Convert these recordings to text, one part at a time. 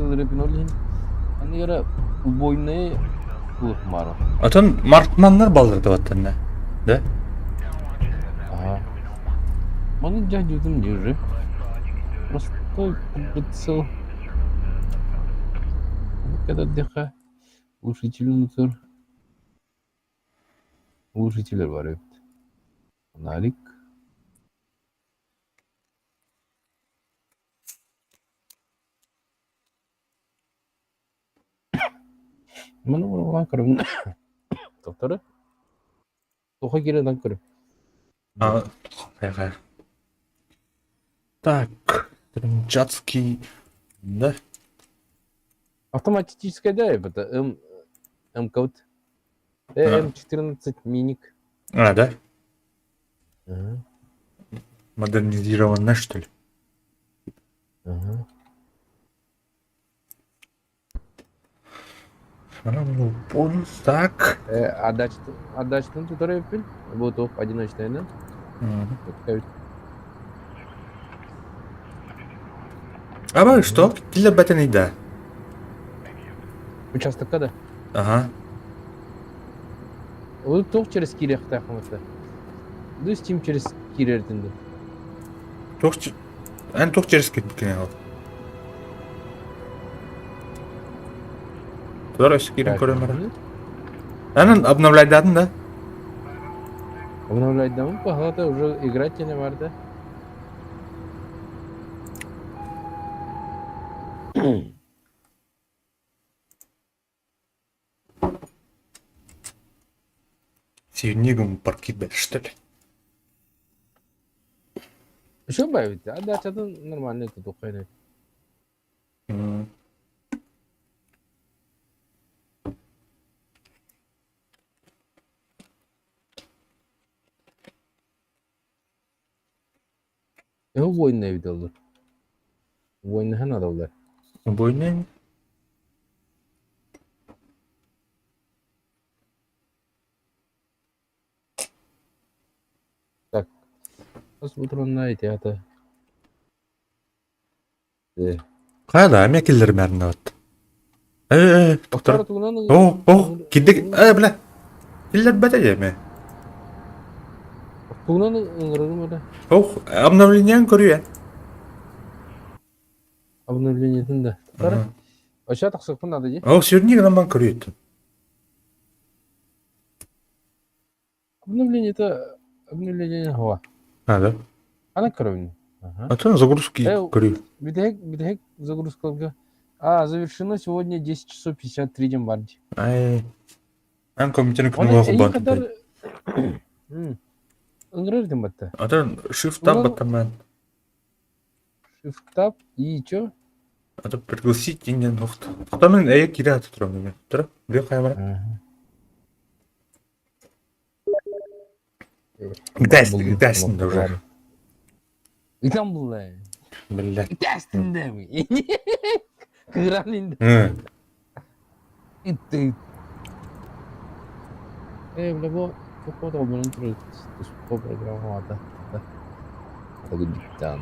тылыры пинолин. Аны яра убойные улмаро. Атын мартманнар балдырды ваттан да? Ага. Маны жажудым жыры. Простой прицел. Когда деха глушитель унутур. Глушителер бар evet. Фонарик. Маны ураган кырым. Тоқтары. Тоқа кереден кырым. Хайхай. Так, Крымчатский, да? Автоматическая, да, это М-код. М14 миник. Да? Ага. Модернизированная, что ли? Ага. Понял, так. Отдачный туторы yapın. Bu top одиночный, да? А что? Для бета да. Участок когда? Ага. O top через kiri yaktakımızda. Düz tim через kiri ertinde. Тоқ через кеткен ал. Тора скирин көрөмөр. Анан обновлять да? Обновлять да? Пахлата уже играть не var da. Севнигом паркибет, что ли? Что бавит? Отдачадан нормально это тухайнет. Bu oyun ne videolar? Bu oyun ne adamlar? Бойнен. Так. Посмотрим на эти это. Кайда мекелдер бәріне бат. Тоқтар. Киддік. Бля. Киллер бәті деме. Тугнан ыңырыгым да. Обновлениен көрüyor. Обновлениетін да. Aşağı taksak bunu adı. Севнигом бан көрüyor. Обновление hava. Да. Ana кровь. Атын загрузки көрüyor. Видек загрузка. Завершено сегодня 10 часов 53 дем барди. Ан компьютерный кнуга хубан. Ыңырырдым батта. Атын shift tab баттаман. Shift tab и чё? Атын пригласить инген хофт. Хтамын кире атып турам мен. Тура. Бе кайбар. Гидәсин да уже. İtan bul lan. Billah. Gidersin de mi? Kıran indi. İtti. Bile bu da bunun türü bu programı vardı. Tabii cidden.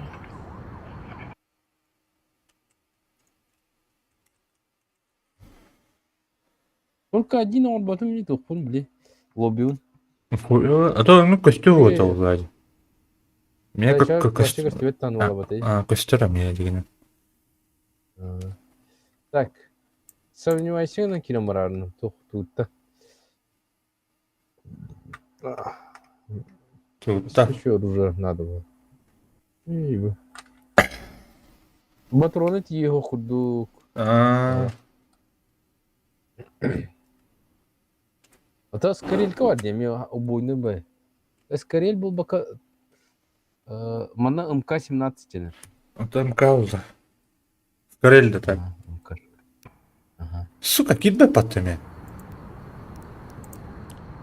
Только один он потом не тухун, бли. Лоббиун. А то ну костюм вот влади. Меня как костюм танула батей. Костюм я деген. Так. Сомневайся на киномарарну. Тут-то. Тут-то. Еще оружие надо было. Патроны его худук. Это скорелька var diye mi o boynu be. Скорель был бака mana МК-17 тени. Это МК уже. Скорель да так. Сука, кидбе паттыме.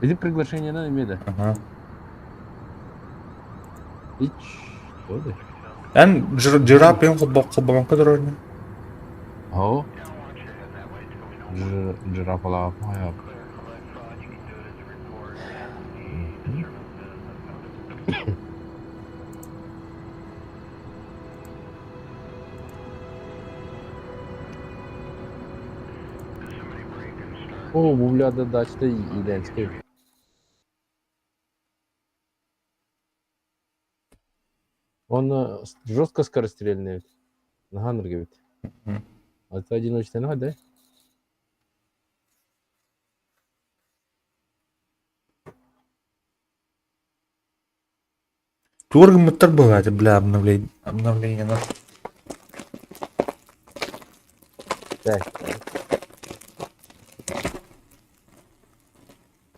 Или приглашение на имеда. Ич, что ли? Эн жирапен хоббан кадр. О. Жирафала моя. О, бубля да дачта иленская. Он жестко скорострельный. На Ханнер говорит. Мгм. А это одиночный нога, да? Дорого мотор бывает, бля, обновление. Обновление на. Так.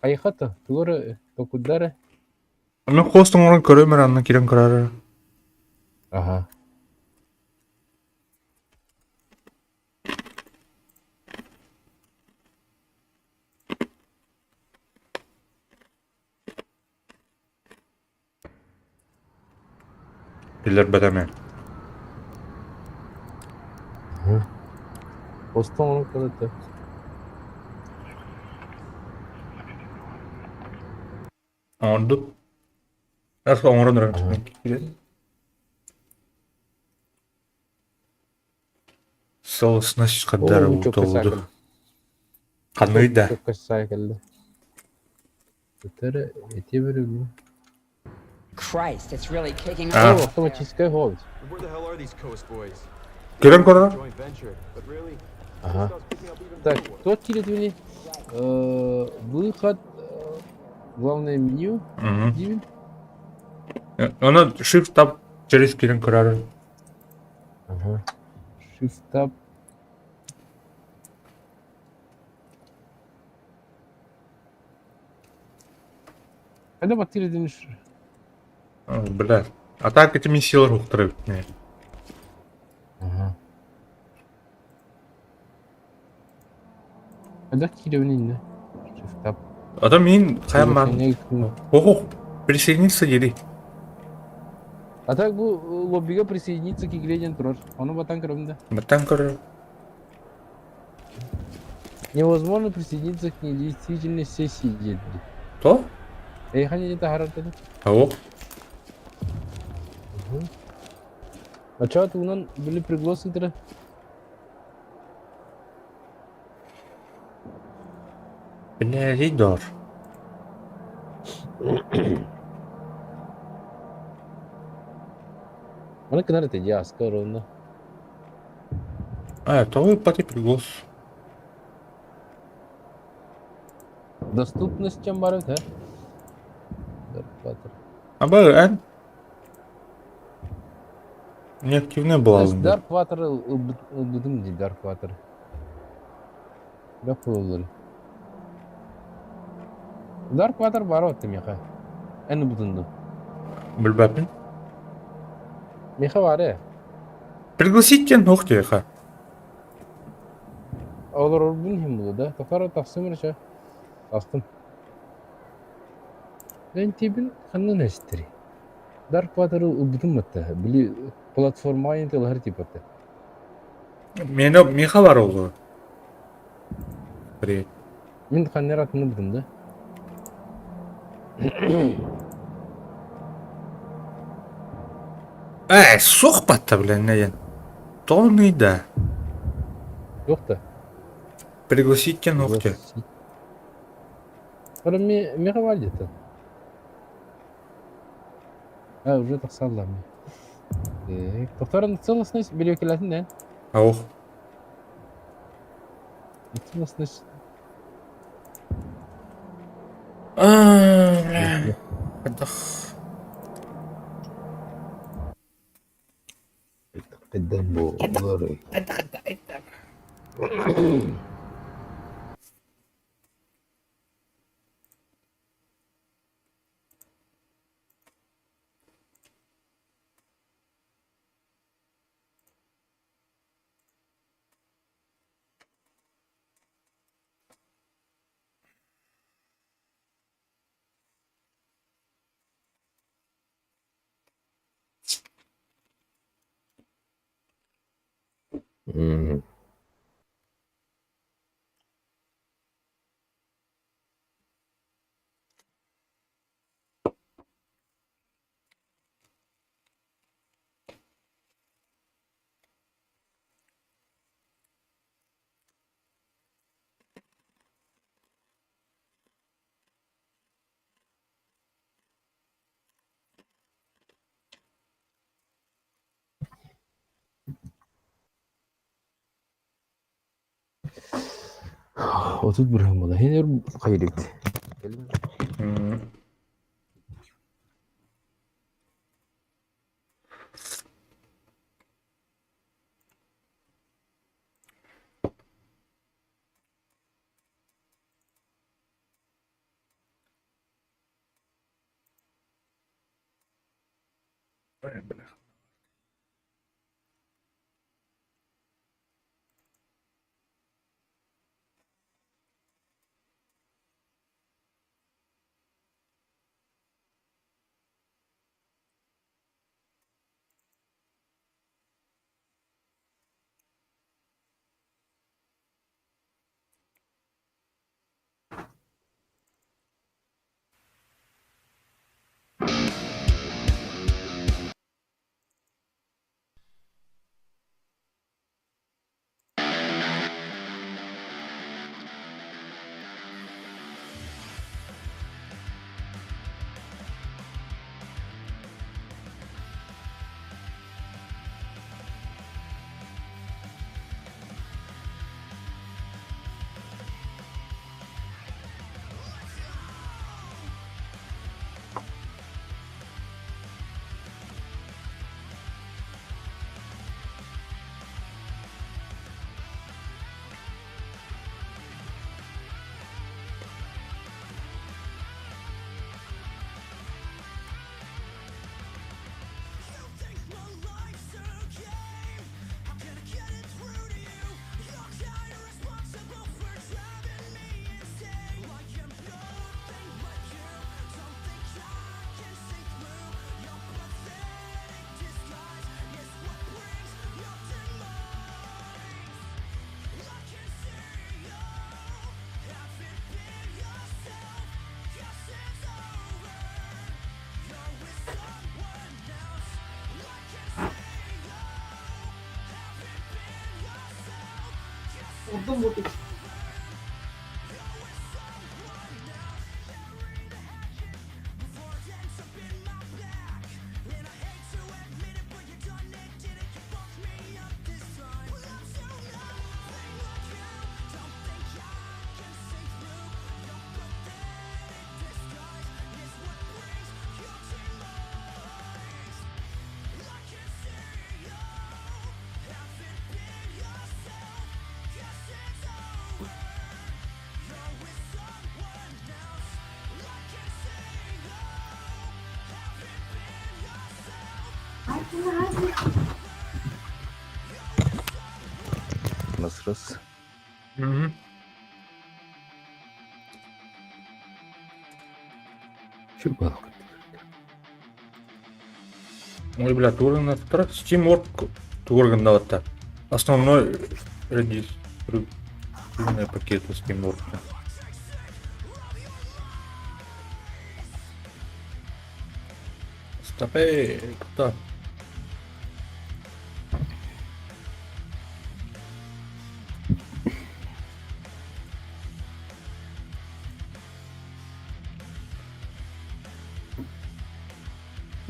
Кайхата, тугора, токудара. Мен хостың орын көрөмөр андан кирен карары. Ага. Билер бәдәме. Постон кылыты. Оңорду. Аз оңорон Ага. өрөм. Сол снач О, каддар bu çok kısa утолду. akıllı. Каный да. Çok kısa akıllı. Tutarı eti bölümü. Christ, it's really kicking Ah. off. О, автоматическая хоббит. Where the hell are these Coast boys? Кирен карары. Joint venture, but really, Ага. stuff's picking up even Так, more. тот килит выход, главное меню, Мгм. Дивин. Она shift tab через кирен карары. Ага. Shift tab. Когда батарея дönüş? Бля. А так этими силы уктырып. Ага. Когда килевнин ne? Shift tab. Адам мен каяман. Ого. Присоединиться деді. А так bu lobby'ga присоединиться к игре ден тұрар. Оны батан кірімді. Баттан көрі. Невозможно присоединиться к недействительной сессии деді. То? Ейхан деді тахарар деді. Ого. А чат унан были пригласители. Бля, ридор. Она канал те я скоро он. То вы пати приглас. Доступность чем барет, а? Дарпатер. Аба, ән? Неактивный была. Дарпатер ылбыдым ди Дарпатер. Лёк болдыр. Дарпатер барот меха. Әні бұтынды. Білбәпін. Меха бар ya. Пригласить тен оқ дейха. Олар орбун хем болды да. Тоқара тақсым рыша. Тастым. Мен тебін қаннан әстірі. Дарпатер ылбыдым мытты. Білі платформа айынты лахар типатты. Мені меха бар олғы. Привет. Мен қаннар атыны бұдым да. Соқпатта, бля, неден. Толный да. Жоқ та. Пригласить тен оқ де. Ара меха бар деді. Уже тақсалла мен. Тоқтарын целостность біле келетін дән. Оқ. Целостность. Бля. Қадақ. قدام بوري 30 бирхем бола. Хенер кайрыкт. М. Ой, бля. Насрас. Мгм. Чё было? Ой, бля, турган аттар. Steamwork турганда аттар. Основной регистрированный пакет у Steamwork. Стопэ, кто?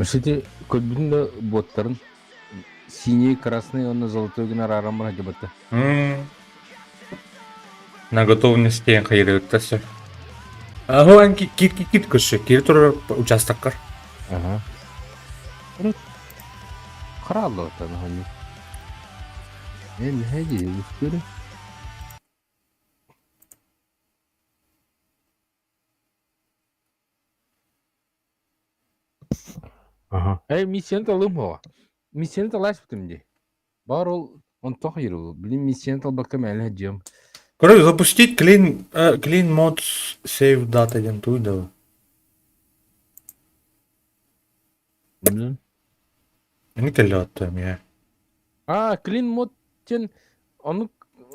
Кстати, көлбүнда боттарын синий, красный, он золотой гына рарам бар жабатта. На готовность тен хайрыктасы. Ага, кит көші, кері тұрар участоккар. Ага. Краллы отан хани. Хади, ускоры. Ага. Миссияны талым хова. Миссияны талаш бітімде. Бар ол, он тоқ еру. Білім миссияны талбаққа мәлі жем. Короче, запустить clean mods save data ден туйда. Білім. Не келі аттым, я. Клин мод тен, оны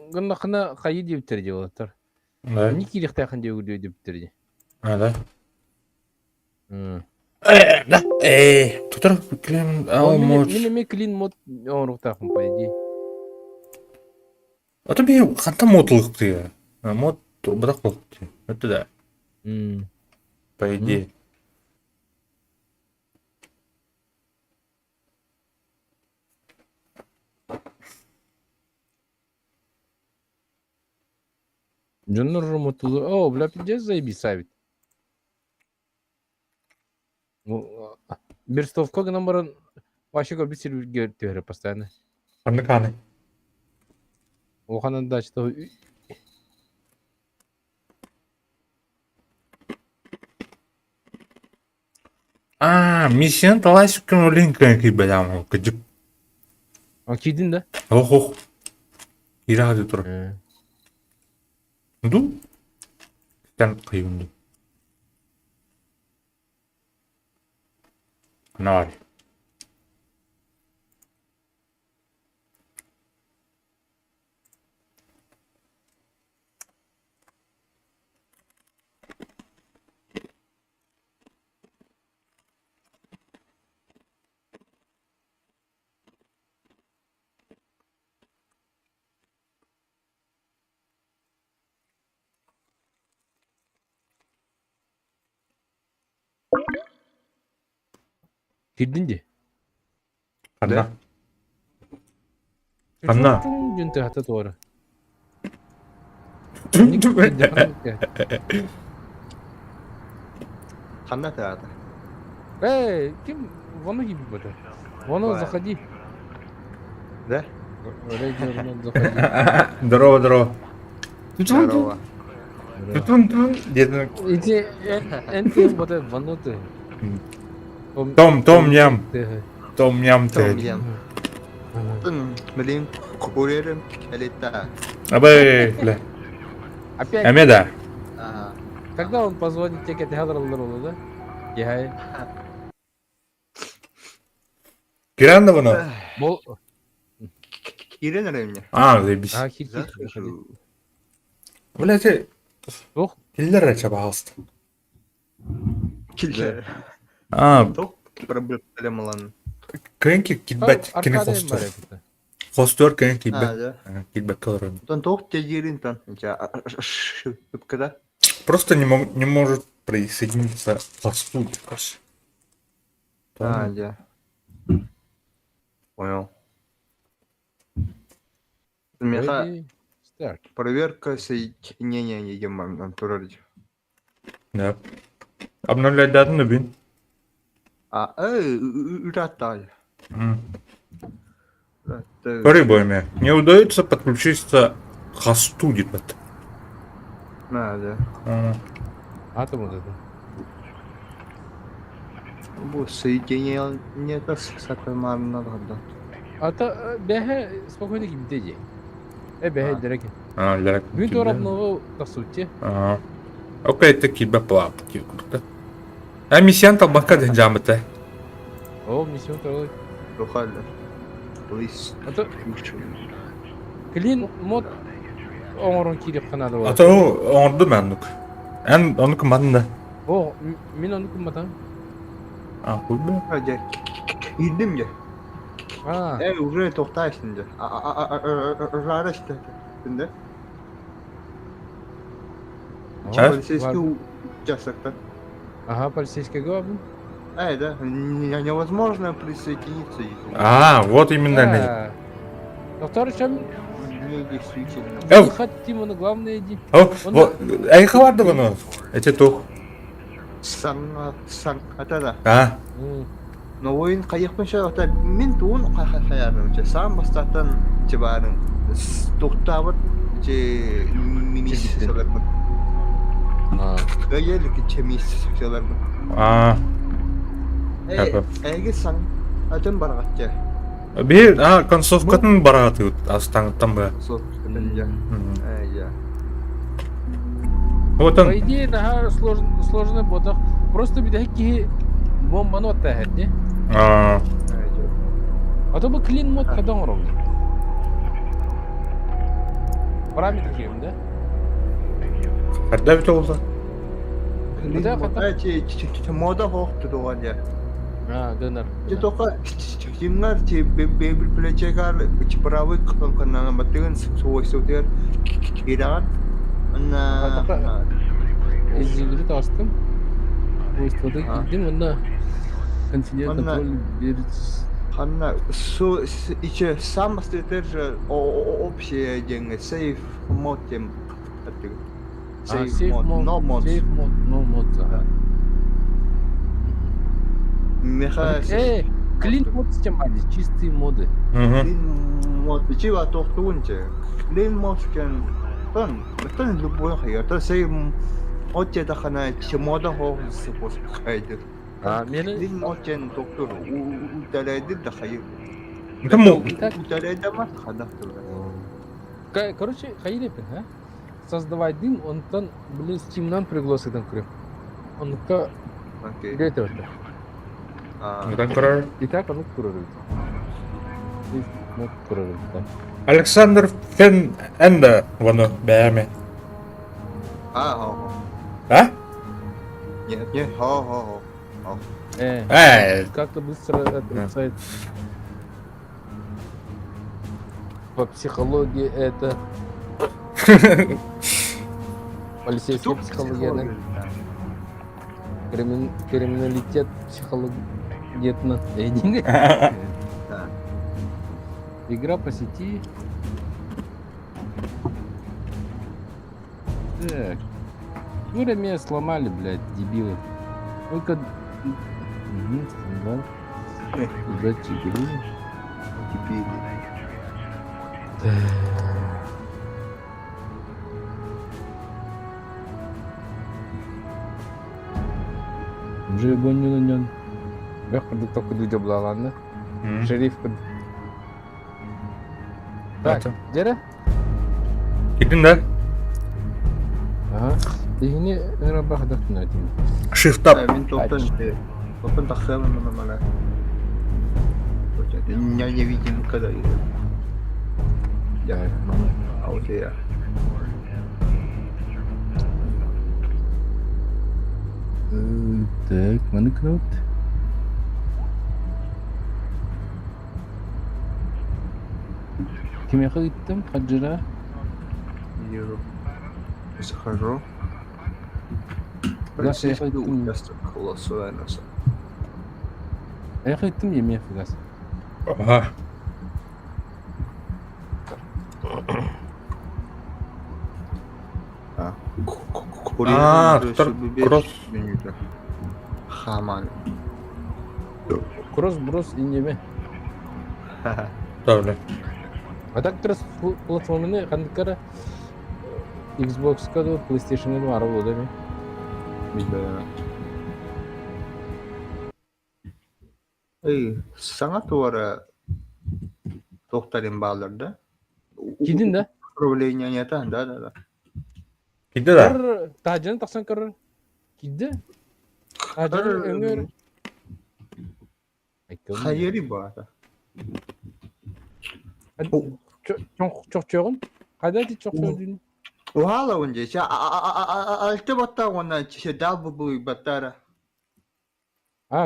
гыннақына қайы дептер де олаттар. Да. Не керек тақын де өгілі дептер де. Да. Да. Да. Тутар clean mods. Мен клин мод оңыруқ тақын, по идее. А то мен қанта модылық ты. Мод бұдақ болық ты. Это да. По идее. Джоннор мотулы. О, бля, пиздец заебись. Ну, Берстовка номерын вообще как бы сервер постоянно. Аны каны. Оханан да что Миссияны талай сүккен олен көнки бәлем кыжып. кийдин да? Ох. Ирады тұр. Ду? Тән қиынды. Нар. Кийдин же. Қанна. Қанна. Жүнті хата туары. Ханна театр. Ким? Воно gibi буде. Воно заходи. Да? Рейдерно заходи. Здорово. Здорово. Тун. Деді. Иди, энтим буде воно ты. Том ям. Том ям. Тун милин курерим элита. Абай. Опять, Әмеда. Ага. когда он позвонит, тебе это гадралар да? Яхай. Киранды бұны? Бол... Ирен мне. Заебись. Хит. Блядь, Ох, келдер әчі бағалысты. Килче. Ток проблемалан. Көнки китбәт кені қостыр. Қостыр көнки китбәт. Да. Китбәт қалыр. Тон ток те ирин тон. Когда? Просто не может присоединиться к хосту. Да. Понял. Меха Старт. проверка соединения едем туралить. Да. Обновлять дату на бин. Раталь. Говори, Бойме, не удается подключиться к хосту, где-то. Да. Атом вот это. Bu соединение это сакрамарно надо. Ата, бэхэ спокойно gibi деди. Бэхэ директ. Лерак. Мен торавного по сути. Окей, таки бэплап. Миссиян талбаққа ден жамыты. О, миссион того. Рухаль. Плис. Ата, клин мод оңорон кирип канады бар. Ата оңырды мәндік. Оны кымадында. О, мен оны кыматам. Кույбі. Hadi. İndim ya. А, Уже тоқтайсың şimdi. Рара işte. Şimdi. Полицейский участок-то. ага, полицейский главный. Да. Невозможно присоединиться. Вот именно не. Доктор, чем Не действительно. хотим, он главное иди. Әйқы барды бұны? Әте тоқ. Сан атада. Но ойын қайықпынша ота мен туын қаяным. Сам бастаттан жебарым. Тоқтабыт же мимис солармын. Гайелік чемис солармын. Әйге сан атын барғатча. Bir konsolkatın baratı astanıttan bu. Сол кітінде. Отан. По идее, да, сложный ботах. Просто бедахи бомбану оттахет, А то бы клин мод когда он ровно. Параметр кем, да? Когда бит olsa? Мода хоқты доған я. Донор. Тоқа жимнар бейбіл плечегар правый қанана батыгын свойствотер ираған. Изжигiri tastım. Bu istoda gittim onda конфидент контроль берет. Ханна су içe сам стратеж общее деньги сейф мотем. Safe mode, no mod. Safe mode, no mod. Меха Clean mod снимали, чистые моды. Hı. мод чива тохтуунче. Clean mode can тон любой хая. То save mode да хана чмода хо suppose хайдер. Мені Clean mode can тохтур уталайды да хая. Это мо... Уталайды ма хадахтур. короче, хайрепин, а? Создавай дым, он там, блин, Steam'dan пригласыдан кірем. Оныкка Окей. гейт өтті. Neden karar? И так onu kurarız. Biz mod kurarız da. Alexander Fenn Ende bunu beğenme. Хо. Ha? Нет, хо. Как-то быстро этот сайт. По психологии это полицейская психология, криминалитет психологетно. Игра по сети. Так. Время сломали, блядь, дебилы. Только... Да. Удачи, блин. Теперь. Уже гоню. Я ходу только дудя блаланды. Шериф ходу. Так, Это. Дера? Gidin de Ага. Дегіне рабах дақтын айтын. shift up. Мен топтан тахсам мана. Я не видел когда. Так, А вот я. так, mana кнопка. Кем яққа кеттім? Хаджира. Еду. Захожу. Газ яққа кеттім. Голосование. Яққа кеттім еме газ. Aha. Кросс. Хаман. Кросс-брос инеме. Öyle. А так тұрыс платформаны қандыққара Xbox-қа да, PlayStation-ға да ары болды ме? Ey, sana туара тоқтарым балырды. Кидің да? Управление нетан, да. Gitti de. Кір, тағжаны тақсан кір. Киді? Тағжаны өңір. Хайери бата. Çok çoğun. Hadi çok söylediğini. Вала онде, алты бата ona дабы был батара.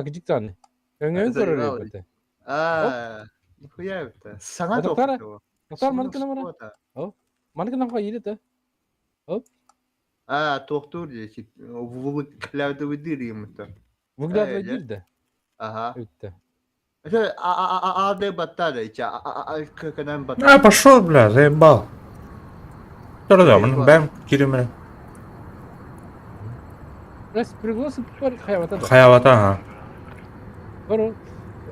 Küçük tane. Öngön Zayıf kırır abi. yapıtı. Нихуя это. Сана Доктора? тоқтар. Doktor manıkına mı? Manıkına mı yedi de? Тоқтур десе. Выкладывай ему-то. Vıglar ve Öyle. değil de. Ага. Ötte. Это алды батара, канан Ha батара. пошел, бля, заебал. Dur da ben gireyim. Раз пригласит var hayvata da. Hayavata ha. Var o.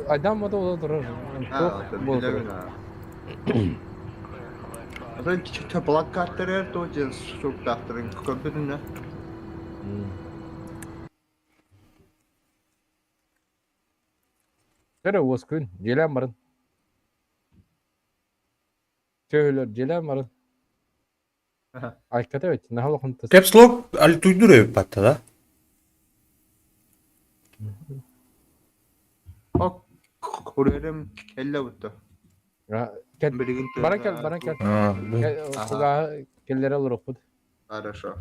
Adam o da o da durur. это Bol бедовина. Это плакаттар тоже суктахтарын көбүнө. Tere oskun. Celen varın. Şöyle celen varın. Arkada evet. Ne halı kontası. Caps Lock Ali duyduruyor bir patta da. Көрерім келе бұтты. Bana gel. Ha, bu. Kugağı kellere olur okut. Хорошо.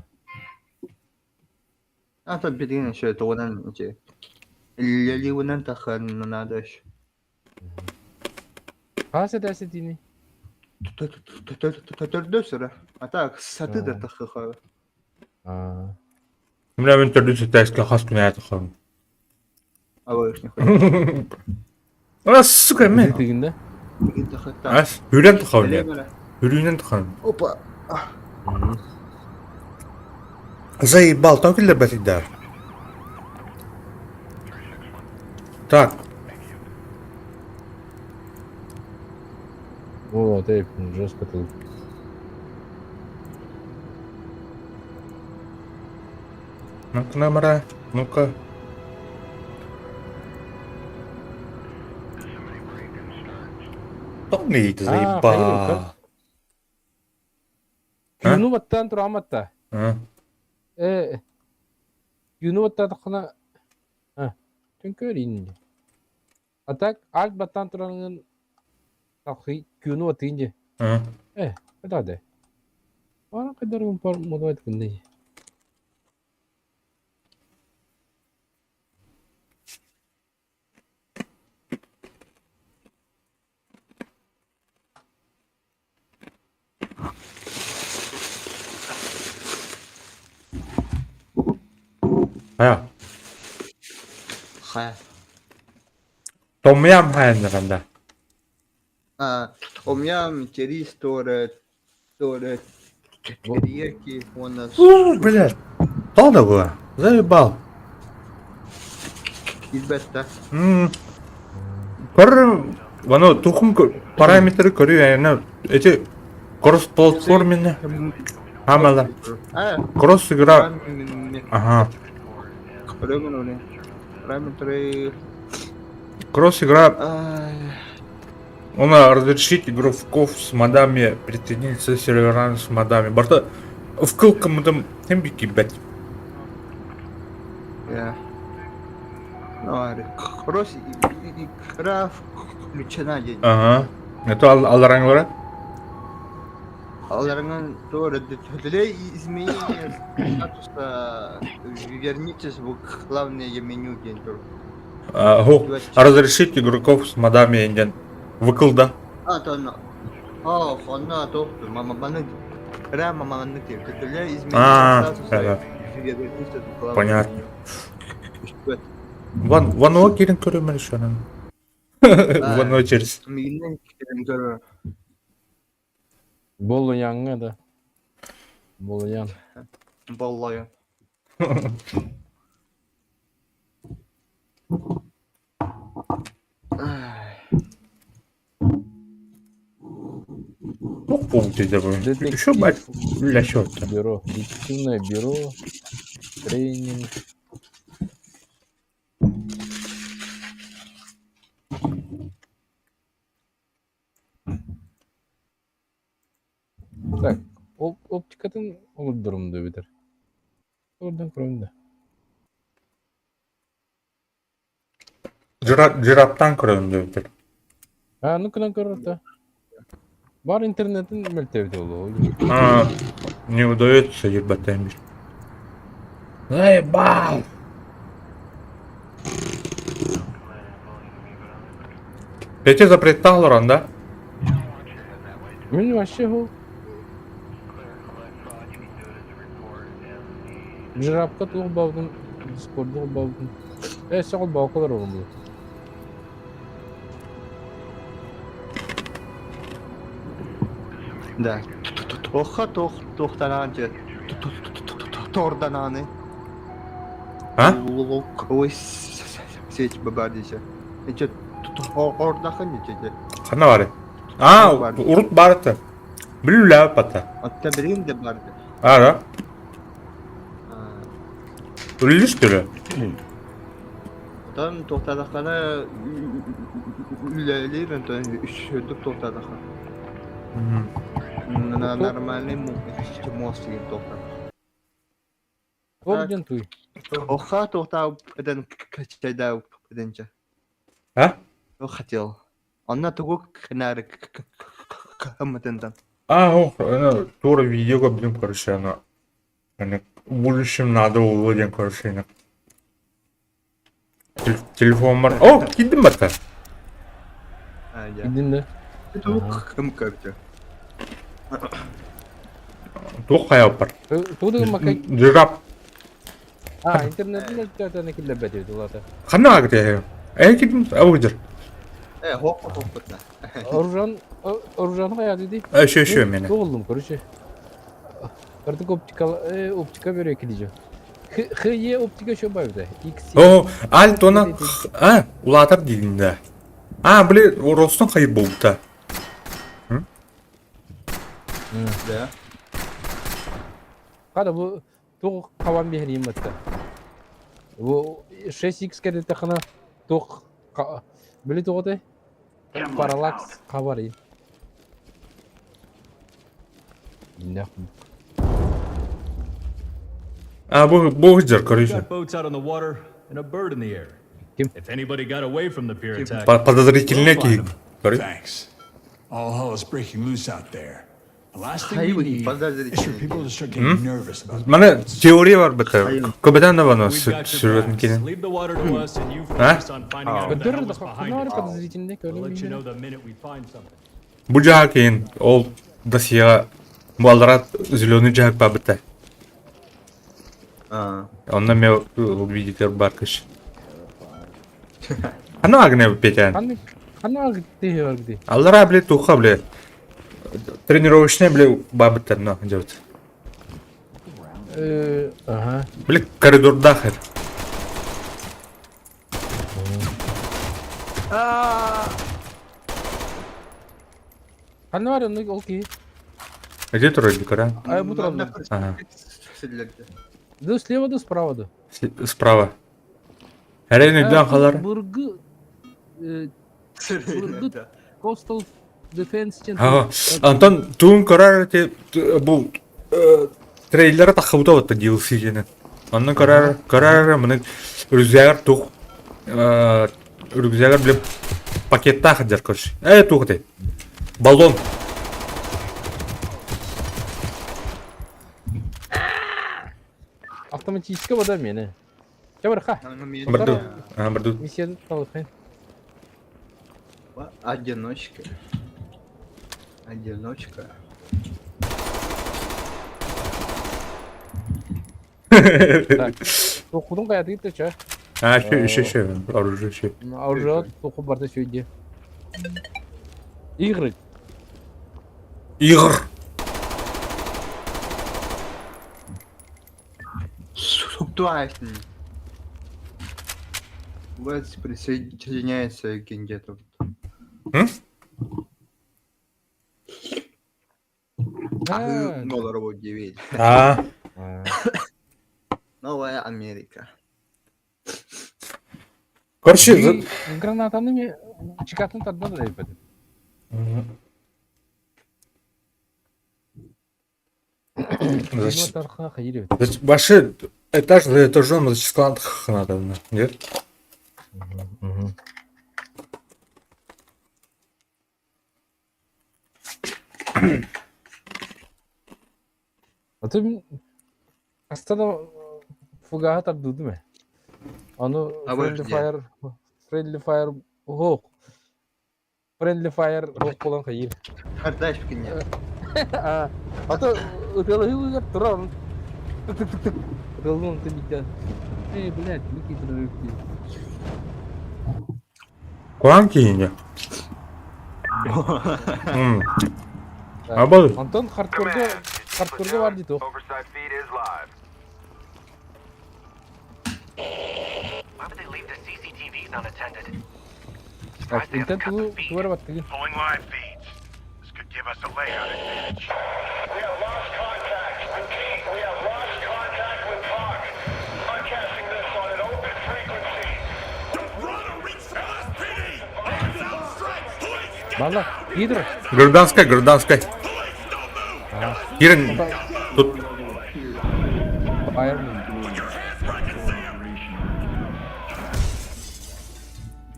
Это бедин еще это он эти. Лили он тахан надо еще. Kas ederse dini. Tördösürü. Ata satı da takıha. Kimle ben tördüsü tezke haskın hayatı kalın. Ava işte ne Orası sıkı mı? Günde. Az, hürriyet tıkalın ya. Hürriyet tıkalın. Opa. Заебал, там киллер батидар. Так, Вот, эй, жестко тут. ну-ка, номера, ну-ка. Томми, ты заебал. Hayır, Юну баттан тураматта. А? Юну баттан тахна. Төнкөрин. Атак альт баттан туранын тахи юну баттинже. А? Это да. Ана кадар un par modo kunde. 야, 하. 톰얌 하얀 간다. Омьям через тоже реки у нас Блядь, что такое? Заебал. избетта. Көр, вано тухум параметры көрү, яна эти кросс платформены хамала. Кросс игра. Ага. Параметры. Кросс игра. Он разрешить игроков с модами присоединиться к серверам с модами. Барта в кылкам там тембики бет. Я. Ну, кросс игра включена. Ага. Это алараңлары? Аларыңан тоже для изменения статуса вернитесь в главное меню гендер. Разрешить игроков с модами инден. Выкылда. Тонна. Фонна то, мама баны. Рама маманы тем. Для изменения статуса вернитесь в главное. Понятно. Вано керен көрөмөр шонун. Вано через. Менен гендер. Болу яңга да. Болу яң. Боллаю. Пункты добавим. Еще бать для счета. Бюро. Детективное бюро. Тренинг. Так, оптикатын olur durumda bitir. Oradan kurumda. Жираптан көрөндү. Ну-ка көрөртө. Бар интернеттин мөлтөбү болуу. Не удается ебатами. Заебал. Пете запреттал да? Мен вообще ху. Жирапка тугул баудун, дискордугул баудун. Сагыл баукалар орумду. Да. Тоха тохтананчы. Тордананы. Ой, сеть бабардиша. Эче ордахан нечеде. Кана бары? Урут барды. Билүү пата. Атта бирин де барды. Да? Үлү что ли? Там тохтадахана үлелерин тон үшөдүк тохтадахан. Нормальный мост деген тохтадах. Орден туй. Оха тохтау эден качайда эденче. Хотел. Она того кнары каматендан. Тура видеого будем, короче, она. В будущем надо уводим, короче, телефон бар. О, кидdim бата. Gidin de. Кым карты. Тух хаяп бар. Тугу макай. Жирап. Интернеттин мөлтөбү килде бетеби дулата. Кана кете? Кидdim, авыдыр. Хоппутна. Оружан хая dedi. Шö мени. Oğlum короче. Artık optika böyle gideceğim. Хе optika şu bayda. X. О, аль тона улатар дегенде. Блин, Ростон хайыр болыпты. Да. Hadi bu toq kavan bir heriyim hatta. Bu 6x kedi takına toq böyle toq de parallax kavarı. Ne? Bu hıcar We короче. got boats out on the water and a bird in the air. Kim? If anybody got away from the pier attack, Подозрительный кик. Короче. Thanks. All hell is breaking loose out there. The last thing Hayır, we need подозрительный is for people to start getting nervous about Mana teori var bete. Köbeden de bana we've got your sürüyorsun backs. kendin. Leave the water to us and you Ha? focus on finding out what the hell Öldürür de was behind ne var it. подозрительный We'll öyle let you bir. know the minute we find something. Bu jaha keyin ol dosiyega балдырат зеленый жак ба бите. Ondan me videolar бар кыш. Ана агне пекан. Hani gitti var gitti. Аллара бле туха бле. Тренировочный бле ба бите но делать. Aha. Бле коридорда хер. Hani var onun okey. Где трое дикара? А я буду равно. Ага. Да слева да справа да. Справа. Herene dön kalar. Burgu Coastal Defense için. Ha, Антон туун карар те бу трейлера тахыбыта отты DLC генен. Анны карар мына рюкзагар тух рюкзагар биле пакетта хаджар корш. Тух те. Баллон. Автоматически вода мені. Кемерха. Бірду. Миссия талхай. Одиночка. Одиночка. Так. Okudun kaydı gitti çay. Şey. Оружие şey. Оружие току барда söyledi. Игры. Игр. Субтуальный. Вот присоединяется где-то. $9. Новая Америка. Короче, Гранатаны чекатын тадда да yapadi. значит, Тарха хайыр. ваши этаж за этажом зачислен надо, нет? А ты Астана фугаха тадды değil mi? Onu Friendly Fire Hawk. Friendly Fire Hawk olan hayır. Кардач в кине. Ata ıtalı uygar durar. Tık tık tık tık. Rılın tıbikten. Блядь, луки тройки. Kur'an kiyince. Абал. Антон hardcore'da var dedi o. Oversight feed is live. Why would they leave the CCTVs unattended? Bak internet bu var bak dedi. Pulling live feeds. This could give us a layout advantage. We have lost contact. Repeat, we have lost contact with Fox. Broadcasting this on an open frequency. Run or reach for LSPD! Arms outstretched! Police! Valla iyidir. Гражданская. Girin. Tut. Ayar mı?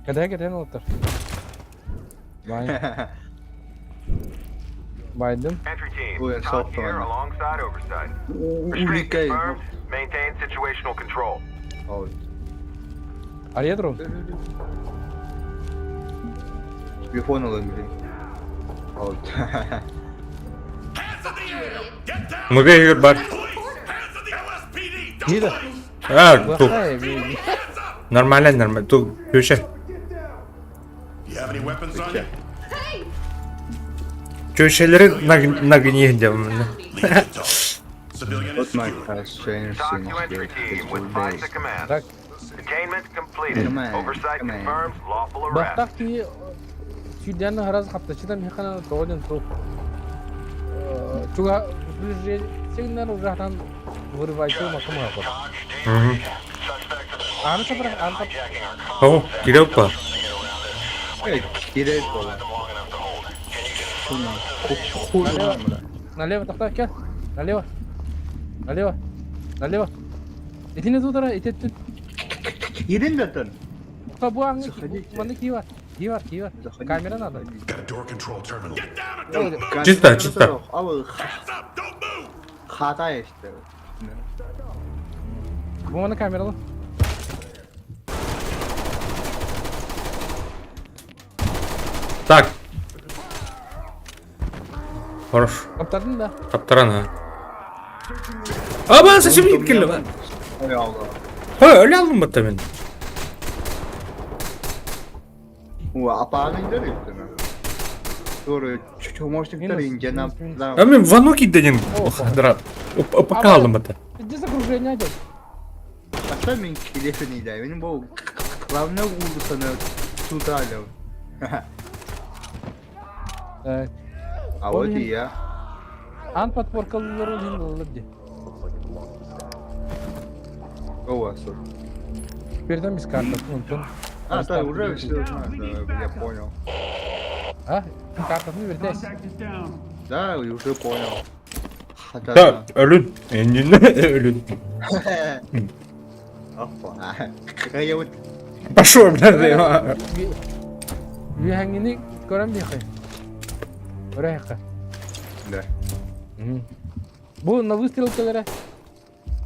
Kadeh otur. Baydım. Entry team, Oh, yeah, Todd soft here one. alongside oversight. Restraint Уликай. confirmed. Maintain situational control. Araya dur. Телефон alayım. Out. Hands in the air! Get down! Много игр бар. Police! Hands in the LSPD! Don't İyidir. Тух. Bakay. Нормально. Тух. Köşe. You have any weapons on you? Köşeleri nagini diyorum ben. Civilian What is my secure. has changed Talk since to entry the team with physical 5 days. to command. Так, Detainment completed. Come on, Oversight come on. confirmed. Lawful arrest. бақтақ ки сүйден хараз қаптачыдан механа тоғын тұр. Чуга ближе сигнал ужатан вырывайте макам хақыр. Аны сапыр, аны сапыр. О, киреппа. Hey, direkt olan. Şuna. Kurban mı? Налево, тақта, кел. Налево. Налево. Налево. Итіне тудыра, итеттін. Girin zaten. Тақта bu аңы, Заходите. маны ки бар. Ки бар, ки бар. Заходите. Камера надо. Got a door control terminal. Get down and Чисто, чисто. Abi hands up. Don't move. hata işte. Bu mаны камералы. Так. Хорош. Қаптардың да. Kaptaran ha. Aa ben sesim yetkili lan. Hay Allah. Ha öyle aldım mı tabii. Bu apağını indiriyor değil mi? Doğru. Çomoşlukları ince naplar. Ya ben Vanoki dedim. Драп. Пока aldım mı? Иди загружение идет. Hatta benim kilifini de. Benim bu klavne vurdu sana tutarlı. Так. А вот и я. Ан подпоркалылар ол енді олар де. У вас. Передам без карты. Онтон. А, да, уже все знаю, да, я понял. А? Картаны вердес. Да, уже понял. Hatta Da ölün. Endine ölün. Опа. Какая вот. Пошел, блядь. Вихангини көрем дейхай. Өрәйқа. Да. Бұл на выстрелкалары.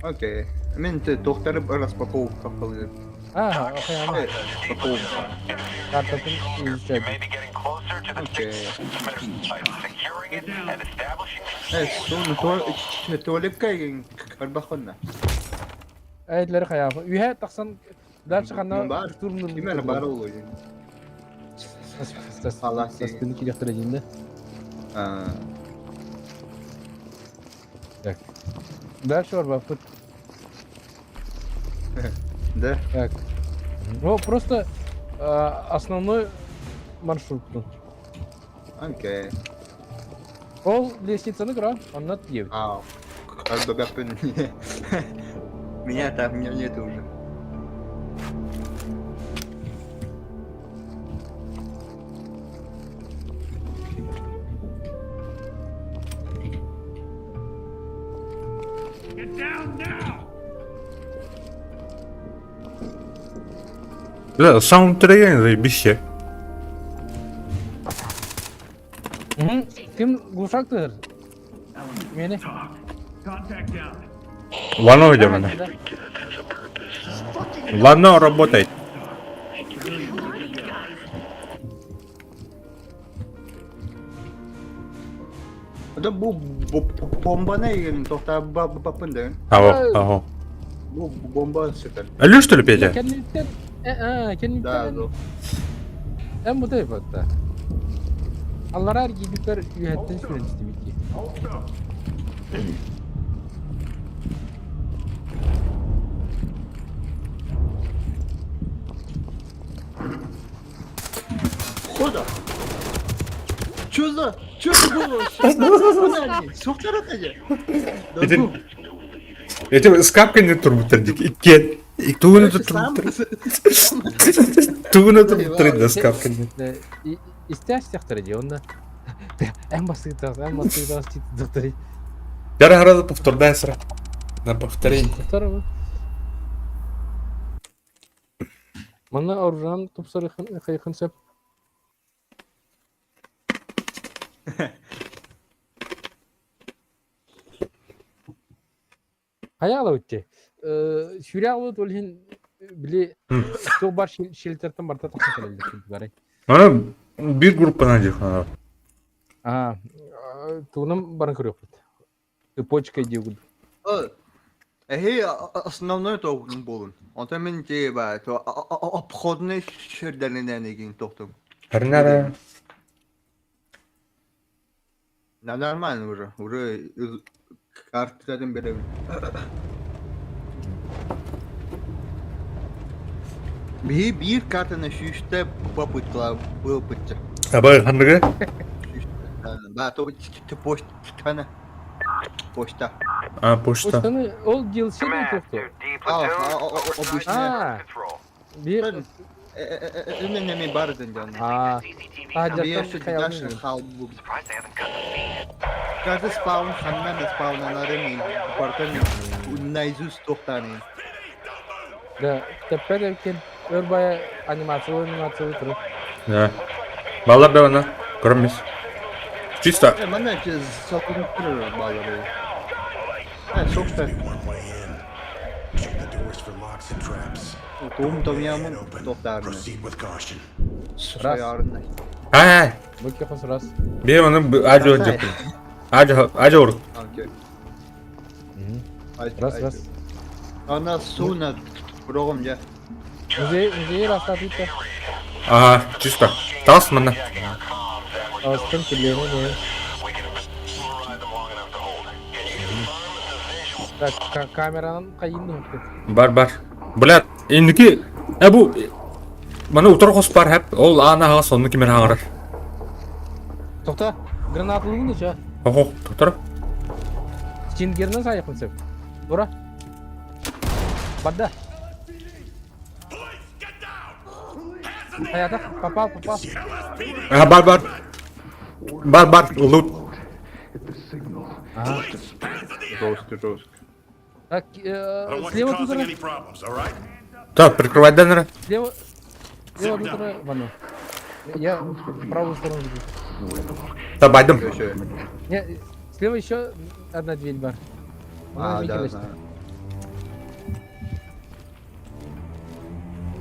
Окей. Мен тоқтарып распаковка қылды. А, окей, ана. Распаковка. Картасын изучайды. Maybe getting closer to the Окей. securing it and establishing. Соны туалетке карбахонна. Әйтлері қаяғы. Үйе тақсан дальше қана Бар. штурмның. Именно бар ол ойын. Allah seni. Спины келектірі дейінде. Так. Дальше бар бапыт. Да. Так. Ну, просто основной маршрут. Окей. Ол лестницаны кыра, анна тиев. Ау. Карбагапын. Меня там нет уже. Get down now! Да, саундтреки заебись. Ким глушактыр? Мені? Contact down. Вано где меня? Ладно, работает. Да bu bomba ne yiyelim tohta bakın da. Ого. Bu bomba sıkar. Алло, что ли, Петя? Kendiliğinden... Да, Kendiliğinden... ну. En bu da yapıtta. Allah'a her gidipler üyetten süren istemek ki. Хода. Чё за? Чё это было? Çok taratacak. Я тебе с капкой не турбутердик. И кет. И ту на турбутердик. Ту на турбутердик с капкой. İster isteyecektir diye onda. En basit çıktı. Первый раз повторяй сразу. На повторение. Kurtarı Bana orucan topsarı kayıkın sep. Hayal ötçe. Şuraya olhin bile çok bar şilterten barta takıntı geldi. Она bir группа надо. А, тунам баран көрөк. Почка идеуд. Эй, основной то болун. Он там мен те ба, то обходный шердалинен еген тоқтым. Харнара. Нормально уже Kartlardan biri. Bir kartını şu işte попытка выпытча. Абай хандыгы? Да, то почта тана. Почта. А, почта. Почтаны ол келсе де тоқты. D А, platoon. обычно. А, Control. bir Неме бардын жана. а, CCTV. а Bir жақтан şu қаялын dash келген. hal bu. Surprised they haven't cut the feed. Kartı spawn hanna da spawnları mı? Barkan naizust tohtani. Да, тепе де кен өрбая анимация тұрып. Да. Балар да она. Кормис. Чисто. Mana sakın kırır bağları. Çok da One way in. Check the doors for locks and traps. tohum Head tomyamın open. tohtarını. Proceed with caution. Sıra yarın. Ай, Бөкке қосырас. бе оны ажо деп. Ажо ур. Okey. Раз. Ana suna программja. Музей растатыйты. Ага, чисто. Тас мына. Астын кілені не. Так, камеранын қайынды ұқты. Бар. Блядь, эндики бу мына утыр кос бар хеп. Ол анага сонуки мен аңырар. Тоқта, гранатылы бұны жа. Ого, тұр. Стенгерінен сайықын сеп. Дора. Бадда. Police, get down! Аята, папа. А, бар. Лут. Жестко. Так, I don't want you слева causing тутыра. any problems, all right? Так, прикрывать Деннера. Слева тутыра. Вану. Я в правую сторону иду. Да, байдым. Köşe. Не, слева еще одна дверь бар. А, да.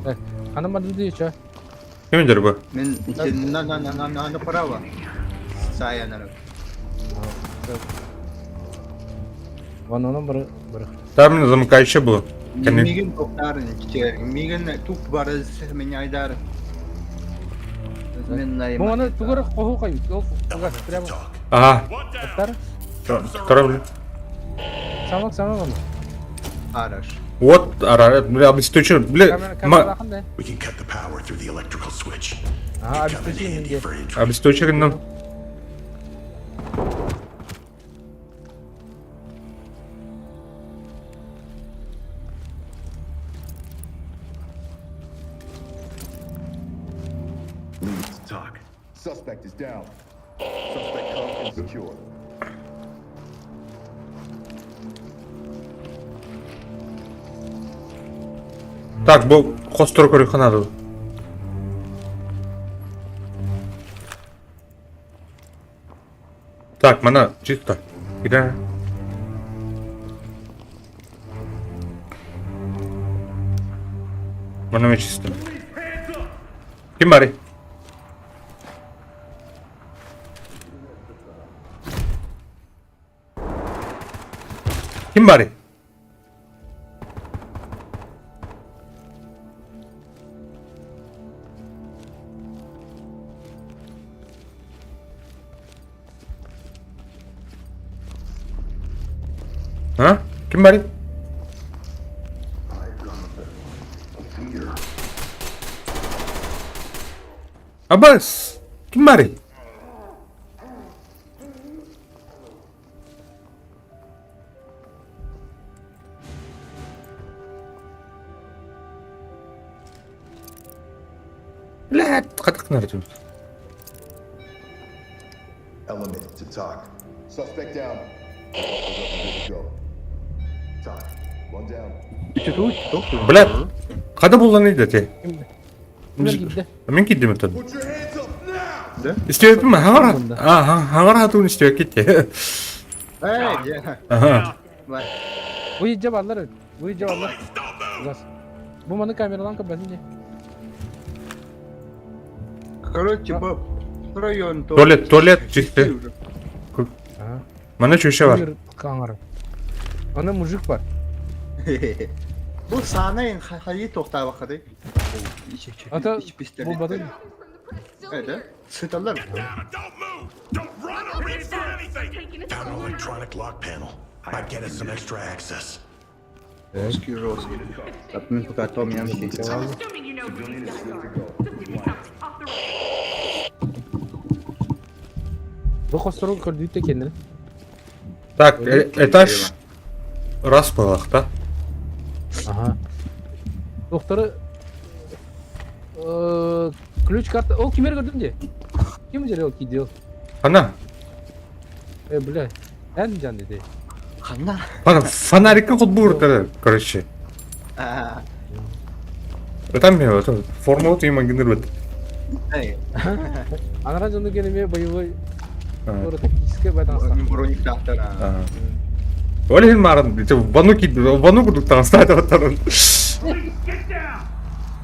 Так, hanım adı diyor çö. Кемдер бу? Men na prava. Sayana. Вон onun biri. Там замыкающий был. Migin tohtarını çiçeği. Migin tuk barız men aydar. Men Bu onu tuğra kohu koyuyor. Ол туга прямо. Ага, Аттар. корабль. Самак onu. araç. Вот, бля, обесточил. Бля, Kamera bakın da. We can cut the power through the electrical switch. Aha, Come in обесточил handy ince. for entry. обесточил. Leads to talk. Suspect is down. Suspect confidence secure. Так, бұл қостыр көрікханады. Так, мана, чисто. Иде. Мана ме чисто. Ким бари? Ким бари? Ha? Kim bari? Abbas! Kim bari? لا قد نرجو. Element to talk. Suspect down. Good to go. Talk. One down. Блядь, kada bullanıydı te. Kimler gitti? Мен кидdim ötün. Put your hands up now! İstiyor mu? Hangar hatun istiyor gitti. Hey, Aha. bak. Bu iyice varlar. Bu iyice varlar. Uzas. Bu manı kameradan kapatınca. Короче, bu район Tuvalet çıktı. Aha. Bana köşe var. Buyur kamera. Ana mujik var. Bu sahneyin hayı tohta bakады. Ata bu badın. Evet. Sıtalım. Down and don't move! Don't run or reach for anything! Found an electronic lock panel. Might get us some extra access. Русский рост. Так, мы пока Том Янки. Assuming you know who these guys are. Just give me something off the Bu хостуру көрдүт экен. Так, этаж раз пылах, да? Ага. Доктору ключ карта. Ол кимер көрдүм де. Ким жере ол кидел? Ана, Бля. Эн жан деди. Хана. ана фонарикка ход буыртады, короче. Это мне это формула тема генерит. Эй, Анара жанды келеме боевой тактический байланысты. броник тахтара. Олин марын, это вануку туктан стат атарын.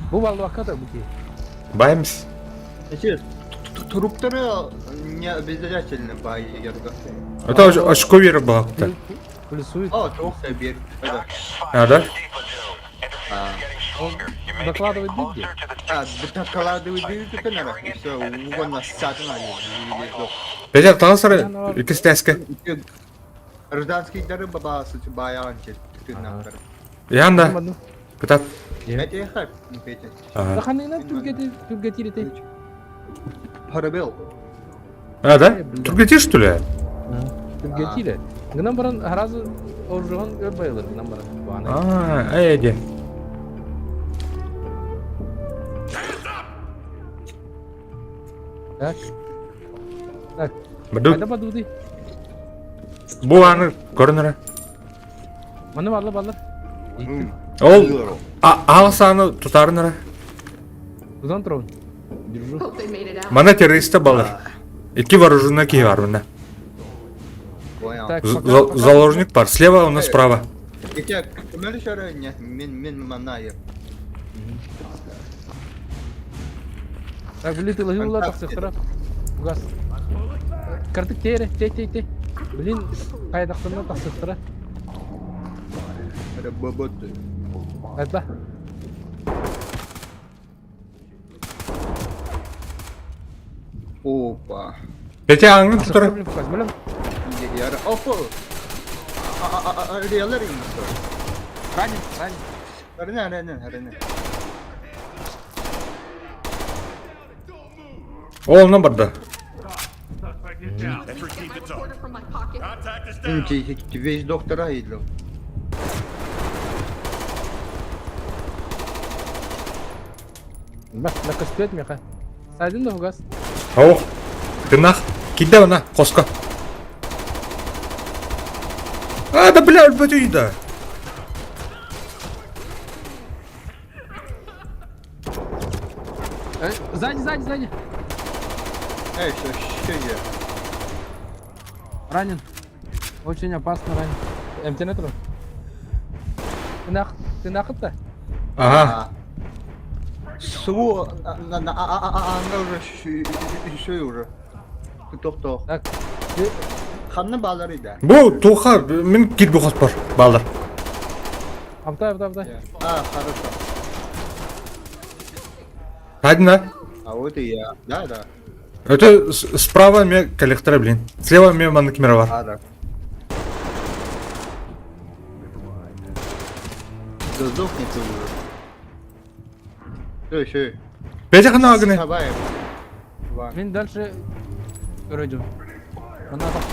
Бу балваката бути. Баймс. Эти трупторы не обязательно боярга. Это очко вера была. Плюсует. О, трохи бер. А, да? Докладывает где? Докладывай дивите канара. Все, угон на сатана. Петя, тансары, икистеска. Гражданский дары бабасы баянче. Янда. Петя. Эти хат, Петя. Ага. Ханына түрге тирете. Парабел. А, да? Тургети, что ли? Түрге тире. Гынан баран харазы оржуган өрбайлар гынан баран. А, эйди. Так. Так. Баду. Кайда бадуди? Бу аны көрінірі. Маны балар. Ол, алсаны тұтарыныры. Тузан тұрын. Держу. Мана террористі балар. Iki вооруженные ки бар мына. Понял. Так, Заложник бар. Слева у нас справа. Эти кемер шары не мен манайы. Так, блин, ты лагила так сестра. Газ. Картык тере, те. Блин, кайдақтарына так сестра. Это баботы. Это. Опа. Петя аңын тұтыры. Блин, Яра. Опа. Реалер инде. ранен. Арена. Ол мына барда. Entry team to talk. Contact is down. Весь доктора идло. Бak, nakes спет меха. Сайдын да газ. Ау. Гынах. Киде ана, қосқа. А, да бля, өлбөтүй да. Сзади. Эй, что я? Ранен. Очень опасно ранен. МТН тұрын. Ты нақыт-то? Ага. Су, она уже еще уже. Тоқтоо. Так. Ханны балар иде. Бу туха, мен кит бу хоспар, балдар. Абтай. Хорошо. Одна. А вот и я. Да. Это справа мне коллектора, блин. Слева мне манекмера бар. Да. Да сдохни ты уже. Что? Петя қана агыны. Давай. Мен дальше көрөйдүм. Ана бак,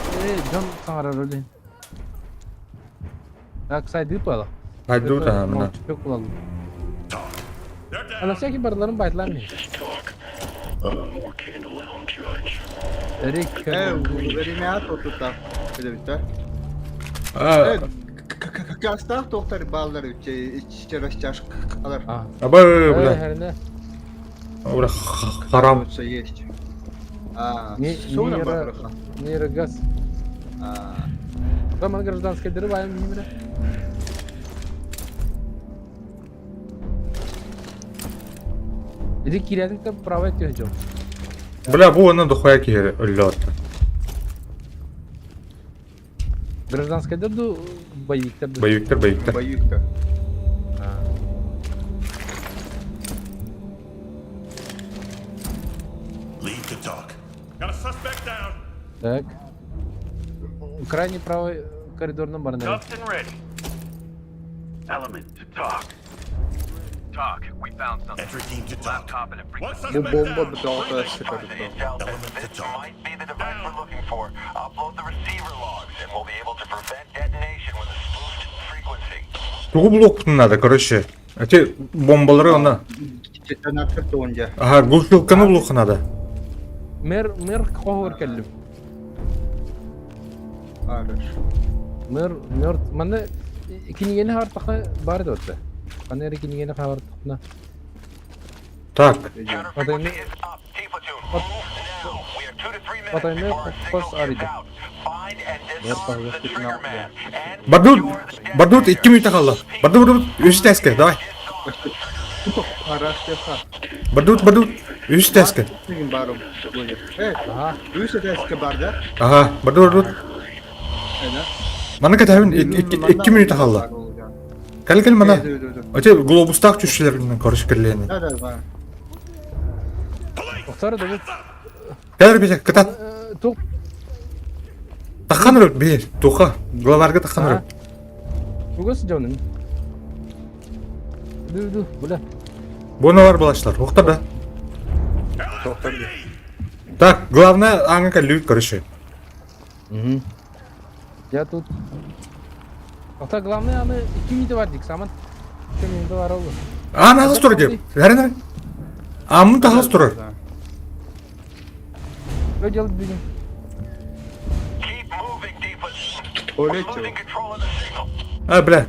жон саңара рөлден. Так, сайды пала. Айду да, мына. Чөп кылалым. They're down. Ана всякий барларын байтлар мен. Эрик. Время тут так. Видите? Кастах тоқтар балдар через чашкалар. Абай, бля. Херне. Бля, харам. Все есть. Нейрогаз. Там гражданская дырываем именно. Иди кирядың право өтөжөм. Бля, бу ана дохуя ки өллөт. Гражданская дырду боевиктер. Боевиктер. Боюк-то. Lead to talk. Got a suspect down. Так. Крайне правый коридорунан баран эле. Duffed and ready. Element to talk. Talk. We found something. Entry team to talk. Laptop and a What frequency. Bu suspect? bomba bir daha çıkardı. Element to talk. Might be the device we're looking for. Upload the receiver logs, and we'll be able to prevent detonation with a spoofed frequency. Тугу блок надо, короче. Эти бомбалары она. Детонатор тоонжа. Ага, глушилканы блок надо. Мэр кохор келлим. Арыш. Мэр мана кинигени хартака бар да. Канер кинигени хартакна. Так, Атайны Is up. T-platoon, move now. We have 2 to 3 minutes Атайны before our кос signal ариде. gives out. Find and disarm the trigger man. And Бардут, secure the Бардут detonator. 2 минут қалды. Бардут, үш тәске, давай. Araştırsa. Бардут, үш тәске. Bugün barım. Böyle. Evet. Aha. Üç eski barda. Ага, Бардут. Evet. Мана кәтәбін 2 минут қалды. Кәл мана. Өте глобустақ түшілерінің көріш кірлені. Evet, var. Оқтары да бит. Кәлер бейсек, кітат. Тук. Таққан өріп, бейер, туқа. Главарға таққан өріп. Тугасы жауның. Ду, бля. Бұны бар бұлаштар, оқтар да. Так, главное, аңы кәлі көріші. Я тут. Ата главное, аны 2 минуты бар дейік, саман. 2 минуты бар олды. Нағыз тұры деп. Әрін. Амын тағыз тұрыр. Что делать будем? Keep moving, T-platoon. Öyle Losing çok. control of the signal. Бля.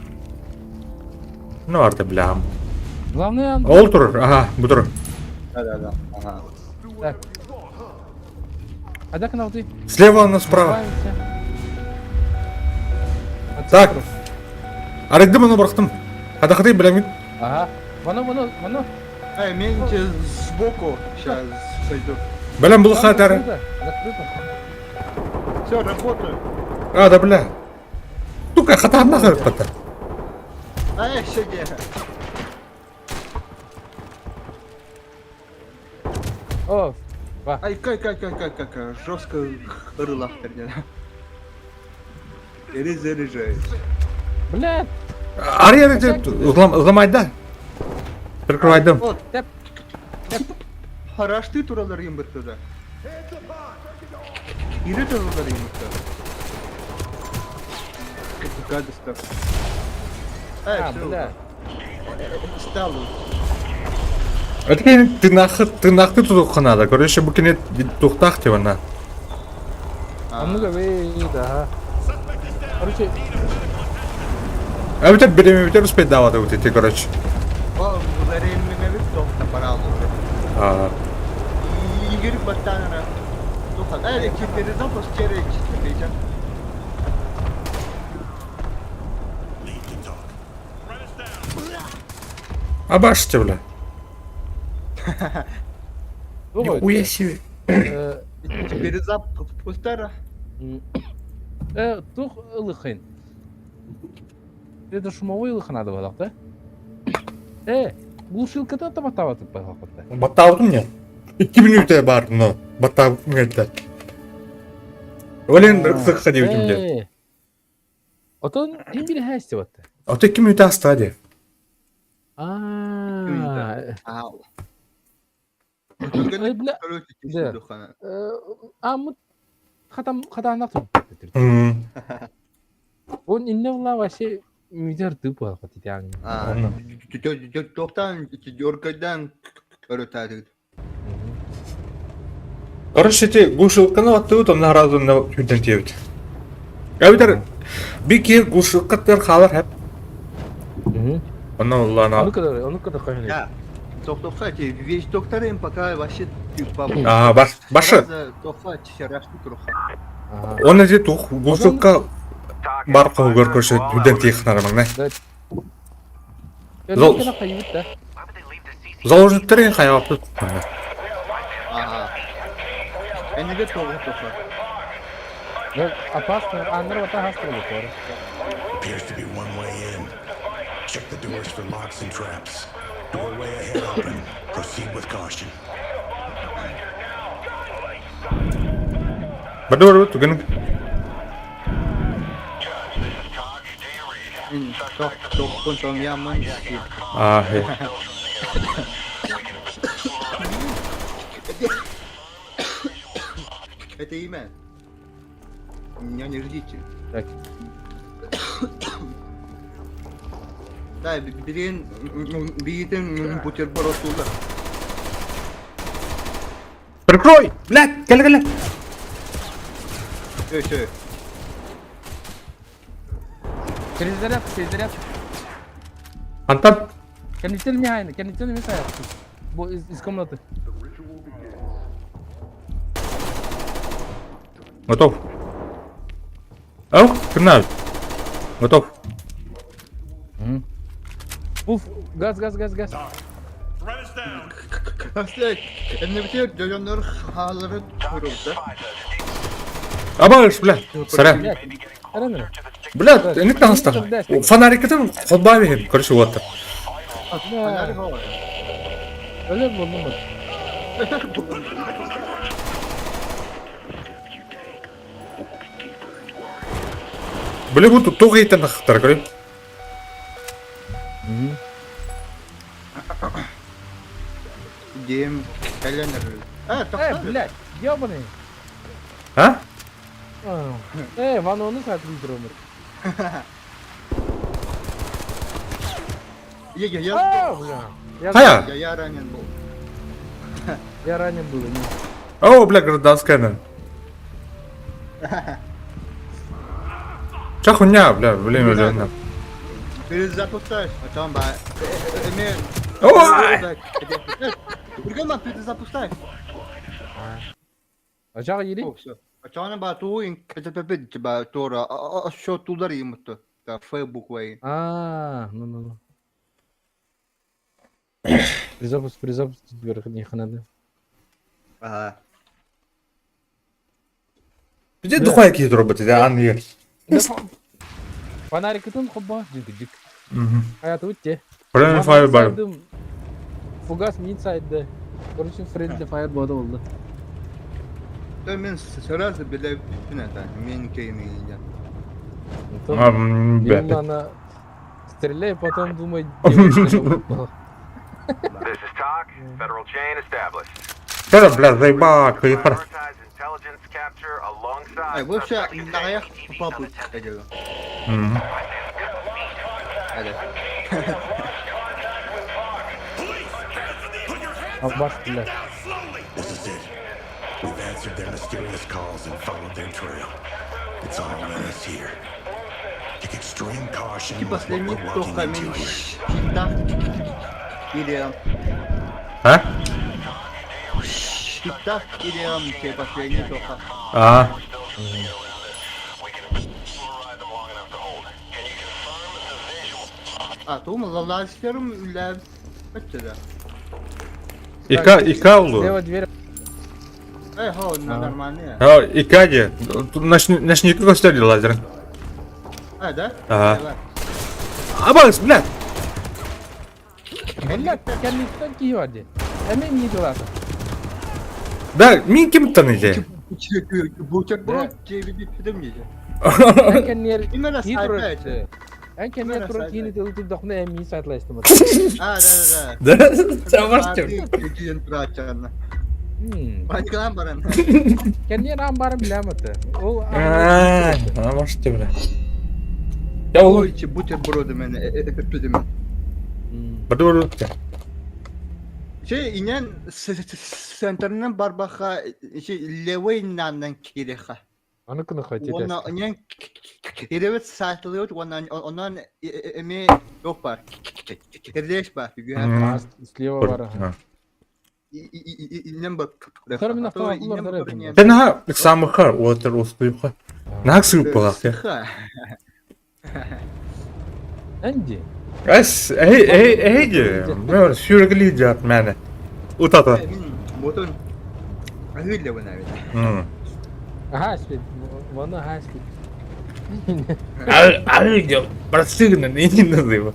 Ну, арты, бля. Главное, аны... Ол тұрыр, ага, бұ тұрыр. Evet, aha. Так. А так на ты. Слева, она справа. Так. Арыды мұны бұрықтым. Қадақыдай білемін. Ага. Вано. Эй, мен сбоку сейчас сойду. Білем бұл қатары. Закрыто. Все, работаю. Да, бля. Тука, қатарына қырып бата. Эй, шеге. О, va. Ay kay. Жестко рылах терген. Заряжаюсь. Блядь. Ария деп ызламайды. Прикрывайдым. Вот, Теп. Харашты туралар ембіртті. Ири туралар ембіртті. Гадыстар. А, бля. Стал. Это кейін тырнақты тұтық қынады. Короче, бұл кенет тұқтақ деп ана. А ну-ка, да. Короче, Әбітер беремебетер успеть давады өтеті, короче. О, временный вид тоқта парал. Игорь Батанера. Тоқта. Эй, передал постеречь. Видите? Lead to talk. Абаште, бля. думаю, Нихуя себе. Передал постера. тух ылыхын. Это шумовой ылых надо было, да? Глушилкада таматаватып байқақытта. Баттавдым не? 2 минута бар, но баттавдым келді. Олен сыққа деудім де. Отон им бiri her işte battı. От 2 минута астади. Ау. Бля. Да. Амут хатанақ тұр. Он инне вла вообще мидер тып байқаты яғни. Тоқтан дөркайдан өрөтәдік. Короче, те глушилканы аттыбыт, онна разуына хүдден тебіт. Әбітер, бір кер глушилкаттар қалар әп. Онна ұллана. Onu kadar koyun. Я. Тоқтоқса, весь доктор пока вообще типа. Башы. Тоқса, шарашты тұруға. Оны де тух глушилка бар қол көркөші хүдден тейхнары маңна. Зол. Кена қайып та. Why would they leave the CCTV? Заложниктер ең қайапты. Ага. Әнеге тоқса. Опасно. Андыр вата хастыр бұтыр. Appears to be one way in. Check the doors for locks and traps. Doorway ahead open. Proceed with caution. Бәді бар бұт, үгінің. Tohtun Tom Yaman. А, е. Это имя. Меня не ждите. Так. Да, бейден бутерброд туда. Прикрой! Блядь, гля. Все. Перезаряд. Антон, Кондиционер механик, кондиционер мешает. Из комнаты. готов. Ау, хрена. Готов. Уф, газ. Threat is down. Aslında ennebitir dönümler haları kuruldu. Абалыш, блядь, сорян. Арана. Блядь, не таста. Фонарикten kolba verin. Короче, вот. Haları hava. Öyle mi buldun mu? Блин, вот тут туго итен хтар, короче. Дем календар. Блядь, ёбаный. А? Ванну сатып тұрмыр. Я бля. Хая. я ранен был. Я ранен был. О, бля, гражданская, наверное. Чё хуйня, бля, блин, уже, на. Перезапускаешь. Потом ба. Ой! Бурган перезапускаешь. Aşağı geri. Все. Ачаана ба туин катапепет ба тора. Шо тулар юмту. Да Facebook вай. Ну. Призапуск не надо. Ага. Где духай какие-то роботы, да, Анны? Фонарик итин хобба. Жик. Hayatı bitti. Friendly fire bar. Фугас минсайдда. Короче, friendly fire boda oldu. Да мен сразу бile bütün это. Мен кеймейден. Бля. Она стреляй, потом думай. This is talk. Federal chain established. Что, бля, заебала, поехали. Prioritize intelligence capture alongside. Ай, вообще, suspect нахуй CCTV папу unattended. хотел. Мгм. Аббас, блядь. This is it. We've answered their mysterious calls and followed their trail. It's all on us here. Take extreme caution И with what последний we're только walking мен into here. щита. Или А? щита, или последний только. А. Думал, лазером для... Это ИК улу. Лево дверь. нормально. А, ИК где? Ночник какой стояли лазер. Да? Ага. Давай. Абалыш, блядь. Блядь, kendisinden ki vardı. Hemen iyi dolasın. Да, min kim tanıyacak? Buterbrot cebini tutamıyor. Ben kendi yer İmene iyi sayfa duruyor. açı. Ben kendi yer duruyor. Yeni de YouTube'da en iyi saytlaştım. Да. Да? Саварчик. Клиент прачана. Başkalan baran. Kendi yer ambarım bilemedi. O Ааа, может бля. Я улу. Ой, чи бутерброды мене öpüdüm. Бадуру. İnen senterinden barbaha Leveynan'dan kireha. Onu kını koydu. Ona inen kirevet satılıyor. Ondan emi yok var. Kirdeş var. Слева var. İnen bak. Sonra bir Ты на самый хар, вот устуйха. На сыпь полах. Andy. Ас, эй, ben sürekli cevap mene. Utata. Motor. Öyle bana öyle. Haspit. Bana haspit. Ай, простыгно, не называй.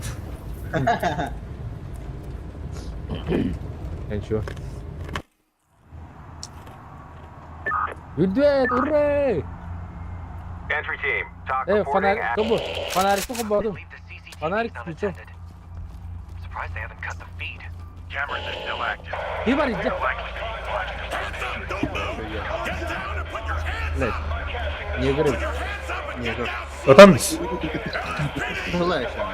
Ничего. Güdvet, hurray! Entry team, talk Fanar, reporting at. kamu. Fanar itu kebaru. Leave the Фонарик not включил. attended. Surprised they haven't cut the feed. Cameras are still active. Bir var izle. Hands up, don't move! Get down and put your hands Блядь. up! Niye görüyorum? Hands up and get down! Ötemiz. Kolay yaşam.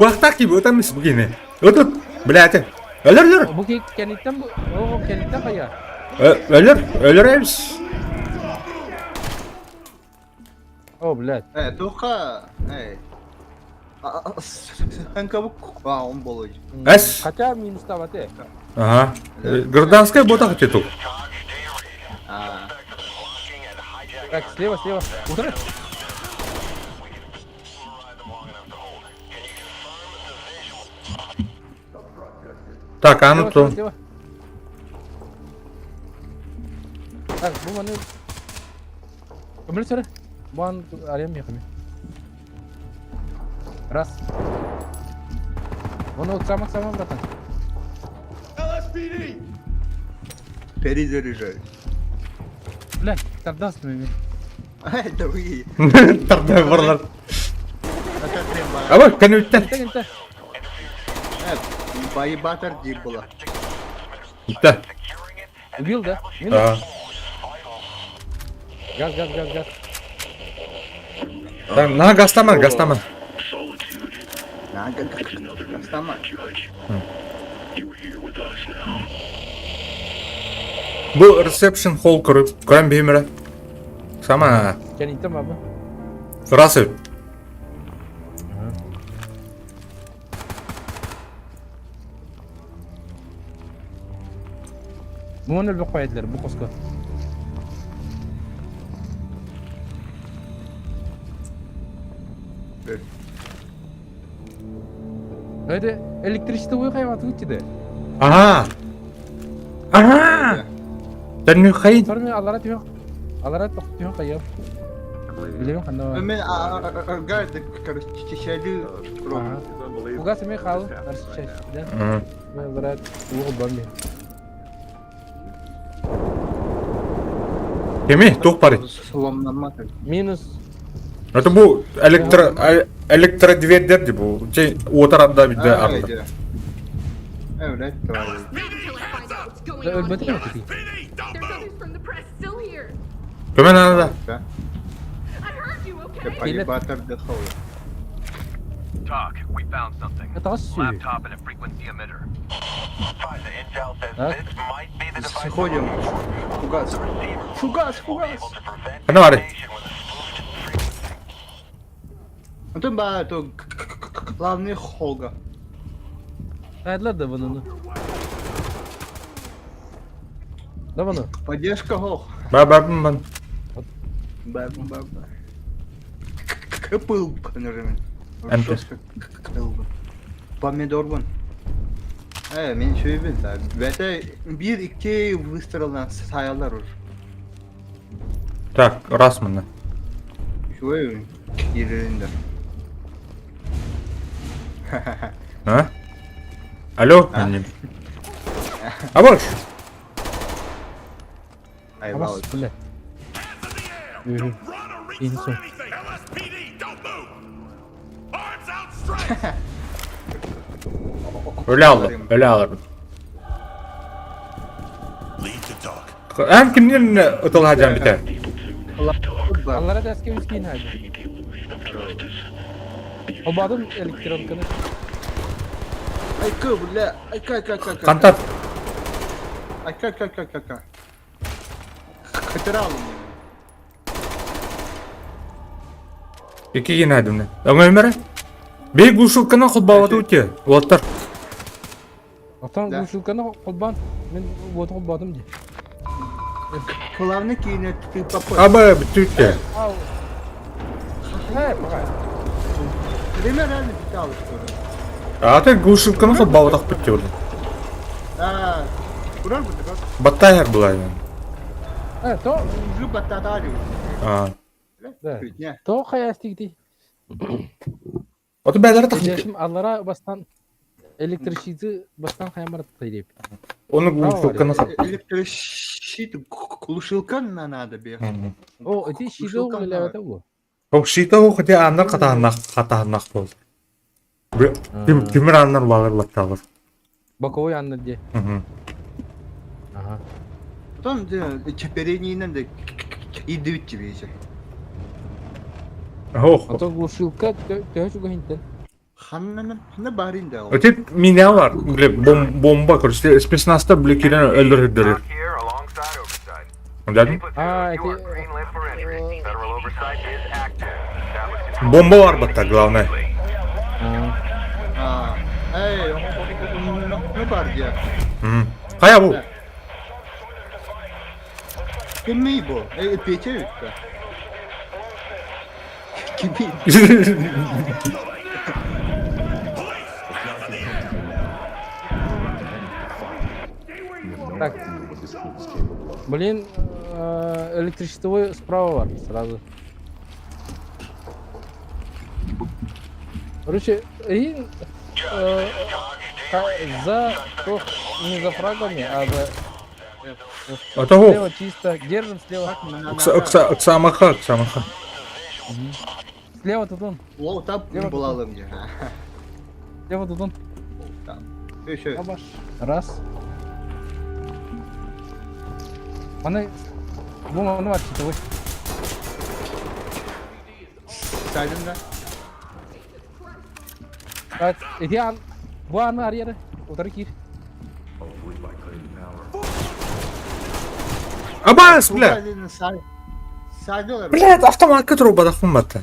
Baktak gibi ötemiz begini. Ötüp. Bilati. Ölür. Bu kenditten bu. O kenditten kaya. Ölür hepsi. O блядь. Toka. Sen kabuk. On bolocu. Эс. Kaça minusta var te? Ага. Гражданская бота хотя тут. Bak слева. Utanır. Так, а ну то. Слева. Bak bu bana... Kembali sana. Bu an arayamıyor kami. Раз. Onu uçamak sama bırakın. LSPD! Перезаряжай. Блядь, тордаст мими. Это вы. Тардай варлар. Это треба. А вот кануттан. Gel. Байбатар deyip була. Gitti. Убил, да? Минус. Ага. Газ. Так, на гастаман. Кастама. Bu reception hall kuran bimre. Sama. Sen intim abi. Rası. Bu ne bir koydular bu koska. Öyle elektrikte uyu kayvatı uçtu. Aha. Sen hayır. Sonra mı alarat yok. Alarat yok kayıp. Biliyorum kanka. Мен гайды, короче, чечели. Bu gaz mı kaldı? Nasıl şey? Ben alarat uyu bambi. Kemi, tuh pari. Сломнама. Minus. Это bu elektrodived dedi bu. Şey, o tarafta bir de arada. Evet, doğru. Until I find out what's going on Ölmedi mi here. peki? PD, don't There's move! others from the press still here. Kömen arada. I heard you, okay? Байбатар дыхал. Doc, we found something. Это су. Laptop and a frequency emitter. The intel says Huh? this might be the device Сходим. Фугас. Фугас. able to prevent Ne var? communication with a spoofed frequency. Это ба, то главный холга. Aydılar da bunu. Da bunu. Поддержка хол. Ben. Ба. Кыпыл панырымен. Әнте. Помидор бун. Мен söyleyeyim tabi. Vete 1-2 выстрелдан sayarlar уже. Так, раз mı? Şöyle yerinde. Ha? Alo? Annem. Aboş. Eyvallah. Ama böyle. Don't run or reach for Inso. anything! LSPD, don't move! Arms outstretched! Öyle alırım. Lead to talk. Hem kimden ıtılacağım bir tane. Onlara da eski üstüne haydi. O bu adam elektronikini. Ay kı bile. Ay kay. Kantat. Ay kay. Kaçıra alın yani. İki yine adım ne? Ama Ömer'e? Bir guşulkana kulbavatı uçuyor. Otur. Atan Da. bu şulkanı kulban. Ben bu adam kulbadım diye. Kulağını kiyine tıkı papı. Abi bir Türkçe. Au. He bakay. Kremi herhalde bir daha alıştırıyor. Artık guşulkana kulbavatı uçuyor. Haa. Kurar mı tıkı? Battay her bulay yani. He to. Yüzlü batta daha diyor. Aa. Da. Ne? To kayastikti. Otu beyleri takmış. Şimdi allara bastan elektrikçisi bastan kayamar tayip. Onu guşulkana kulbavatı. Электрощит, глушилка надо бегать. O öte şide o levete bu. Хокшито хотя аннар катааннак болды. Тимир аннар балырлатталыр. Боковой анны де. Ага. Тон чаперенийнен де идвит чебейсе. Ох. А то глушилка тёчуга хинтен. Ханна барин да. Öte mina var. Böyle bomba kırıştı. Spesnasta böyle kiren öldürür. Here alongside oversight. Anladın? А, You эти... have green lit for entry. Federal oversight is active. Establishing Bomba var batta главное. А, эй, ne var ya? Kaya bu. Kimi bu? Peçe yuttu. Kimi? Так. Блин, электричествовой справа var сразу. Короче, и за не за фрагами, а за Это го. слева чисто. Держим слева. Оксамаха. Слева тут он. О, там bulalım ya. Слева тут он. Tamam. Şöyle. Абаш. Раз. Она... Вон он var чистовой. Saydın da. Так, иди ан. Bu anı her yere. Otarı gir. Абас, бля. Saydılar. Блядь, автоматка труба дохнуматта.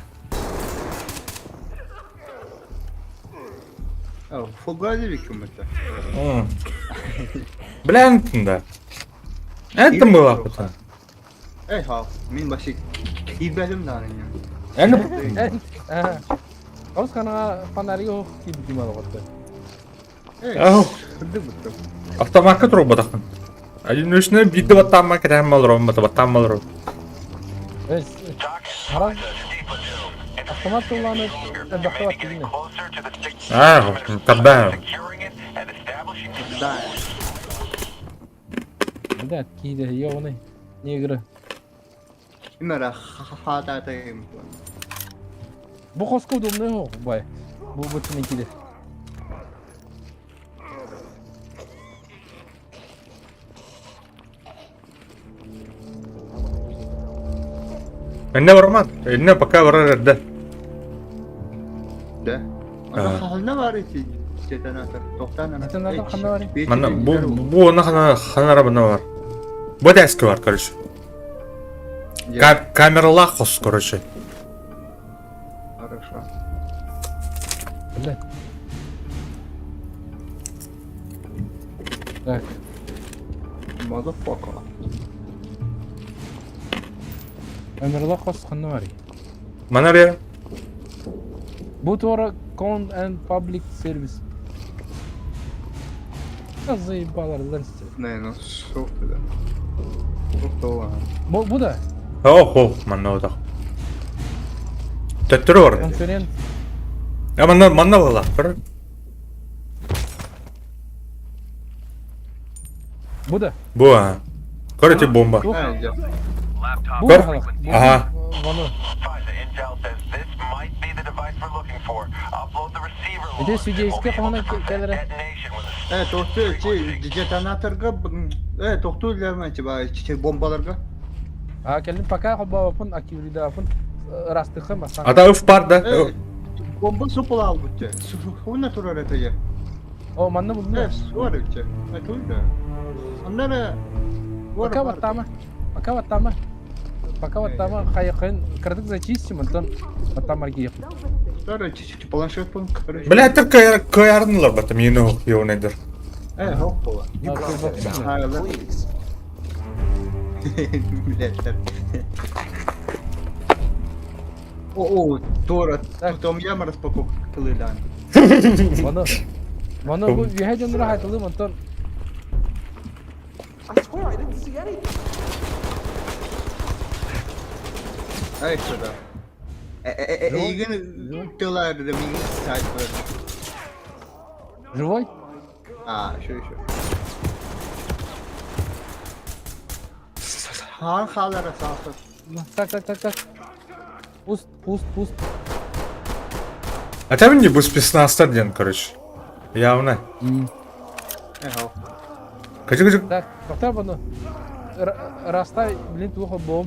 Fugazi bir kümete. Бля, да. Это было потом. Ha, min başı kibelim lan ya. Это... Kaus kana fanari yok gibi gimana battı. Ау. Kırdı bu. Автоматка труба дохнум. Один üstüne bir de battanma krem alırım, battanma alırım. Evet. Harap. Автомат kullanıp bakta battı yine. closer to the stick. Тогда. Securing it and establishing Da. Да, киде ёбаный. Негры. İmera hatayım. Bu koska удобный yok бай. Bu bütün ikili. Эне барман. Эне пока барар да. De. Ne var ki? Jetonatör. Doktan. Jetonatör kanda var ya? Mana bu ona xanara bana var. Bu da eski var короче. Камера хос, короче. Хорошо. Блядь. Так. Motherfucker. Ömer'la kos kanı var ya. Mana ver. Bu твора Count and Public Service. Ya заебало различие. Ne no çok güzel. Çok var. Bu da Охо, mana o da. Töttürü var. konferans. Ya mana valla. Bu da. Bu ha. Короче bomba. Bu. Ha ya. laptop. Bu Gör. halak. Bu- Aha. Bunu. The intel says this might be the device we're looking for. Upload the receiver Bir de log. süceyske We'll be falan able to prevent kelere. detonation with a Evet doktor jetonatörga doktor dermençi var bombalarga. Ha kelin paka hobba yapın akivri yapın. Rastıkı masan. Ata üf par da. Bomba supula aldıkça. Ona turar etecek. O manna bunu. Evet, var etecek. Evet öyle. Onlara Пока вот там. Пока вот там. Пока вот там хайхын кырдык зачистим, антон вот там арги. Sonra planşet bunu karış. Бля, тыр каярнылар батым ені yok nedir. Hoppa. Hayırlı. Milletler. О, Тора, там яма распаковкалыдан. Вано bu vihajan rahatlı антон. Ay şurada. İlgin diyorlar dedim İngiliz sayfaları. Живой? Şu. Han halara sağlık. Так. Пуст. А там не был спецназ ден, короче. Явно. Эхо. Качы-качы. Так, тоқта бұны. Раста, блин, туға бом.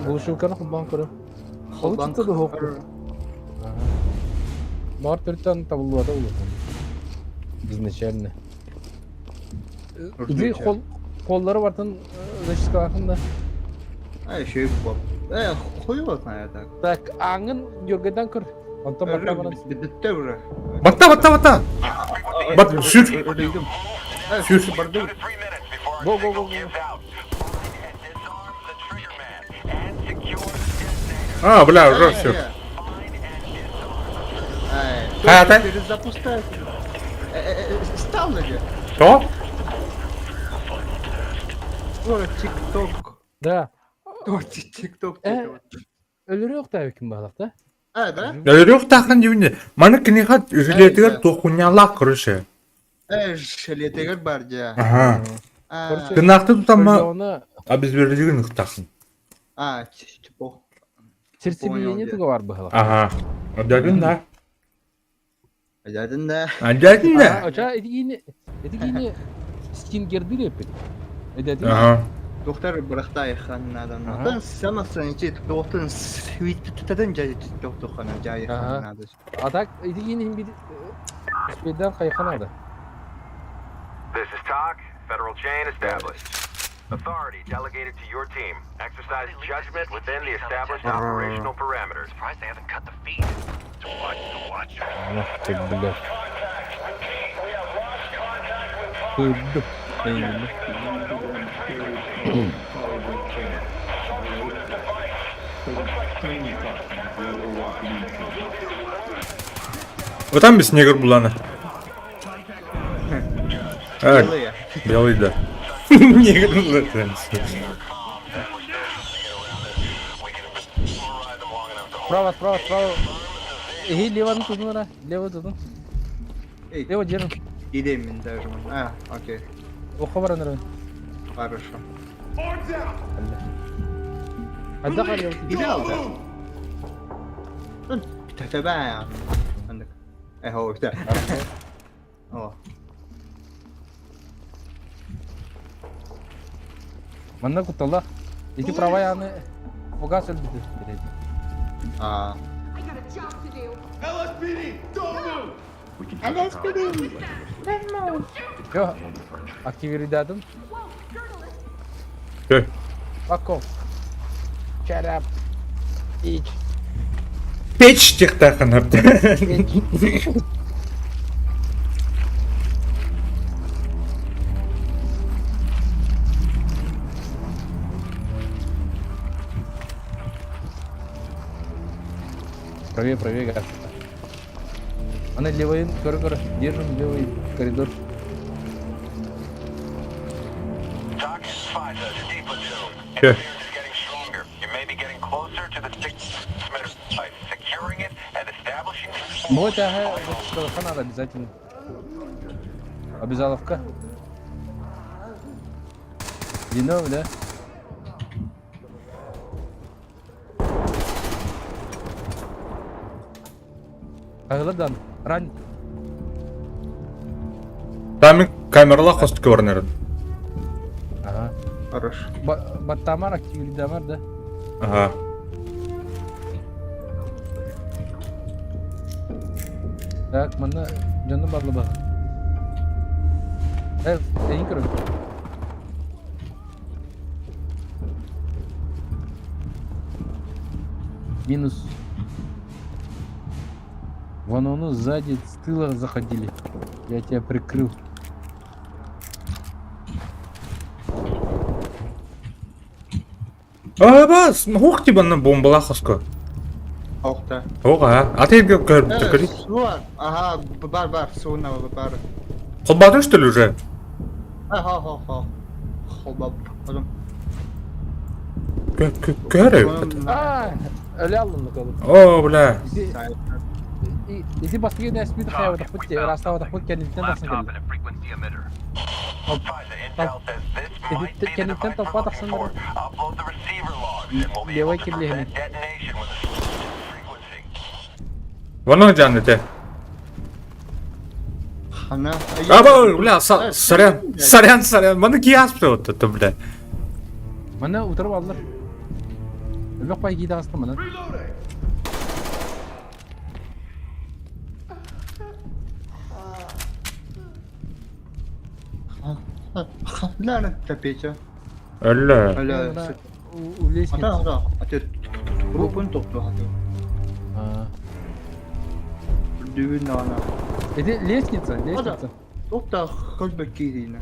Глушилканы құлбан көрім. Қолы тұтты да хоқты. Бар түрттен табылуада олы. Изначально. Иди қоллары бартын зачистка ақында. Şey bu. Koyuyor ya da. Так, аңын жөргеден көр. Онтан бақта бұрын. Bitti bura. Бата. Бат, сür. Öldüm. Sür. Bardı. 3 minutes before Go, the go, signal go, gives go. out. And disarm the triggerman and secure the detonator. А, бля, уже все. А, Перезапускай. Ставлю. Что? Ой, TikTok. Да. TikTok. Өлері жоқ та өкім бағдақ та. Да? Yok takın dibinde. Bana kinihat üzületiler tokunyalak короче. Şöyle barca. Aha. Короче, Kınakta tutanma. Onu A biz verdiğin takın. Типа. сердцебиение туға бар бағдақ. Aha. Adadın da. Adadın da. Adadın da. Açа, edegini скингерді репет. Ededin. Aha. Doktor bıraktı ayıkhanlardan. Aha. Ben sanırsın ki doktorun tweet'ten cayı doktoruna cayı Aha. ayıkhanlardan. Atak, edegini bir speden kayıkan aldı. This is TOC. Federal chain established. Authority delegated to your team. Exercise judgment within the established operational parameters. Surprised they haven't cut the feed. To watch. Allah tebbirler. We have lost contact with Kırdı. Вот там без негр буланы. Yalı ya. Белый, да. Негр называется. Справа. Леваны tutun ora. Leva tutun. Leva canım. Gideyim ben de o zaman. Okey. Oku var anırın. Хорошо. Hadi kal ya. Gide aldı. Tete ben ya. Anladık. O işte. O. Manna kutalla. İki prava yani. Oga söyledi. Aa. Yo. Aktividadım. Köy. Bak o. Şarap. İç. Печь takın hep. Правее, гад. Она левый, кор. Держим левый коридор. TOC is 5, the D platoon. Okay. Interference is getting stronger. You may be getting closer to the transmitter site. Securing it and establishing Вот, ага, вот надо обязательно. Обязаловка. Дино, да? Ағылыдан, ран. Там камерла хост көрінер. Ага. Хорошо. Баттамар, активидамар, да? Ага. Так, мана canım bağlı bak. Evet, en kırık. Минус. Вон оно сзади, с тыла заходили. Я тебя прикрыл. Бас, хух тибанна бомбала хоско. Okta. Ога, а ты görüp Evet, su var. Aha, var. Suna var. Холбадın что ли уже? Ha. Холбап. Oğlum. Görüp. Aa, öyle alındık oğlum. О, бля. İdi başka bir nesbi de hayal takmak ki rasta takmak kendimden nasıl geldi. frequency emitter. Find the intel says this might be the Can you device tell we're what looking for. Upload the receiver logs and we'll be able to prevent detonation with a specific frequency. Воно жанете. Хана. Бля, сорян. Маны кияспты вот это, бля. Mana o'tirib oldilar. Yo'q pay giydi asli mana. Lanet Pеча. Öyle. Öyle. Uleş git. Ata. Ata. Grupun toplu hadi. Ha. Düğün ana. Leş gitsen, leş Hadi. gitsen. Topta kalbek yine.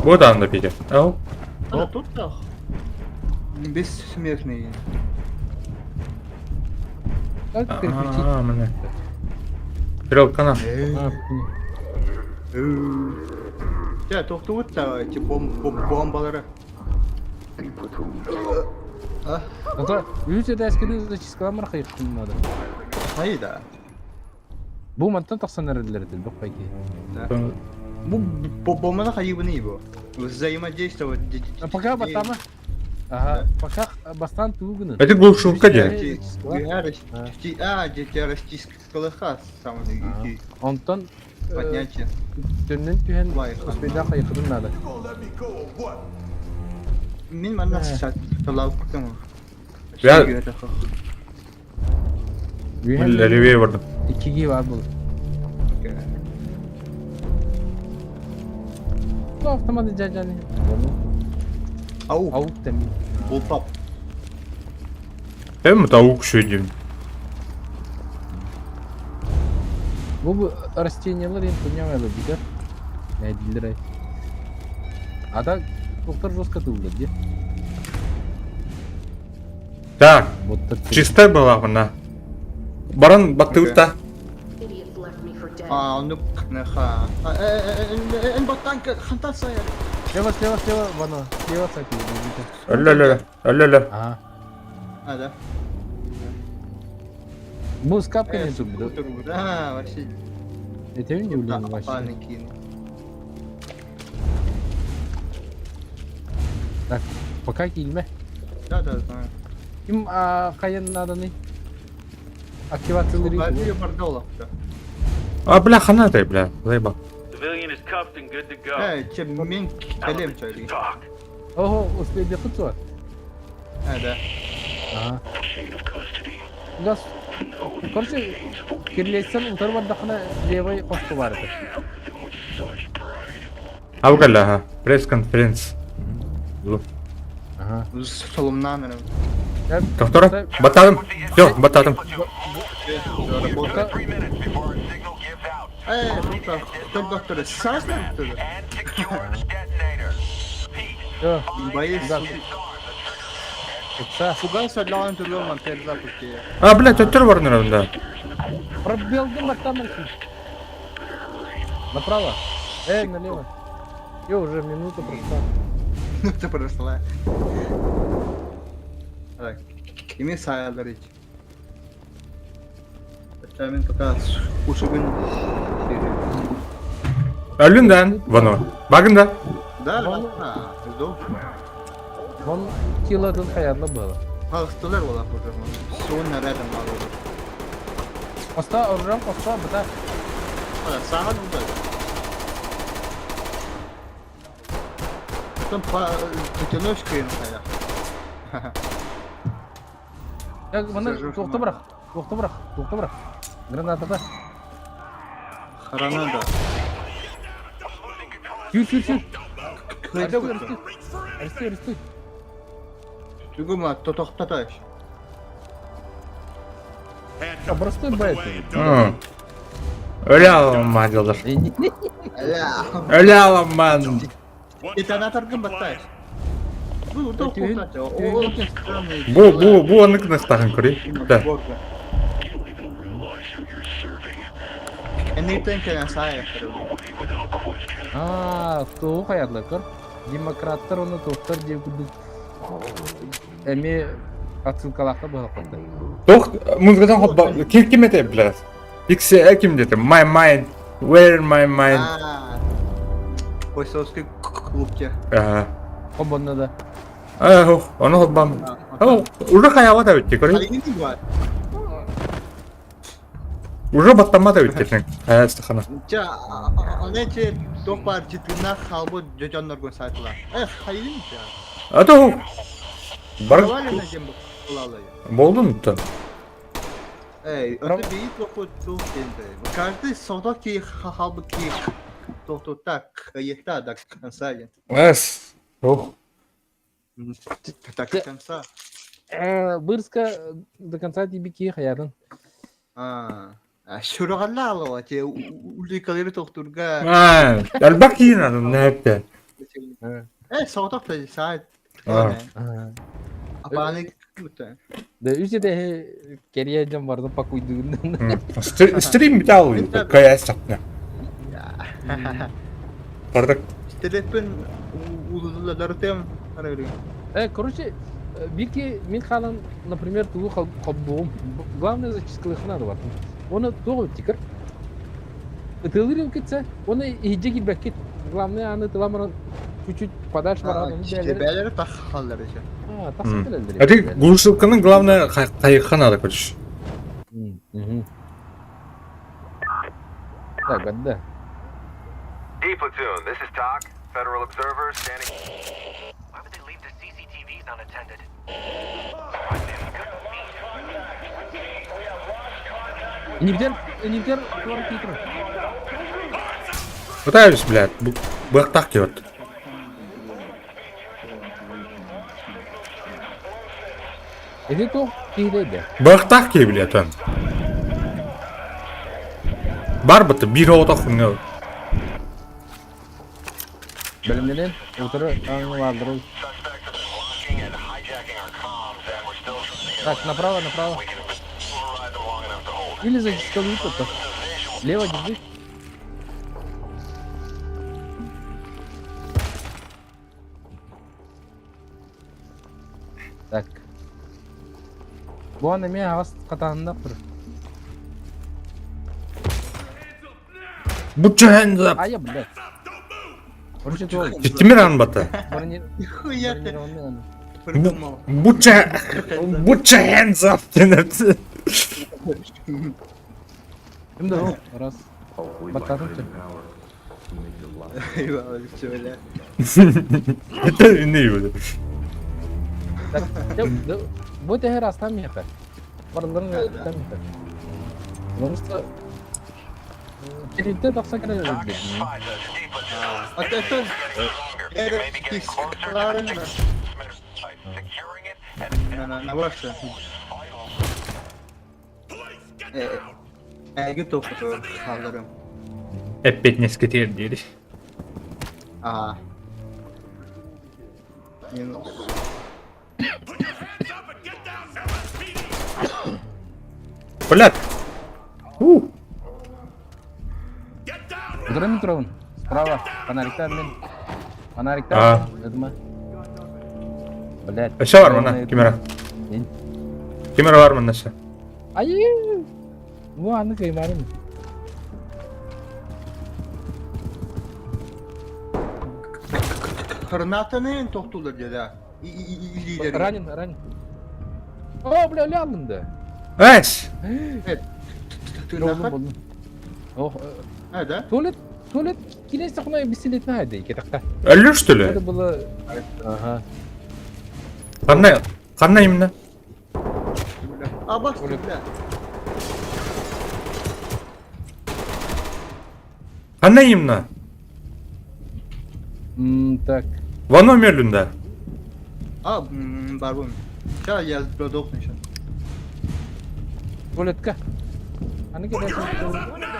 Buradan da biri. Al. Hadi topta. Biz смертные. Как кирпичи. Aa, mene. Кирилл, kana. Ya toktuvut da эти бомбалары. Ата, үйте дәскені зачискаламар қайықтың надо. Hayır da. Bu mantan taqsan әрелерді, жоқ пайки. Bu bombana hayır не его. Взаимодействовать. Пока батама. Ага, пока бастан тугыны. Это глушилка где? Террористических самый. Онтан Поднятие. төннен түйен успейда қайықтың надо. Мен мана сатылау күтім. Я левее vurdum. 2 var бұл. Bu avtomatik cacani. Ау, Avuk demin. болтап. Ben mi tavuk söyleyeyim? Bu растениялар енді көмямайлы дейді. Ne değildir ay. Ада доктор жестко тылды, де? Так, Вот так. чистая была она. Баран баттыгыта. Ну, наха. Ботанка, хантан сая. Слева, вано. Слева саки. Öyle. Ага. Да. Bu скапка не тут, да? Да, вообще. Это не удивлен вообще. Паники. Так, пока килме. Да, знаю. Kim kayın adını? Aktivatörleri. Бардия бардола. А, бля, хана ты, бля. Заебал. Civilian is cuffed and good to go. Чем мен калем чайли. Talk. Ого, успели куту. Да. Ага. Газ. Короче, кирлейсен утар бардахна левой косту бар это. Авгаляха. Пресс-конференц. Ага. Солом намером. Доктора? Батадым. Yok, батадым. Работа. 3 minutes before our signal gives out. Кто доктор? Сас And secure the detonator. Pete, Yo, Боец. это. Фугас одного интервью перед запуском. А, бля, доктор var nerede? Пробелдым там. Направо. Налево. Yo, уже минута прошла. Ну ты прошла. Так. Kimi sayarlar hiç. Çaymen fakat kuşugun Ölünden. Vano. Bakın da. da do. Вон килодан хаярла было. Hasta ola hocam. Son nereden alıyor? Оста оржам, оста бата. Saat burada. Там по тетеночке ya. Ya bana to'xta bırak. Granatada. Granada. Sür. Aristay. Tuguma to'xtatash. Простой байт. Öyle alınma diyorlar. Öyle alınma. Detonatorga battash. Bu to'xtatadi. Bu anık takın kuri. Da. Anything can say. Кто хаярла көр? Демократтар оны тоқтар деп күдік. Әме атсылкалақта бұл қылды. Toch, muzgadan hoppa. Kim ete biraz. X'e kim dedim. My mind. Where my mind? бойцовский клубте. Обонна да. Оны холбам. Уже хаяла да битти, көрөйүн. Халигин бар. Уже баттама да биттин. Хаястахана. Жа анече топар житина халбо жожоннорго сайтла. Халигин жа. Ато. Бар Валена жем булалы. болдун тан. Это бит лохот тохтенде. Каждый сотоки халбки то так, ета до конца. Эс. Ох. Так до конца. Бырска до конца тибики хаярын. Шурагаллало, те уликалары тохтурга. Албакина нәпте. Соток та сайт. Апаны кута. Да үзе де керия жам барды пакуйдугундан. Стрим битал, каястакна. Бардак. Телефон улуларытем арары. Короче, бики мен халан, например, тулу халбугум. Главное зачисткалых надо бар. Оны тоғы тикір. Тылырым кетсе, оны иже килбеккет. Главное, аны тыламырын чуть-чуть подальше барады. Бәлері таққалары же. Тақсы келелдер. Это глушилканың главное қайыққа надо, короче. Так, гадда. D platoon, this is Talk. Federal observers standing. Why would they leave the CCTVs unattended? Нивдер, туар китр. Пытаюсь, блядь, бахтах кет. Это то кидейде. Бахтах ки, блядь, он. Барбата бир отақ не. Бөлімден отыры аңыландыру. Так, направо. Или зачисткалуют это. Лево держи. Так. Bu an мен ағас қатағында тұр. Put your hands up. Ая, блядь. Короче, то... Тимир анбата. Нихуя ты. Put your hands up. Кімді ол? Раз. Баттадың че? Eyvallah şöyle. Это не böyle. Так, bu tehir aslan mı yapar? Barıların aslan mı yapar? Doğrusu... Kelinde taksa kere öyle dedim. Ateşten. Evet, disklarını. Ne varsa. Git okudu kaldırım. Hep betneske diyelim. Minus. Блядь. Куда мы троун? Справа. Фонарикта админ. Фонарикта. Дедма. Блядь. Aşağı var mı lan kamera? Kamera var mı aşağı? Ayy. Bu anı kıymarım. Hırnatanın tohtular dedi. Ранен. О, бля, ляндым да. Эш. Buldum. Oh. Hadi. Tuvalet кинесте хуна бисилет на айда кетакта. Ölür что ли? Это было... Ага. Қандай именно? Бak bля. Қандай именно? Так. Вано мерлюнда. Барбон. Сейчас я продохну сейчас. Туалетка. Аны кетесің.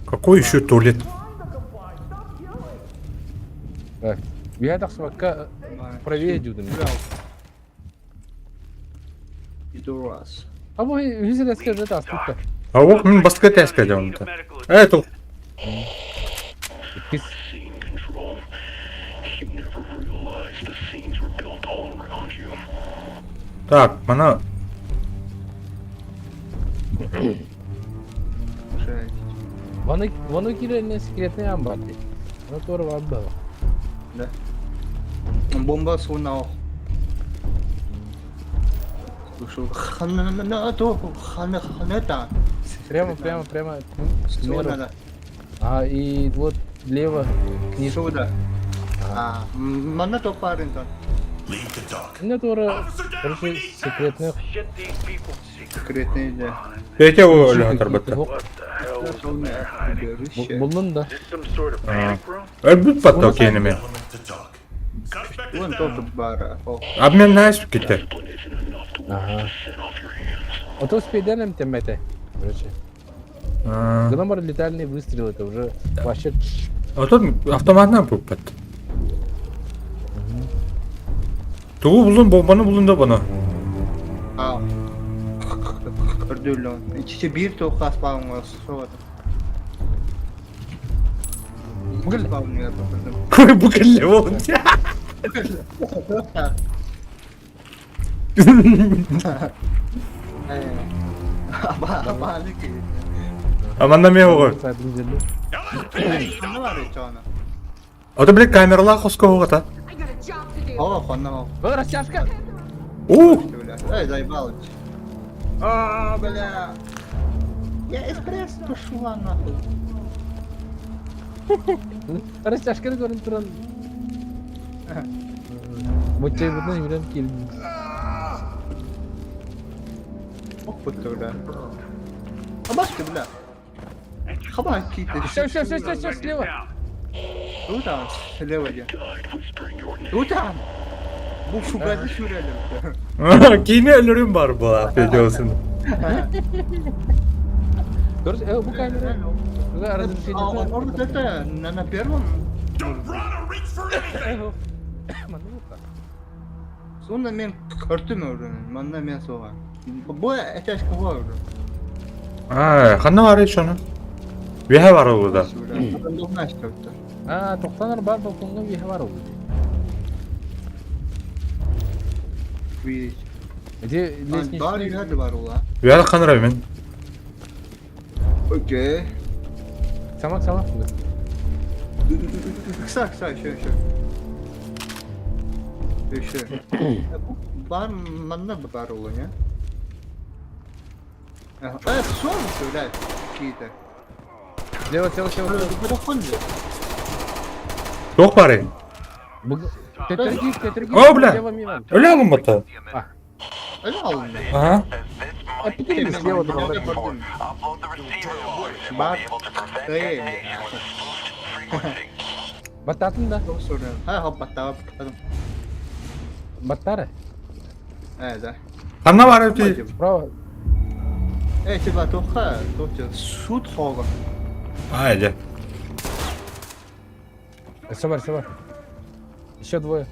Какой еще туалет? Так. Я так смака правее дюдым. Иду раз. А вы видели, скажи, это астутка. А вот мен басқа тәске жауынды. Это. Пис. Так, мана. Воно кире секретный амбар. Воно тоже вабба. Да. Бомба сунал. Слушай, хана-та. Прямо. Что надо? И вот влево книжка. Сюда. Mana то парень-то? Leave the dock. У меня тоже, короче, секретных. Секретный, да. Петя өлі тарбатты. Бұлын да. Өлбіт баттау кейініме. Element to dock. Suspect Вон is тот down. бар. Обмен найс кетті. Ага. А то спидером темете. Короче. Гномор летальный выстрел, это уже вообще... А тут автоматна болып бәтті. Туғы бұлын бомбаны бұлында бұны. Көрдүлі. İçişe bir тоқ аспауын соғады. Бүкіл. Бұл кәлі болды. Абаны ки. Аманда мен оғы. Қаны бар еті оны. Ото білек камерала қосқа оғыта. Қаны. О, растяжка! Эй, заебал. Бля. Я эспрессо пошла нахуй. Растяжканы көрін тұрын. Бөтчай бұдна үйрен келді. Опыт, бля. Абашка, бля. Хаба, какие-то... Все, слева. Тут там, слева где. Тут там. Bu fugazi sürelim. Кейіне өлірім бар бұл Петя осыны. Bu kamera. Разрешение. Может это на первом? Don't run or reach for anything. Sonra men körtüm öğrenin. Manda men soğa. Bu eteş kuva öğren. Қанна бар еш оны? Веха бар оғыда. Adam dokna açtırdı. Тоқтанар бар балконға веха бар ол. Видишь. Где Dar лестничный... yerde var ola. Веха қаныр мен. Okey. Самак. Kısa şöyle. Şöyle. Var manda var ola ya. Evet son söyle. Kiyde. Слева. Bu da kondu. Тоқ бар ең. Петергиф. О, бля! Слева мимо. Өлі алым бұтты. Öyle alın ya. Ага. Петергиф слева Orada дорога. gördüm. Upload the receiver reports and we'll Bak. be able to prevent Hey. contagion with exclusive frequency. Бататын да. Çok soruyorum. Ha hop battı. Баттары. Evet ha. Қанна бар өте? Справа. Тебя тоха. Тоха. Суд хога. Айде. Все бар. Еще двое.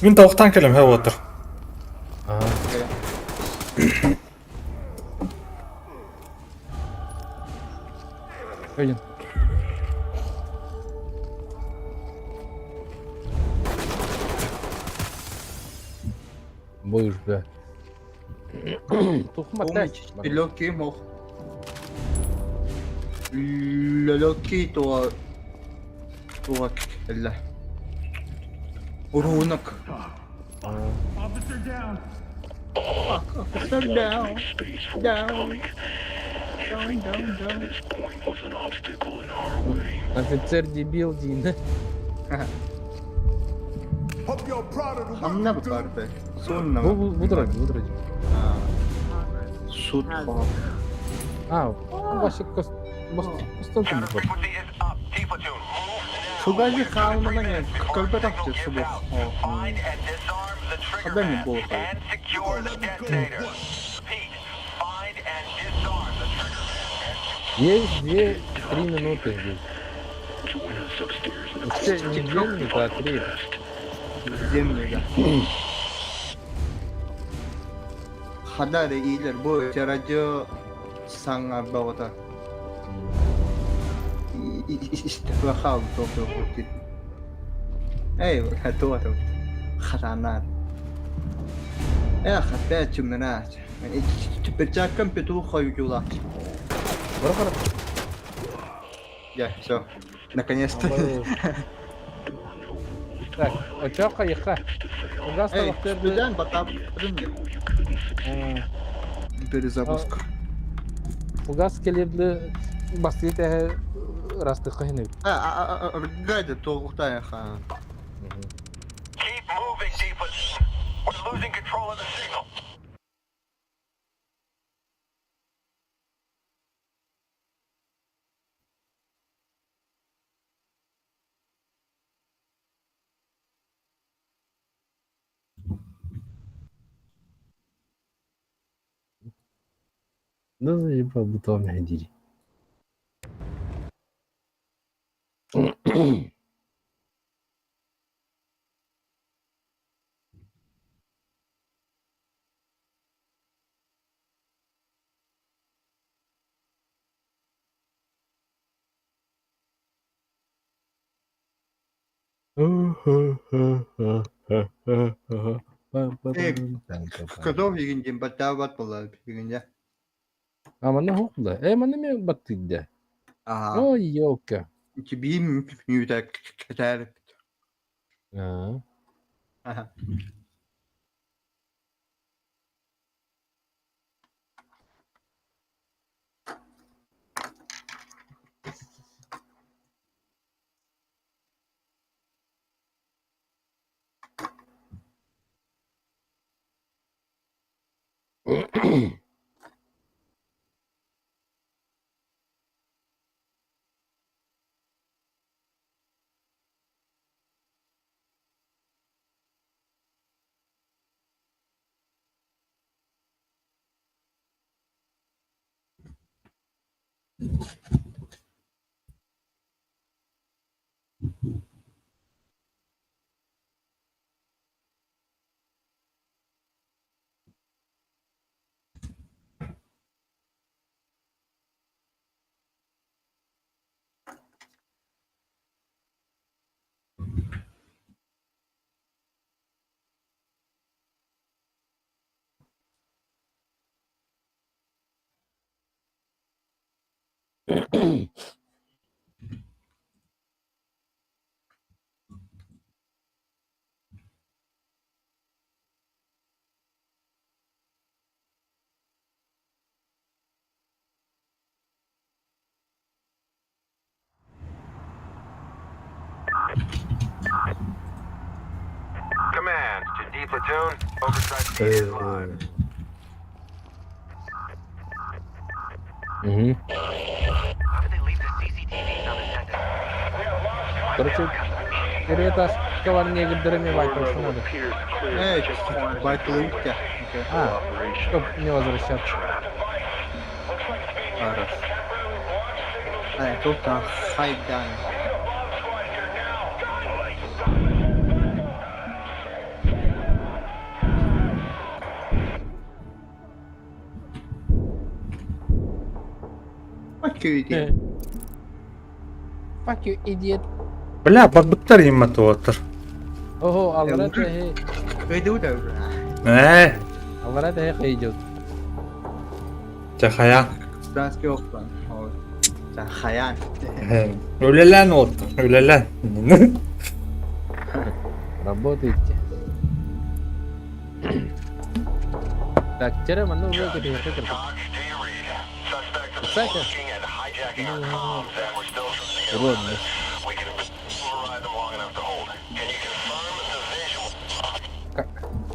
Мен тауықтан келем, хә отыр. Один. Будешь, бля. Тут мотать. Легкий мох. Легкий то... لا. ورونك. Officer down. Officer down. Down. Офицер дебил, Дин. Hope you're proud of the work Hamna you bu do. kardeş. Sonra mı? Bu дороги. Суд хога. Вообще костом Counter frequency is up. T platoon, move now. Fugazi kanunuma ne? Kalbe taktı su bu. Find and disarm the trigger Adam mı hash bu? and secure the detonator. Repeat, find and disarm the trigger hash. Есть 2-3 минуты здесь. Вообще не 2 минуты, а 3. Zemliga. Hadar iyiler bu aracı sana bağda. İşte hal doktor kurti. Eyvah hatu hatu. Kharanat. Ya khatta chumnana. Тепечакам пету хойюла. Бара-бара. Я, все. Наконец-то. Так, очок кайыкка. Угас Эй, табактарды. студент, батап. Перезапуск. Угас келерді бастыгы тәһә растыкка хинеп. Гайда, тоғықтай аха. Keep moving, Deepest. We're losing control of the signal. Nasıl acaba bu tam hediri? Кто бигинде батават была бигинде. А mana hukla. Mana mi battıydı? Ага. O yok. Тебе мюта катар. Ha. Ага. Command to D platoon. Oversight PD is live. Hı hı. How did they leave the CCTVs unattended? Короче, перетаж коварнее гидерами вайпер надо. Эй, байтлыйка. А, чтоб не возвращаться. Арас. Ай, тут хайдан. Fuck Fuck you, idiot. Бля, бабыттар ематыватыр. Ого, аллара тәһе. Кайда да? Аллара тәһе кайдет. Чахая. Станский окна. За хаян. Өлелән от, өлелән. Работайте. Так, вчера мы уже где-то хотели. Кстати, ровно.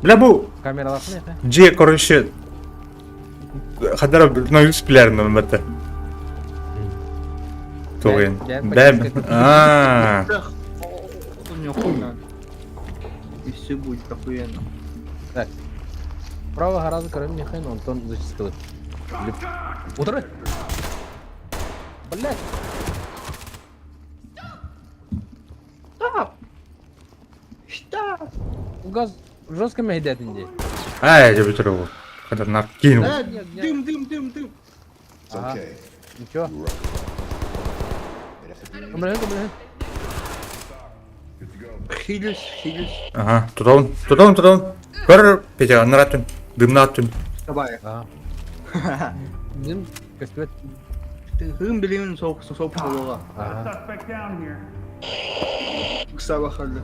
Бля, бу Камера лапнет, а? G, короче, хадара на юспилярном это. Тугин. Дэм. И все будет охуенно. Так. Право гораздо король Михаил Антон зачистил. Утры! Блять! Что? Газ жестко мейдет инди. Я тебе трогал. Когда накинул. Дым. Ага. Ничего. Камерен. Хилюс. Ага, туда он. Көр, Петя, наратын. Дымнатын. Sabah. Aa. Bizim köstebet. Hım bilimin soğuk buluğa. Aha. Suspect down here. Sabah halde.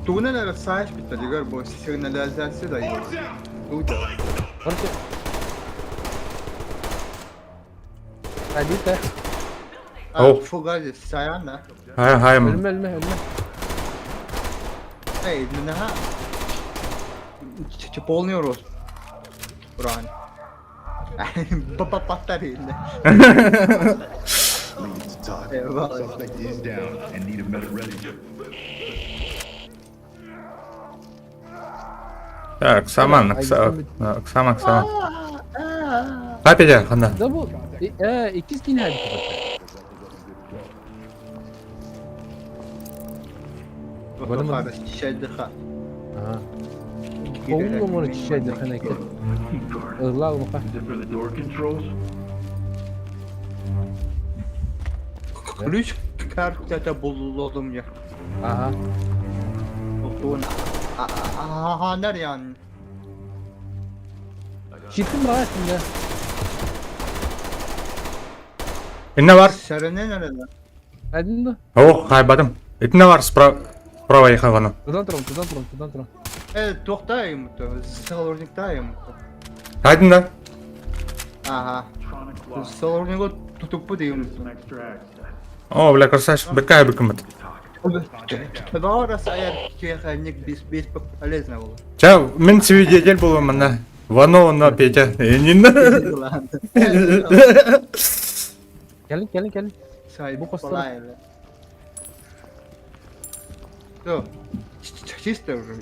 Tuğun ara sahip bitti. Diğer bu signalizasyon da iyi. Tuğda. Korku. Hadi de. Oh. Fugazi sayan da. Hay Ölme. Hey, neha. Polnuyoruz. Buran. Baba patlar yine. Lead to talk. Eyvallah. Suspect is down and need a medic ready. Так, саман, саман. Капеде, ханда. Da bu ikiz kine hadi kapattı. Bana mı? Şeyde ha. Aha. Oğlum onu çişeydi kanaka. Irla mı ka? Ключ kartata buldum ya. Aha. Tuğun. Aha nerede yani? Çitim var aslında. Ne var? Serene nerede? Hadi de. Oh, kaybadım. Ne var? Sprava ехал onu. Tudan turan. Evet, toktayım to. Salorniktayım. Haydi lan. Aha. Salornigo tutup bu diyeyim. О, бля, красавчик, быкай быкымыт. Var sayar чехальник без полезно было. Ча, мен свидетель болом мына. Ванова Петя. Gelin. Say Bu bu kostüm. kolay. Yo. Чисто уже.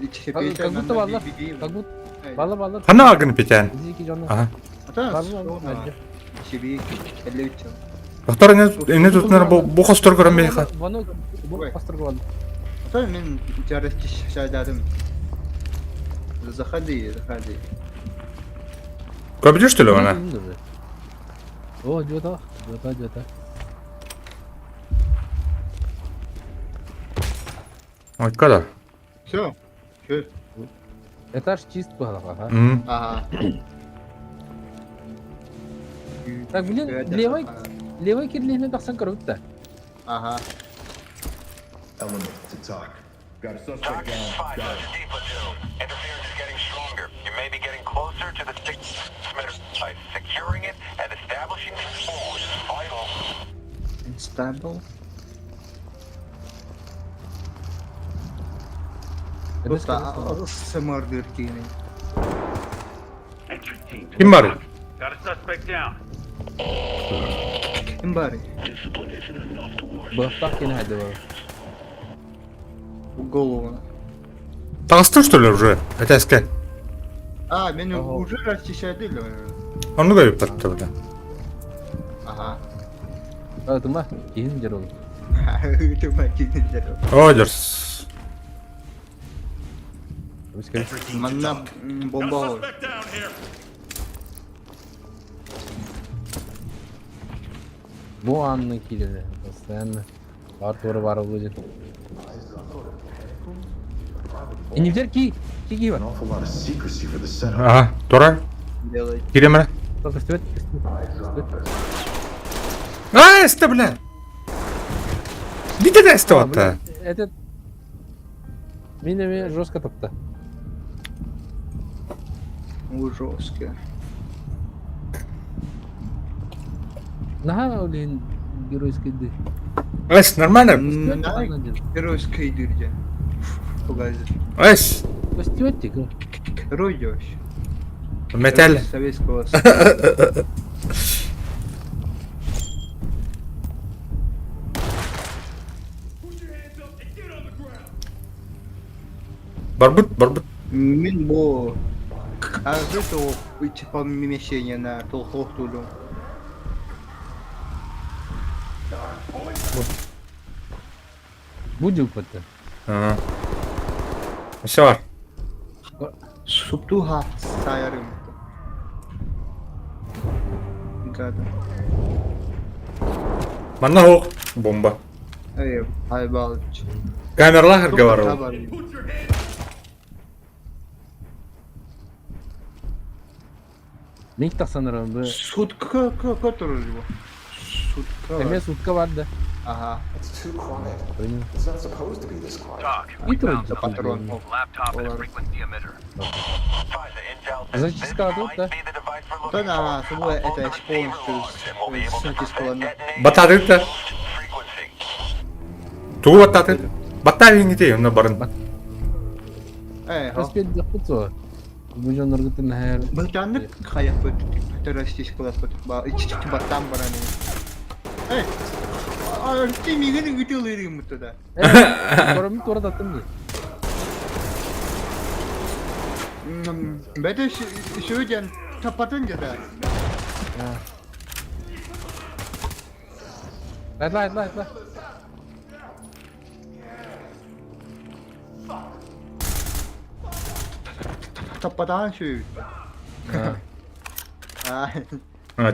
Как будто валла. Как будто. Valla. Хана агын Петян. Bizi iki canlı. Ага. Hadi. Себе 53. Доктор, не тут, наверное, bu hostor görünmeye kal. Bana bu pastırgı vardı. Ата мен жарысты шайдадым. Заходи. Göbücü что ли ona? О, где-то. Ой, когда? Все. Чё? Этаж чист был, ага. Ага. Так, блин, левой кирлихне тахсан круто. Ага. Element to talk. Got a suspect Target down. 5, Got that's it. D platoon. Interference is getting stronger. You may be getting closer to the transmitter site. Securing it and establishing control is vital. Stable. Просто СМР дыркини. Entry team. Kim var? Got a suspect down. Kim bari? Бахтах кене hadi baba. В голову. Тағыстың что ли уже? Әтәске. А, меня уже расчищали. Onu görüp tattı burada. Ага. Adıma keyin yer olur. Это макинер. Одерс. Entry team to Манна talk. Got a бомба. suspect down here. Bu anlık ileri. Постоянно. Var olacak. İndiler ki. Ki var. An awful lot of secrecy for the setup. Ага, Тора, Делать. Киремре. Bak üstüme. А, эсте, бля. Видите, эсте вот. Этот. Минами жестко топта. Жестко. Наха олин геройский ды. Эс, нормально? Геройская дырja. Погоди. Эс, Костюмтик. Родёшь. металл. Советского Барбут. Мен бо. А это выйти помещение на толхохтулю. Будем потом. Ага. Все var. Суптуха sayarım. Gada. Манна ох. Бомба. Ey, haybalç. Камерлахер говорил. Put your hands Mink tak sanırım bu. Sutka turur bu. Sutka. Emez utka vardı. Aha. It's too quiet. Benim. It's not supposed to be this quiet. Talk. Bir tur Found önce. something. Patron. Laptop and a Olur. frequency emitter. Зачистка тут, да? To na, to były te zaciskane. Батарыйты. Тугу бататы. Батарый не те, на барын. Ha. Распет yapıtı. Bu canlar gittin her. Bıçanlık kayak böyle teröristik kılap ba içi battan barani. Evet. Artık migeni gidiyorum mutlu da. Koramı orada attım diye. Ben de şöyle kapatınca da. Hadi. Kapatan şu. Ha.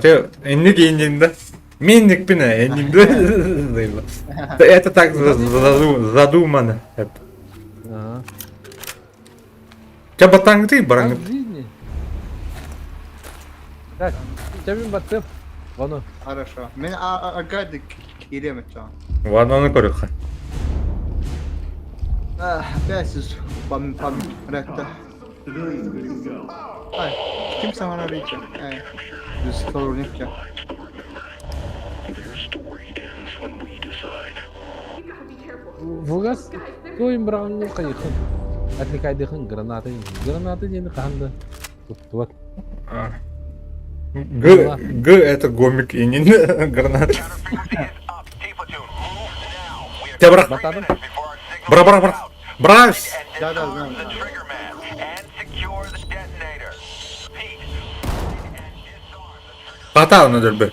Те, энник енинде. Минник пина, енинде. Это так задумано. Ага. Те батан ты, Как баран. в жизни. Так, тебя баттым. Вон. Хорошо. Ben agadık giremem şu an. Вананы көрөк. Ben siz pam rakta. Ay, kim sana arayacak? Evet. Düz kavurnik ya. Вугас көйм бираган кайыкын. Атликайдыхын гранаты. Гранаты дени канды. Туттуат. Г это гомик енин гранат. Те брак. Батадым. Бра. Брас. Da. Бата надыр бе.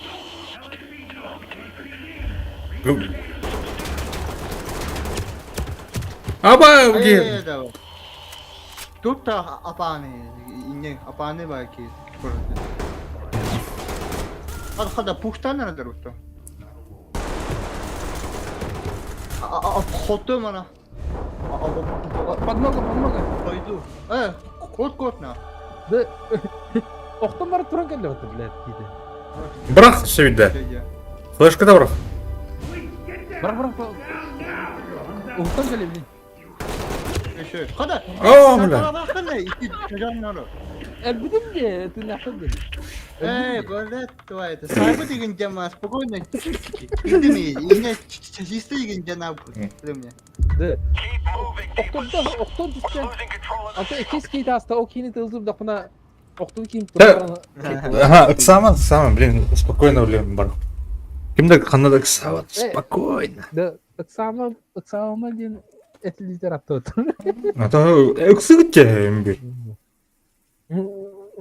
Аба, ге. Ay da. Tut da apane. İnne apane belki. Arkada puhtan neredir usta? Kotu bana. Подмога. Koydu. Kod na. Да. Оқтан барып туран келе отыр, блядь, дейді. Брак сүйді. Флешка да брак. Бірақ. Оқтан келе білейін. Kada. О, бля. Bakın ne? İki çocuğunları. Білдім де, ты нахуй де. Böyle tuvalete. Sahibi digin cemaat. Spokojno. İndi mi? Yine çeşitli digin cenab. Да. Оқтан түскен. Ата екес кейді аста, о кейіні тылзып да құна оқтан кейін тұрған. Ага, Оксама, блин, спокойно, блин, бар. Кимде канада Оксама, спокойно. Да, Оксама ден эти литература. А то өксүгүт эмби.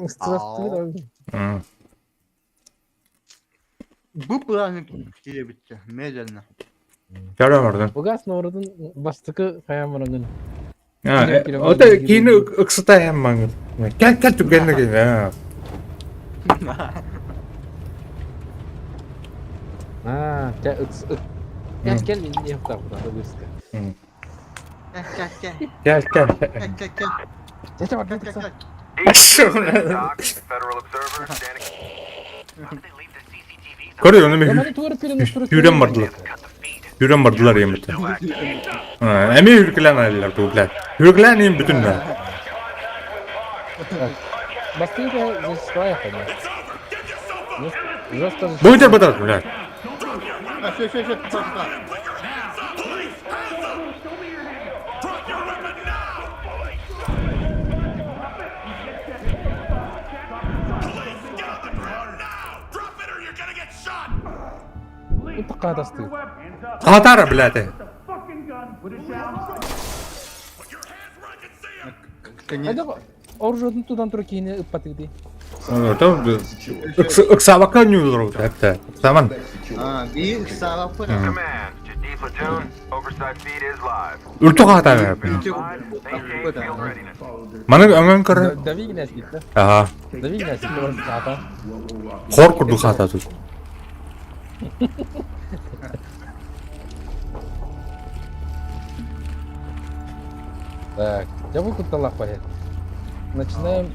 Стратегия. Bu planı bile bitti. Medyanla. Жара бардын. Угас нордун бастыкы каямырыгын. Ота кийин ыксыта яммаңыз. Кел түгенлиги. Gel ne yaptı burada da göster. Gel. Çeçe bak. Federal observer standing. Көрөй, оны мен Яманы туырып береміз. Юрен бардылар ембіті. Әме үркілен әлілер туғылар. Үркілен ем бүтін бә. Бастыгы да зашықлайық әне. Бойдер бадар, бұлар. Это қадастыгы. Қатары, біләді. Айда оружиодан тудан тұры кейіне ұппаты дей. Ыксабака нюлдыру, әпті. Саман. Bir sabah bu. Command to D platoon. Oversight feed is live. Үрті қатары, әпті. Maintain field readiness. Маны өңін көрі. Дави гінәс дейді. Аға. Дави гінәс дейді. Орын қата. Қор күрді қата тұз. Так, я буду талақ поет. Начинаем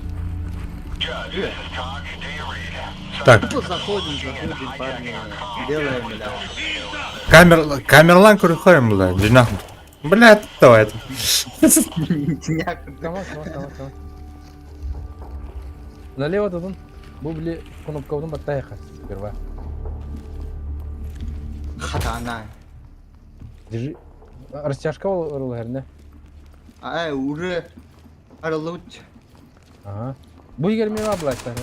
Так, Заходим, парни. Делаем, да. камерлан көрүхөйм була, жинак. Блядь, давай. Tamam. Налево тудун. Бу биле кнопкадан баттайха. Сперва. Хатана. Держи. Растяжка ол herне. Уже аралуч. Ага. Бу егер мен абластар.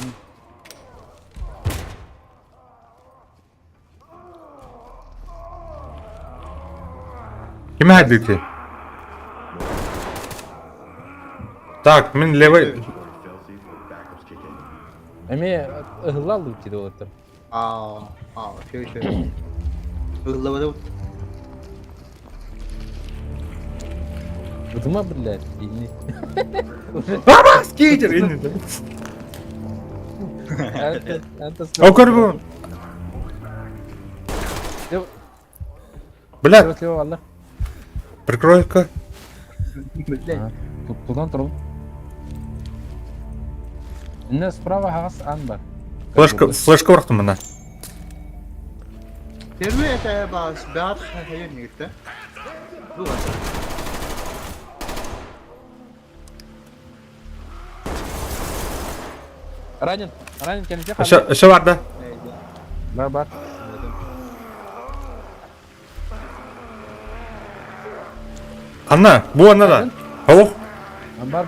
Ким хайдыки? Так, мен левый. Эме ыгылалды тиде олаттар. Все. Выглавляют. Бутума, блядь, ини. Баба, скейтер. О, көрбү. Блядь, Слева валла. прикройка. Блядь. Тудан туру. Инне справа хагас ан бар. Флешка бырактым мына. Первый это бас бат хайыр нигде. Ранен кенде Ошо бар да. бар. Анна, бу анна да. Ох. Бар.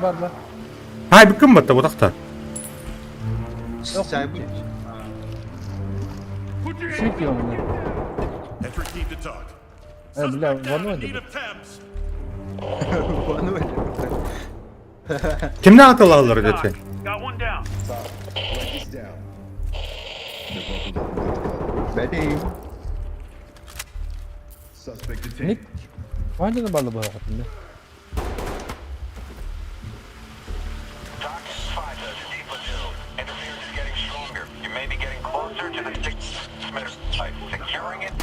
Ай, бу ким батта бу такта? Сайбы. Шики он. Entry team to talk. Бля, Suspect вано need иде. attempts. Кимне аталалар дети? Got one down. Бәдей. Ник. Ванжаны балы бар хатында. TOC 5 to Steve Platoon. Interference is getting stronger. You may be getting closer to the 6-meter site. Securing it.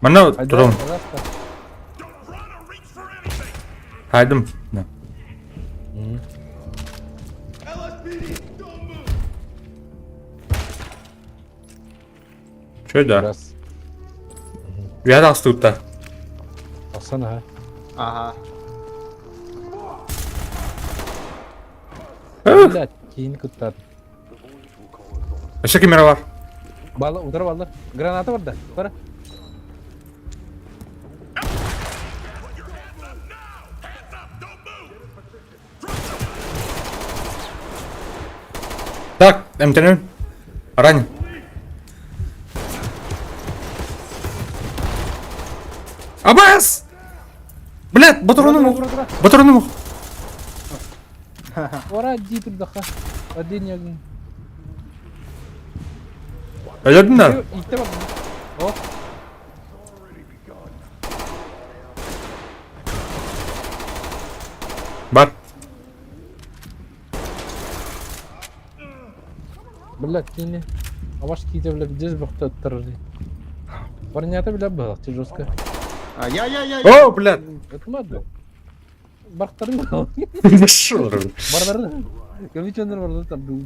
Мана турам. Раста. Don't run or reach for anything. Хайдым. LSPD, don't move. Чё да? Раз. Я да стута. Асана ха. Ага. Блядь, кейін кыттар. Ошо камера бар. Балы удара балдар. Граната бар да. Бара. Так, МТН. Ранен. Абас! Блядь, батароны мог. Батароны мог. Ора дитер даха. Один ягын. Öldün mü? İlkte bak. Hop. Бар. Блядь, тini. Аваш ките блядь, здесь бахта оттаржи. Парнята блядь бахти жестко. Я. О, блядь. Это мадо. Бахтарын был. Шо? Бардары. Говичендер барды там был.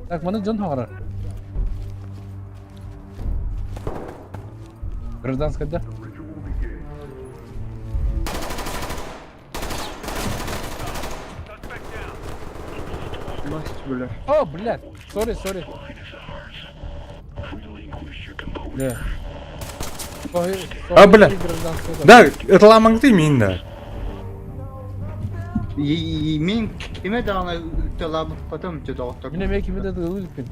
Так, мана Джон Хавара. Гражданская, да? Бля. О, блядь. Сори. Бля. А, блядь. Да, это ламанг ты минда. Мен кеме дағына талап потом те доктор. Yine belki bir de ılıyken.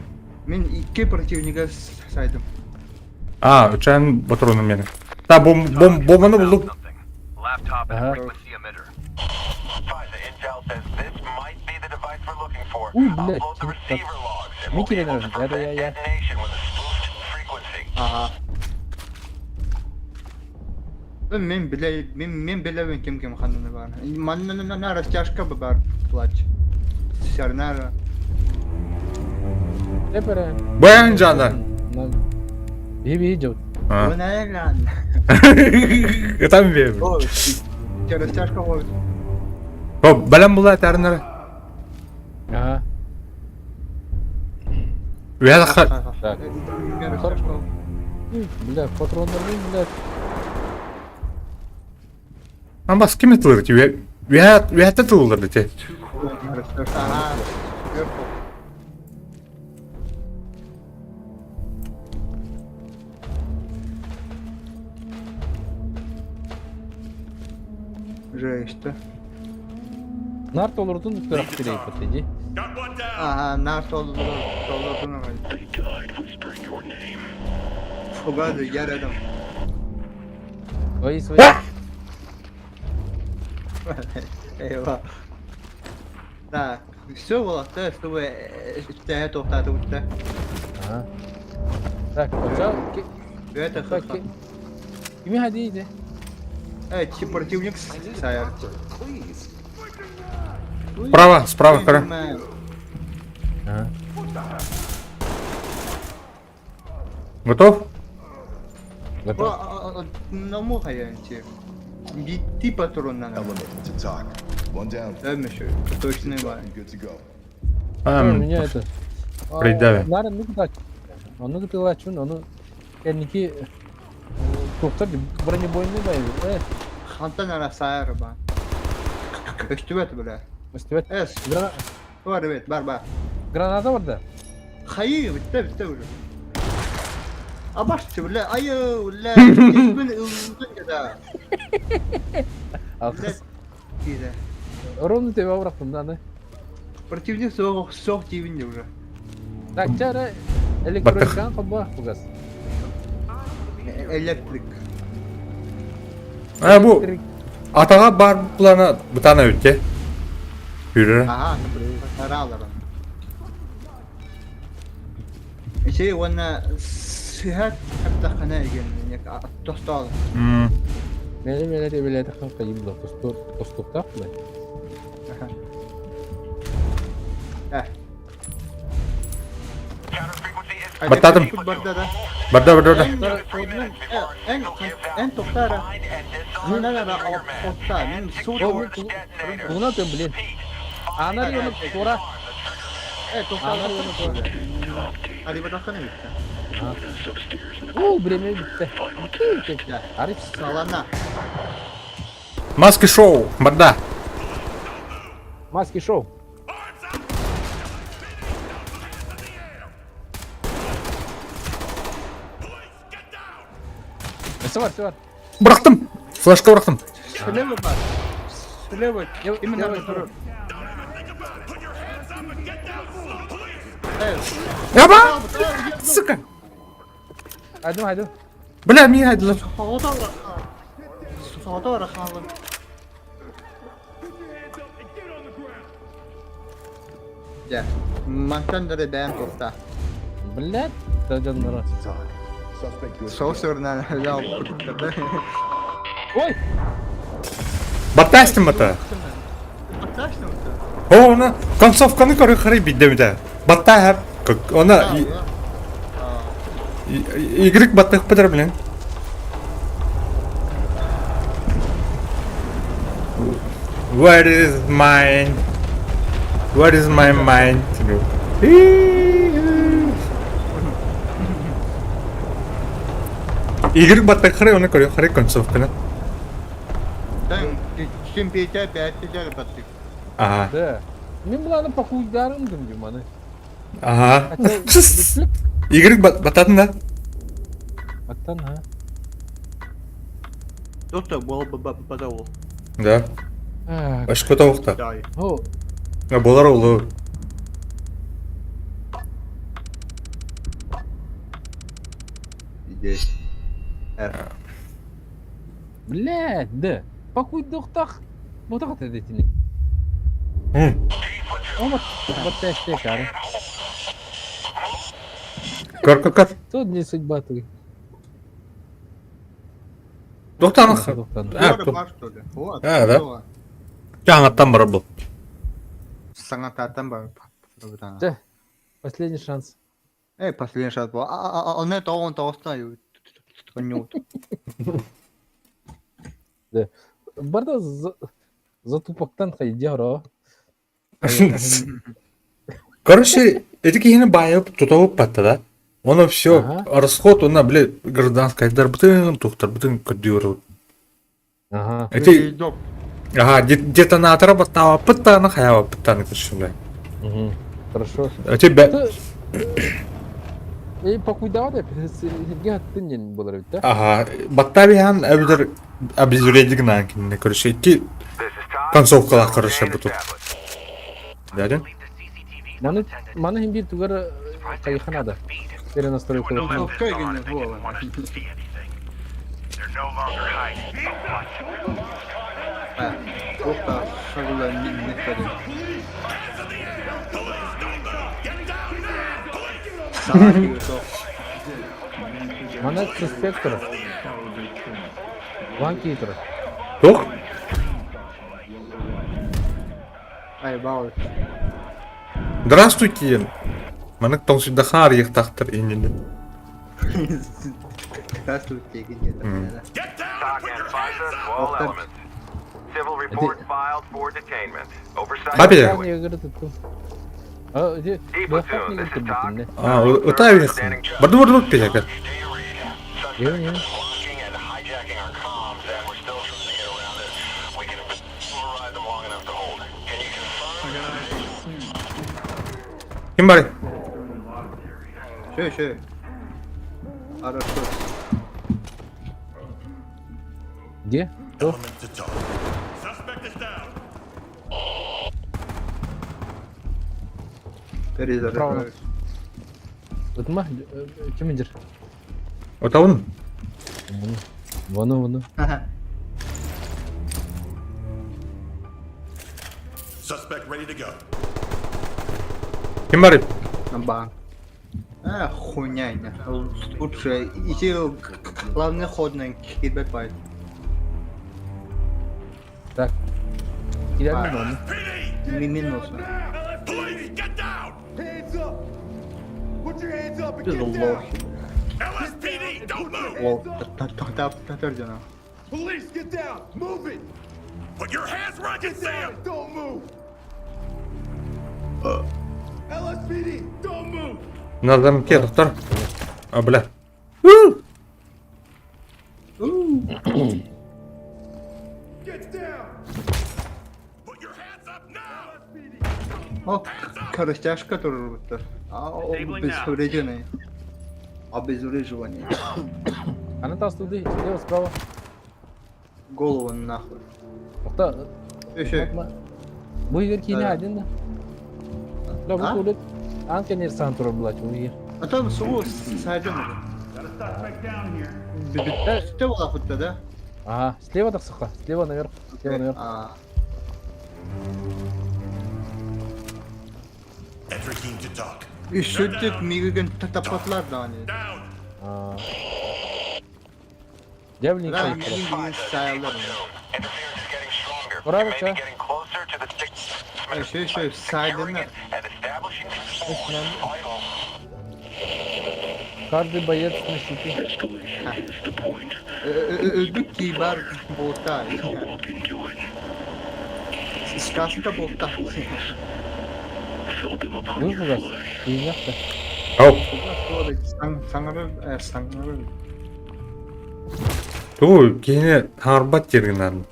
Мен iki противника сайдым. А, учан батароны мене. Да, бомбаны булдук. Laptop and Uh-huh. frequency emitter. FISA intel says this might be the device we're looking for. Уй, блядь. Upload the receiver logs and we'll Микки be able to я. prevent detonation with a spoofed frequency. Ага. Мен билебен кем ханны бар. Манна растяжка бар плач. Сярнара. Тепere. Боян жана. İyi bir iyice. Bu ne lan? Там ве. О, растяжка вот. О, балам була тарнары. Ага. Вяла ха. Так. Хорошо. Бля, патронlarını bля. Ama bas kim tılır ki? Vya tılır ki. Ага. Сверху. Жесть. Нарт olurdun taraf direği patlayıcı. Got one down. Ага, наш доллар. Угадывай, я рядом. Vay vay. Eyvah. Так, все было, да, чтобы это вот это. Aha. Tak, hoca Это так. Kimi hadi iyiydi. Эти противник Сайер. Please. Справа, кара. Ага. Готов? Готов. На мухаянте. Ти патрон на нам. Element to talk. One down. Ölmüşü. Точно var. Good to go. Меня это. Придави. Нарын ну так. Onu gıtılı açın onu. Kendiki Toktar бронебойный bay. Хантан ана Сайер ба. Üstüvet bile. Üstüvet. Es. Var evet, бар. Granada orada. Hayır, bitti уже. Abaştı bile. Ayı bile. Ismin ıldın ya da. Alkız. Güzel. Ровно тебя bıraktım da ne? Противник sok dibinde уже. Tak cara elektronikten kabah bu gaz. Elektrik. Ha bu atağa bar plana bir tane ötke. Yürü. Aha, para alırım. Şey ona sıhhat hatta kana yani tostal. Neler böyle kanka yibla postop tak mı? Batadım. Barda. En toktara. Nuna da otta. Min soğuk. Buna dön bilin. Anar yolu sonra. Toktara onu sonra. Hadi bakalım işte. Bremer bitti. Bitti. Arif Salana. Маски шоу. Барда. Маски шоу. Все var. Bıraktım. Flash'ka bıraktım. Слева бар. Слева. Именно на второй. Yapma. Sıkı. Haydi. Bля, niye haydi lan? Sağda var kalın. Ya, mantan dari dayan tosta. Блядь, таjanlara. Suspect good. Sos örneğin ya. Ой! Баттастым это. Atlaştın mı? О, она концовканы қарай бидемде. Батта хап. Она Y баттах падар блин. Where is my mind? Y баттах қарай концовканы. Sen чемпионат 5 battık. Ага. Да. Мен бұланы похуйдарымдым жұманы. Ага. Y бататын да. Аттан, ha? Доста бол бадавол. Да. Башқа тауықта. Дай. О, Болар олу. Здесь. блядь, да. Похуйдуқтақ. Бұтақ әдетіне. Омат, бұтта әште кәрі. Кар. Тут не судьба ты. Доқтанық. Doğru var что ли? Вот. да. всё. Жаңаттан бара бұл. Sanatlardan var. Да. Последний шанс. Последний шанс был. Он это он толстый. Тканет. Да. Барда За тупоктан хайди хоро. Короче, эти кихины байып, тутовып батты да. Оны все, Ага. расход, она, блядь, гражданская, бутын, тухтар, бутын, кодюру. Ага. Эти, Доп. ага, детонатора баттава, пыттаны, хаява, пыттаны, короче, блядь. Мгм. Хорошо. Эти, Покуйдава да пересилге аттын болар бит, да? ага, баттавихан, әбдер, обезвредик нанкин, короче, эти This is Talk. концовкалар, Federal короче, chain бутут. established. Дядин? Маны хим бир тугар кайханада. Перенастройка. Концовка гене була. Тохта, шагула не каде. Саки то. Маны суспектор. Ванкитер. Тух? Ай, бау. Здравствуйте. Манак тонсуда хар ехтахтар иннин. Здравствуйте, гене. Talk and FISA to all elements. Civil report filed for detainment. Oversight. Бабе. Я говорю, тут. А, где? Да, как не говорит, битинне. А, утави ехтын. Барды, пеляка. Не. Locking and hijacking our comms, and we're still trying to get around it. We can override them long enough to hold. Can you confirm? Ким бары? Ше. Хорошо. Где? Element to talk. Suspect is down. Перезаряжаю. Утма? Кимдир? Отаун? Вану. Suspect ready to go. Ким бары? Бан. Хуйня. Лучше идти главный ход на кидбэк байт. Так. Кидали вану. Минус. Police, get down! Hands up! Put your hands up and This is a get low. down! LSPD, don't move! Лол. Татарджана. Police, get down! Move it! Put your hands where I can Get see down! them! Don't move! LSPD, don't move! Надам кертар. А, бля. Get down! Put your hands up now! О, растяжка тоже вот. Обезвреживание. Обезвреживание. Она там туди, слева, справа. Голову нахуй. Охта. Ше. Bu yer kini adin da. La bu Ha? tulet. An kenir santur blach bu yer. А там су сайдем. Что было футта, да? Ага, слева так суха. Слева наверх. Слева наверх. Entry team to talk. Üşüttük Migigan tapatlar da hani. Down! Aa. Devlin Ben kayıp. Migigan sayarlar. Interference is getting stronger. Bravo, You may sir. be getting closer to the six. Şey saydım da. And establishing control is vital. Kardı bayat sıkıntı. Öldük kibar bolta. Скажем-то болта. Bu mu gaz? İyi yaptı. Ау. Саңыры. Ту, кене тарбат жергенан.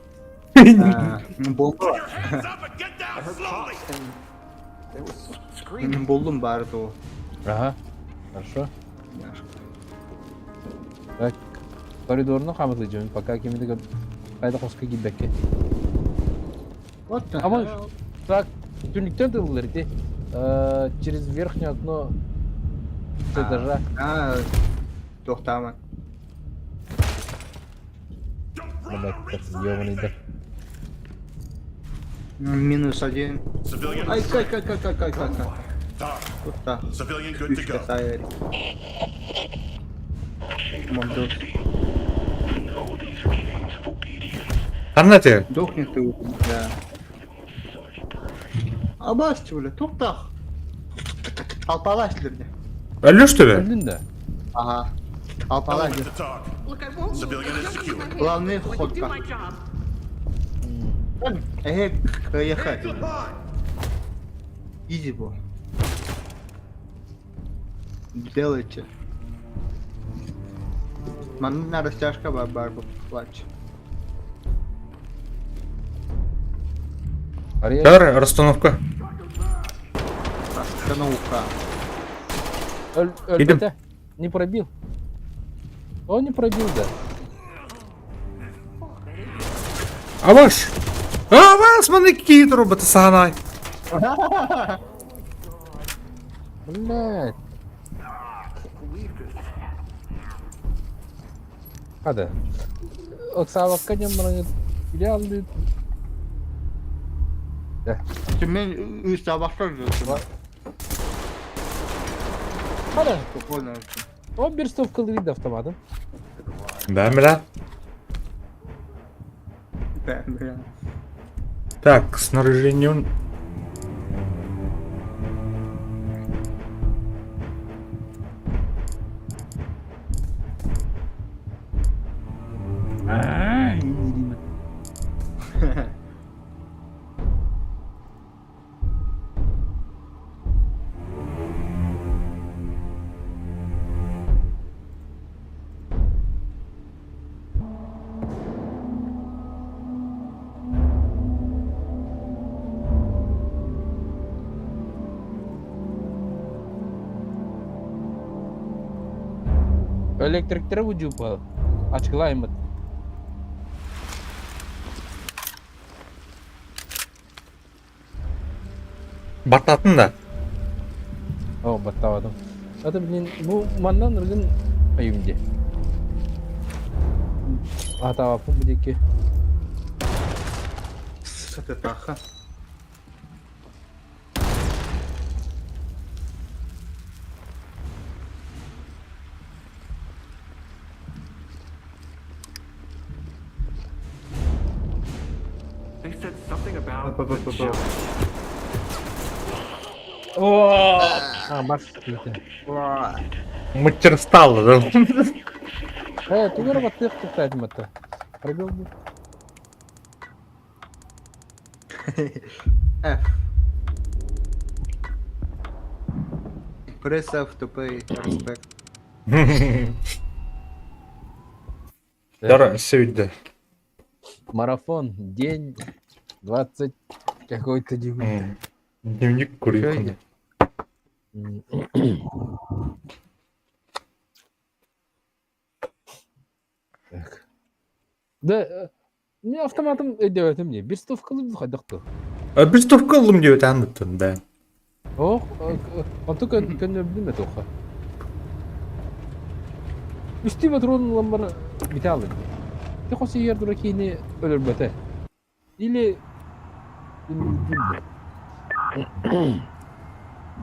Болду. Hands up and get down slowly! Болдум бары то. Ага. Хорошо. Так. Коридорunu камытlayacağım. Пока кимди кайда хоска гидбекке. Вот. Ama так, тюниктен тылылар ди. Через верхнее окно с этажа. Тоқтама. Ёбаный да. -1. Civilian. Ай, кай. Talk. Тоқта. Civilian good to go. Sayari. Мамдо. Аннате. Дохнет ты. Да. Абасчы, бля, тоқтақ. Алпалаш лерде. Өлі что ли? Öldün de. Ага. Алпалаш. Element to talk. Look, I won't Civilian move. is I'll secure. use my hands. Главный I can do ходка. my job. Ехать. Изи бо. Делайте. На растяжка барбу плач. Ария. Давай, расстановка. Остановка. Идем. Өлпөтө. Не пробил. Он не пробил, да. Аваш! Аваш, мене кіт робити сагнай. Блядь. Hadi. Окса вакканя мраны. Идеальный. Мен үз сабақта жүрдім. Hadi. Спокойно. O bir stofkalı değil автоматом. Да, бля. Бля. Так, снаряжение он... Elektrikleri vücubu. Açıklayayım. Бататын да. О, баттавадым. Аты мен bu маннан ыргын айымде. Атавапым будеке. Саты таха. They said something about Ba, ba, ba, ba. Ha bak işte. Мастерстал, да? Тугар баттык туктайдым ата. Пробил bu. F. Press F to pay respect. Дара, сегодня. Марафон, день 20 какой-то день. Дневник курикуна. Так. Да, не автоматом ödemedim niye? Bir stofkalı bir hadıktı. Bir stofka aldım diyor anlattın da. Oh, onu könürdüm de toka. Üstü patronun lambarı bite aldı. Tek o yer durakini ölür bete. İli...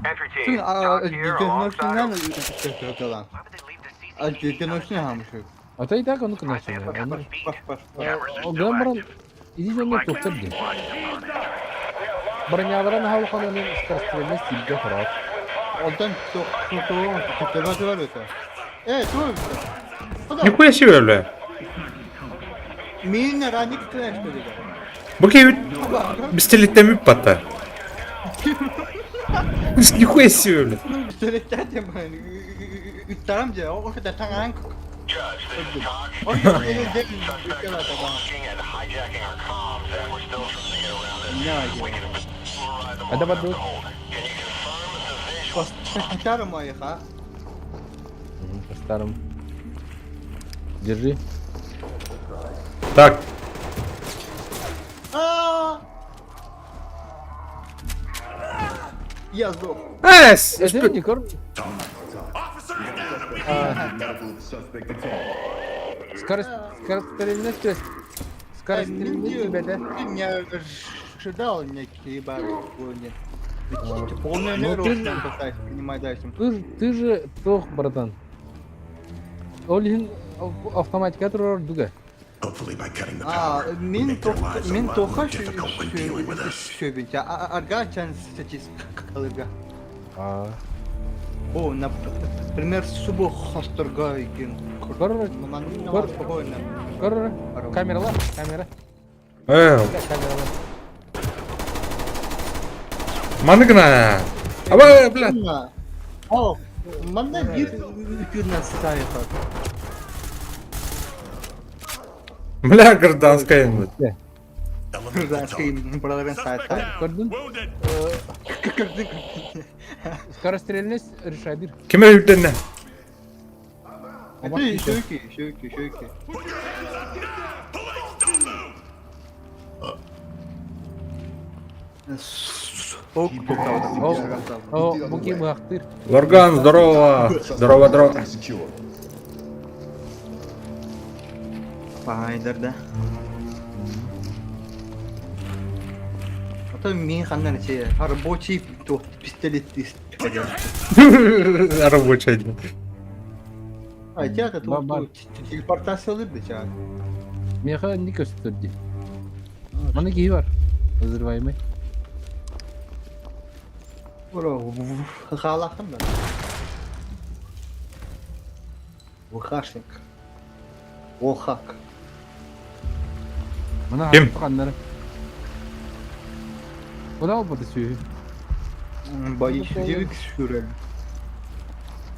Entry team, Çünkü Talk here alongside dönüşünden istiyor lan. Dönüşüne almışız. Atayı tak onu kınaşıyor. Onlar... Bak. O grambaran... İdi canına toktar diye. Броняларын халқының скоростарына силге қарап. Ondan çok tutulması var öte. Dur. Нихуя себе, бля. Minne ranik tıraş dedi. Bu kevit пистолетten mi patlar? Нихуя себе, бля. Pistoletler de ben. Üttaramca o kadar tangan. Judge, this is Talk. O kadar elinde Suspect is launching and hijacking our comms, and we're still trying to get around it. ne We acaba? can polarize them Hadi all bak around dur. the hold. Can you confirm the visual? Kaçarım ayı ha. Старым. Держи. Так, Я сдох. эс! Это не кор... Скорострельность... Скорострельность тебе, да? Ты не ожидал некие бары сегодня. Полная Ну, ты- энергия, кстати, понимай дальше. Ты же тох, братан. Олин автоматика турар дуга. Hopefully by cutting the Aa, power, we min make their lives a lot toka more difficult when dealing with us. şöbince. Argaçan seçiz kalıga. А, О, например, субу хосторгайген. Кор- Спокойно. кор... Камера, камера. Mana kena? Apa, blat? Nah, oh, mana bir ükürden sayfa. Бля, гражданская. Eliminate the target. Buraların sayfa. Gördün? Wounded. Скорострельность решает. Kime yüklen ne? Это şöki. Put your hands up now. Police, don't move. Soğuk kokavda. О, буки бахтыр. Лорган, здорово. Здорово. Пайдырда. Это мен қандай şey, рабочий пистолет istedi. Рабочий один. Ay çağda Бар. телепортация olurdu çağda. Меха не көстөрдү. Мана кийи бар. Взрываемый. Bro, халахын да. Вухашник. Волхак. Мана Ким? каннары. Куда болды сүйі? Боевик сюрель.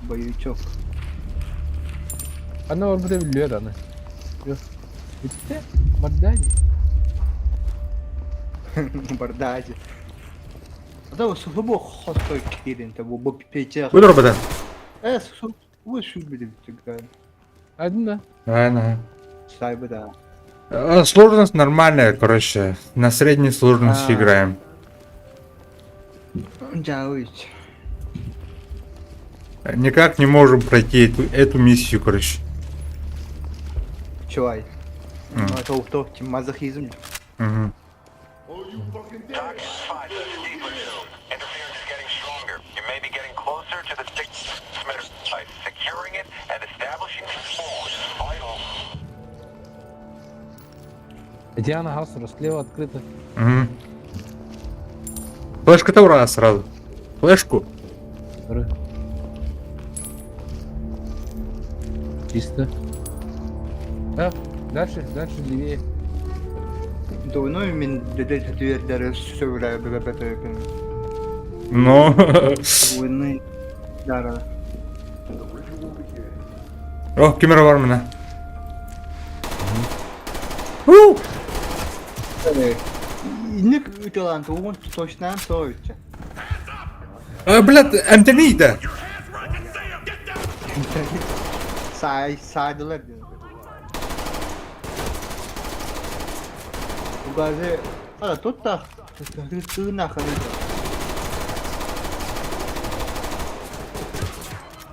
Боевичок. Ана бар burada biliyor ana. Yok. Bitti. Мордани. Бардази. Да, слабо хостой кирин, то бо пече. Budur beden. Вы шу будем тягать. Один да. Aynen. Сайбы да. Сложность нормальная, короче. На средней сложности играем. Джауич. Никак не можем пройти эту миссию, короче. Чувай. Это утопки, мазохизм. Мгм. Target 5 to the steeper zone. Interference is getting stronger. You may be getting closer to the transmitter site. Securing it and establishing control is vital. Диана Хаусера слева открыта. Мгм. Флешка-то ура сразу. Флешку. Чисто. А, дальше левее. Doğru min dede tüyerleri söyle bebe. Но... Oyunu dara. О, камера var mı ne? İnlik ütülan tuğun toşnan soğuyca. Блядь, Антонида. Your hands where I can see them. Get down. Saydılar diyor. Bu gazı ara tut da tığına kadar.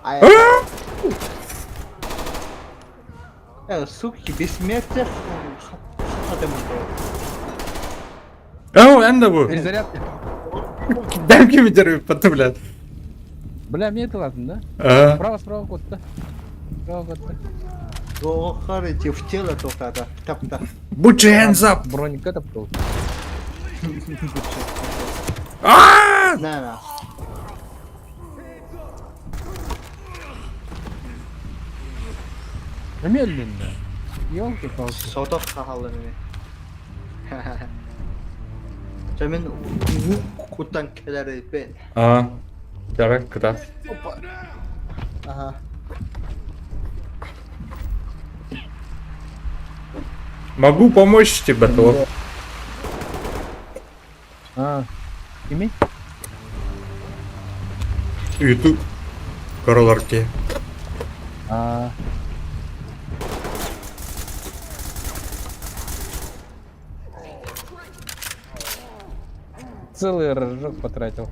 Ay. Ya суки бессмертие хатамын. О, Энда bu. Перезарядка. Дай kimi терпи, потом, блядь. Бля, мне это ладно, да? А, Справа кот-то. Справа кот-то. O karıcı в тело topladı. Tapta. Put your hands up. Бронька топтал. Ne. Медленно. Ёлки-палки. Soda kahalı ne? Cemin kutan keleri ben. А, так, когда? Aha. Могу помочь тебе, то. А, ими? YouTube. Karalarki. А. Целый рожок потратил.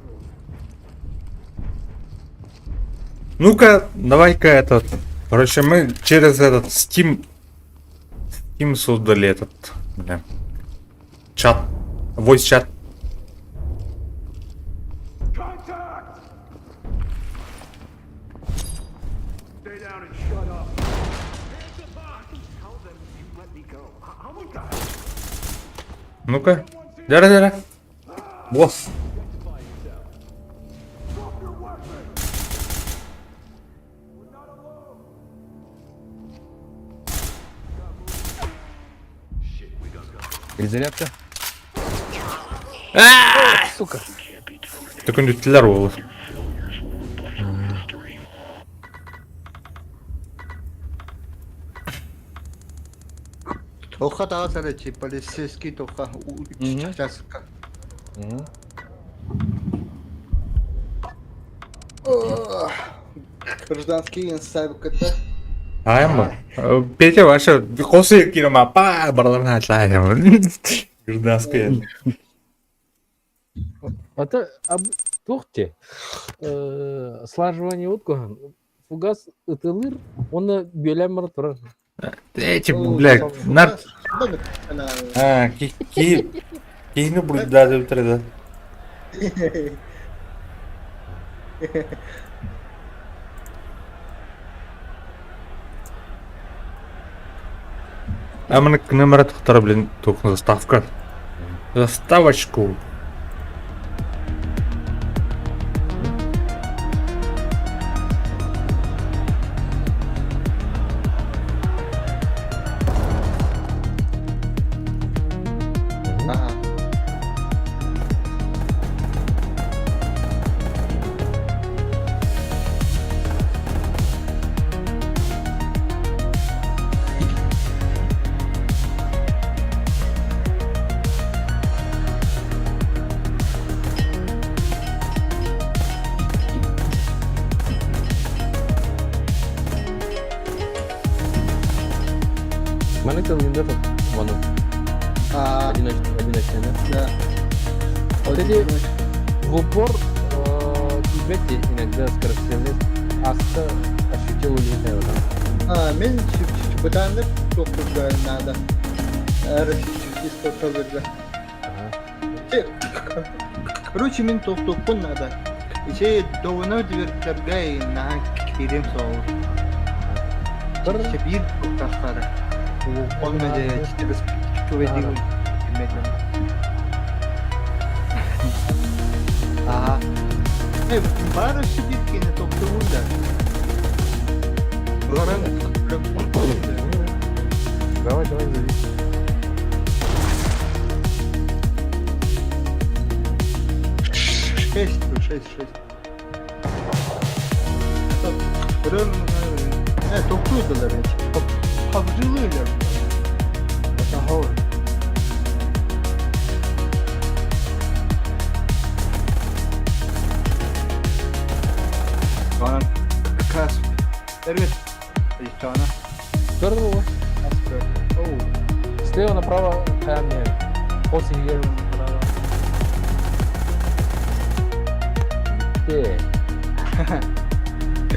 Ну-ка, давай-ка этот. Короче, мы через этот Steam создали этот, бля, чат, voice чат. Contact. Stay down and shut up. Hands up high. Tell them you let me go. How about that? Ну-ка, дара. Босс. Перезарядка. Сука. Так он үттілер ол. Тоха тазарачи, полицейский тоха. Сейчас. Гражданский инсайбката. Айма. Петя ваша косы кирома па барларын атлайым. Гражданская. Это тухте. Слаживание утку. Фугас ытылыр, оны бөлем тұрар. Эти, блядь, нар... Кейіні бұрда деп тұрады. Амына номера тұқтары білін тоқын заставка. Заставочку. Mana kılığında da bana. Одиночная, да? Вот эти в упор Тибете иногда скорострельность аста ощутил улетаю, да? Мен чебутанды тоқтуға надо. Әрі чебутанды тоқтуға. Короче, мен тоқтуқпын надо. Еще довольно двертерге на керем соғыр. Бір тоқтаққары. Olmadı işte biz kuvvetli bilmeden. Aha. Evet, bari şu bir kere topluğunda. Varan Давай, зови. Шесть. Topluyordular hiç. Avcılıyorlar. Daha olur. Bana kas. Evet. Sana. Здорово. Слева направо камни. После ее направо.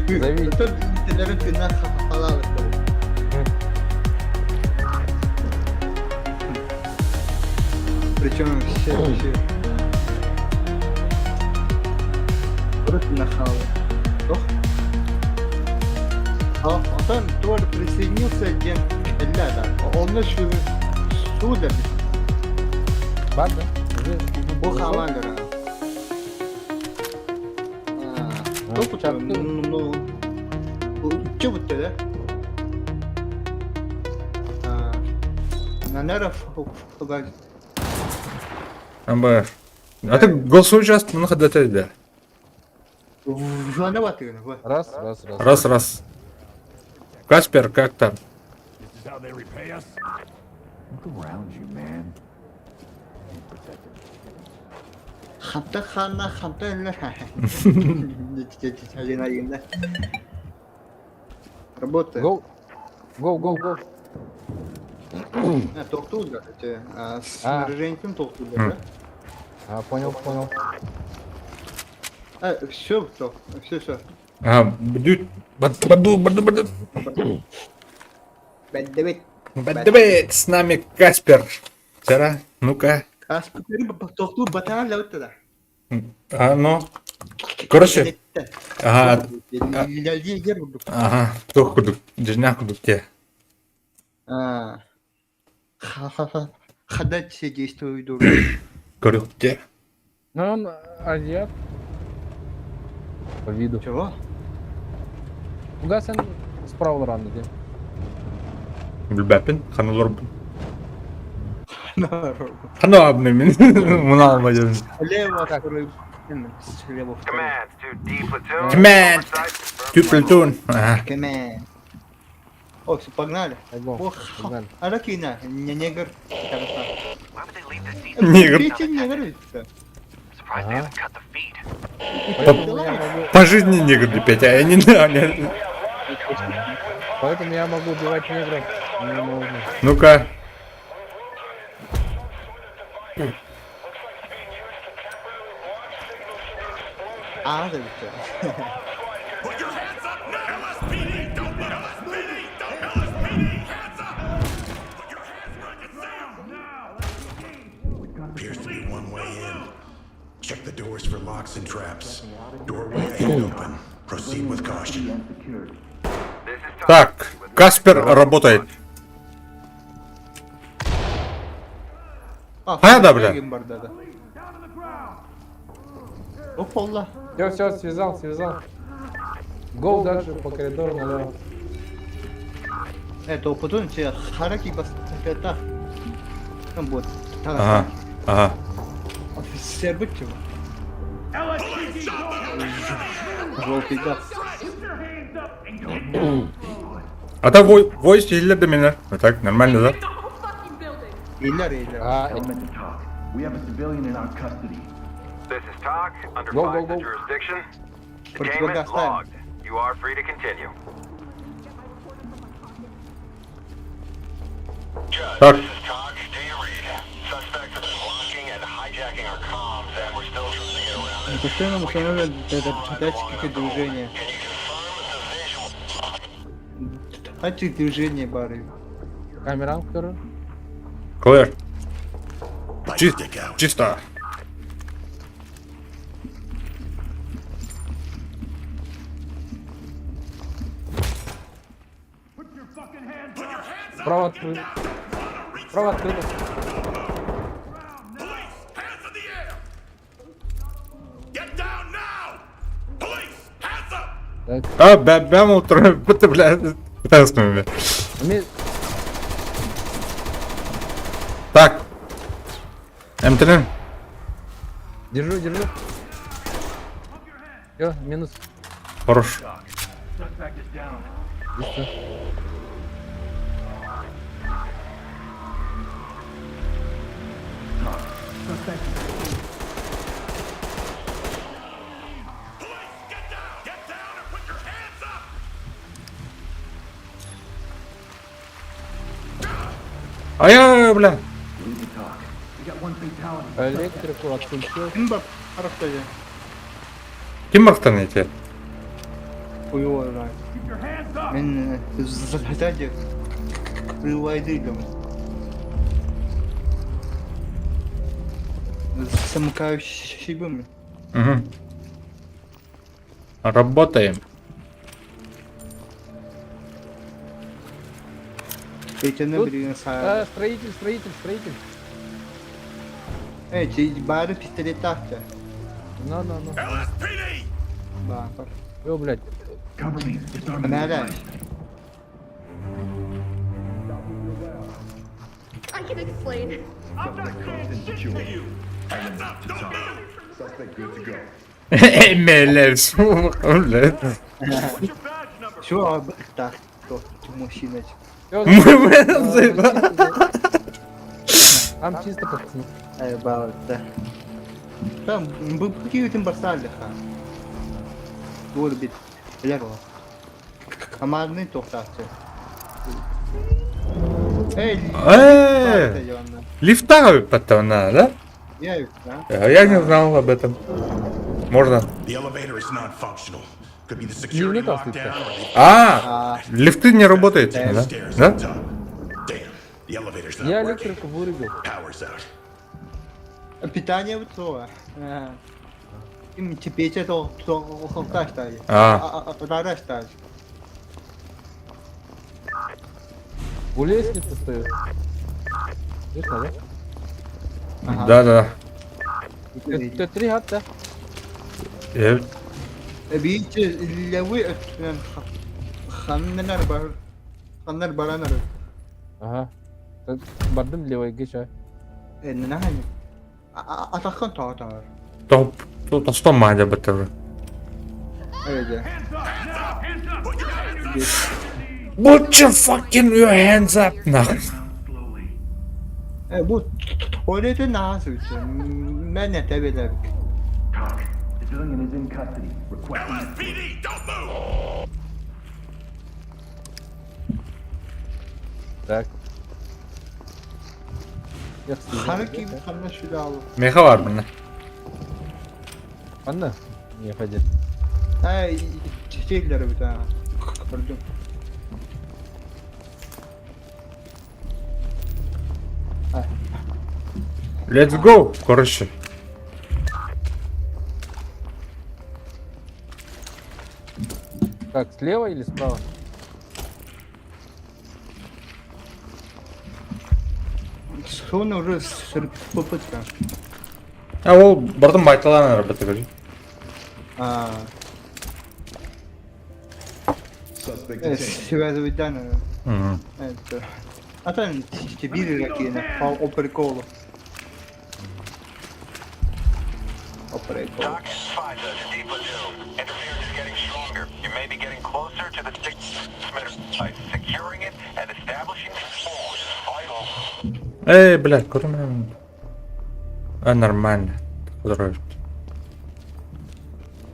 Зови. Тут интернет günah halalık. Причем все. Вроде нахал. Он тоже присоединился один рядом. Он еще сюда. Ладно. Bu Хамагара. Ну, что вот это? Наверное, погоди. А ты голосовой часто на ходатай, да? Звоноватый. Раз. Каспер, как там? This is how they repay us? Look around you, man. Хамта Работает. Go. Тоқтуда. Снаряжением тоқтуда, да? Понял. Все. Бдють. Баду. Бадабет, с нами Каспер. Сера, ну-ка. Каспер, тоқту батан лаутада. Ну. Короче. Ага, кто худук, дежня худук-те. Ходать все действуют дура. Корюк-те. Ну, он азиат. По виду. Чего? Фугасен справа ранды. Бүлбәпін, ханылар бұл. Қанабны мен мұны алмайын. Слева второй. Слева второй. Command to D platoon. Command. Two platoon. Ага. Кэме. О, все, погнали. Пойдем, Ох, погнали. Аракина, не негр. Why would they leave the seat? Негр. Видите, негр. Surprised they haven't cut the feed. Поэтому я могу, По жизни негр Петя, а я не знаю. поэтому я могу убивать негров. Не можно. Ну-ка. А, да, все. Put your hands up now! LSPD! Don't put LSPD! Don't LSPD! Hands up! Put your hands where I can see them! Appears to be one way in. Check the doors for locks and traps. Doorway ain't open. Proceed with caution. This is Так, Каспер работает. А, да, бля. Опа, Allah. Все, связал. Гоу дальше по коридору налево. Это опытун, че хараки бастата. Там будет. Ага, ага. Офицер быть чего? Желтый газ. А там войс елді мені. Так, нормально, да? Иляр. А, Element to talk. We have a civilian in our custody. This is talk under Go, FISA go, go. jurisdiction. Противогаз Detainment ставим. logged. You are free to continue. Judge, Так. this is talk. Do you read? Suspects have been blocking and hijacking our comms, and we're still trying to get around it. Постоянно установлен датчики движения. Can you confirm the visual? Датчик движения, бары. камера, второй. Клэр. Light Чи- stick out. Чисто. Справа открыто. Справа открыто. Police! Hands in the air! Get down now! Police! Hands up! Так, Бәм отыр. Бітті, бля. Пытаюсь бля. ми- Так. М3. держу. Все, минус. Хорош. Есть. Get down! Get down and put your hands up! А я, бля. We need to talk. We got one fatality. Электрику отключил. Ким бар? Арактаja. Ким мақтан ете? Хуёво, да. Мен сзади приводителем. Замыкающими. Угу. Работаем. Эти набери са. Строитель. Эти бары пистолетах-то. На. LSPD! Да. Ё, блядь. Cover me. Disarm the Надо. device. I can explain. Hands up! Don't move! Эмелес. Бля. Все, так, то мужчина. Всё, Мы Там чисто, пацаны. Да. Там был какие-то барсали, ха. Горбит. Лево. Командный тохтасы. Эй, Лифта пацана, да? я их, да? Я не знал об этом. Можно. The elevator is non-functional. Could be the security так lockdown or the А, лифты не работают, да? stairs Да? on top. Damn, the elevator's not Я working. электрику вырубил. Power's out. Питание вот то. Им теперь это холта стали. Рара стали. У лестницы стою. Видно, да? Да. Т3 гад, Я- Видите, левый ханнар бар. Ханнар баранар. Ага. Бардым левойга ща. Нахай. Атахан тоо. То что мадя бы тоже. Эйдэ. Put your fucking your hands up нахуй. Bu tuvalete nasıl için? Ben ne tabiler. Talk. Civilian is in custody. Requesting PD, don't move! Так. Я слежу. Харки anlaşılıyor. Меха var bunda. Anla. Не ходи. Ay çiçekleri bir tane. Gördüm. Let's go, короче. Как, слева или справа? Sonra уже sırf попытка. Ол бардым байталан работа говорит. Aa. Связывать bir tane. Evet. Zaten işte bir rakine. O приколу. O приколу. Doc, 5, that's D platoon. Interference is getting stronger. You may be getting closer to the transmitter site. Securing it and establishing control is vital. Блядь, куда меня? Нормально. Поздравляю.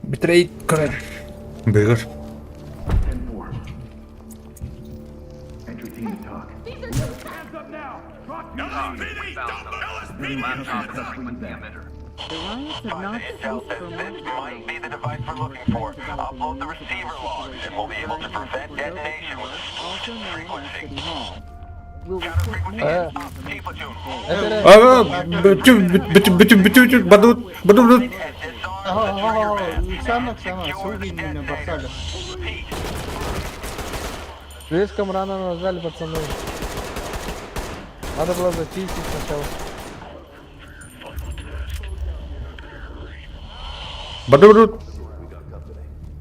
Битрейт, короче. Бегаш. 10-4. Entry team to talk. Hands up now! Drop your LSPD, don't move! LSPD, The riots have not Intel ceased says for this more might be the device we're looking for. Upload the receiver logs and we'll be able to prevent detonation with also known as frequency. City Hall. We'll Counter report frequency more is up. D platoon, hold Это Бадут. and disarm. Сама, сугинина басали. слишком рано нажали, пацаны. Надо было зачистить сначала. Бадут.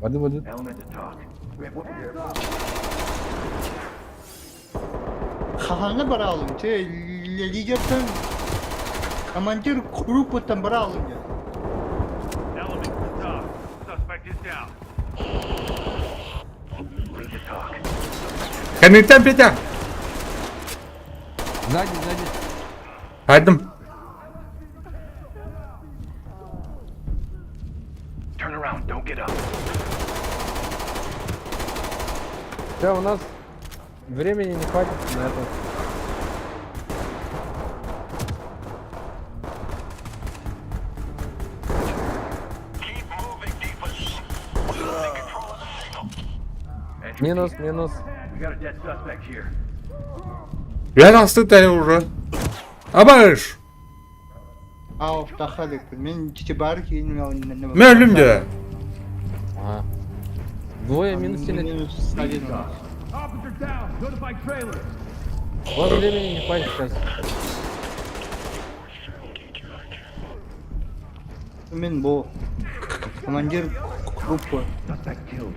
Воды. Element to talk. Хаханы бара алым. Те лигертен командир группадан бара алым. element to stop. Suspect is down. Need to talk. Хамильтон Петя. Сзади. Айдым. Turn around. Don't get up. Все, у нас времени не хватит на это. Keep moving, D platoon. We're losing control of the signal. Entry Минус. We got a dead suspect here. Я настытай уже. Абаш. Aa, tahalık. Men çiçeği ki ne? Мен ölümde. Ага. Двое минус сильно. Officer down! Notify trailers! У вас времени не хватит сейчас. Men bu. Командир группы. Suspect killed.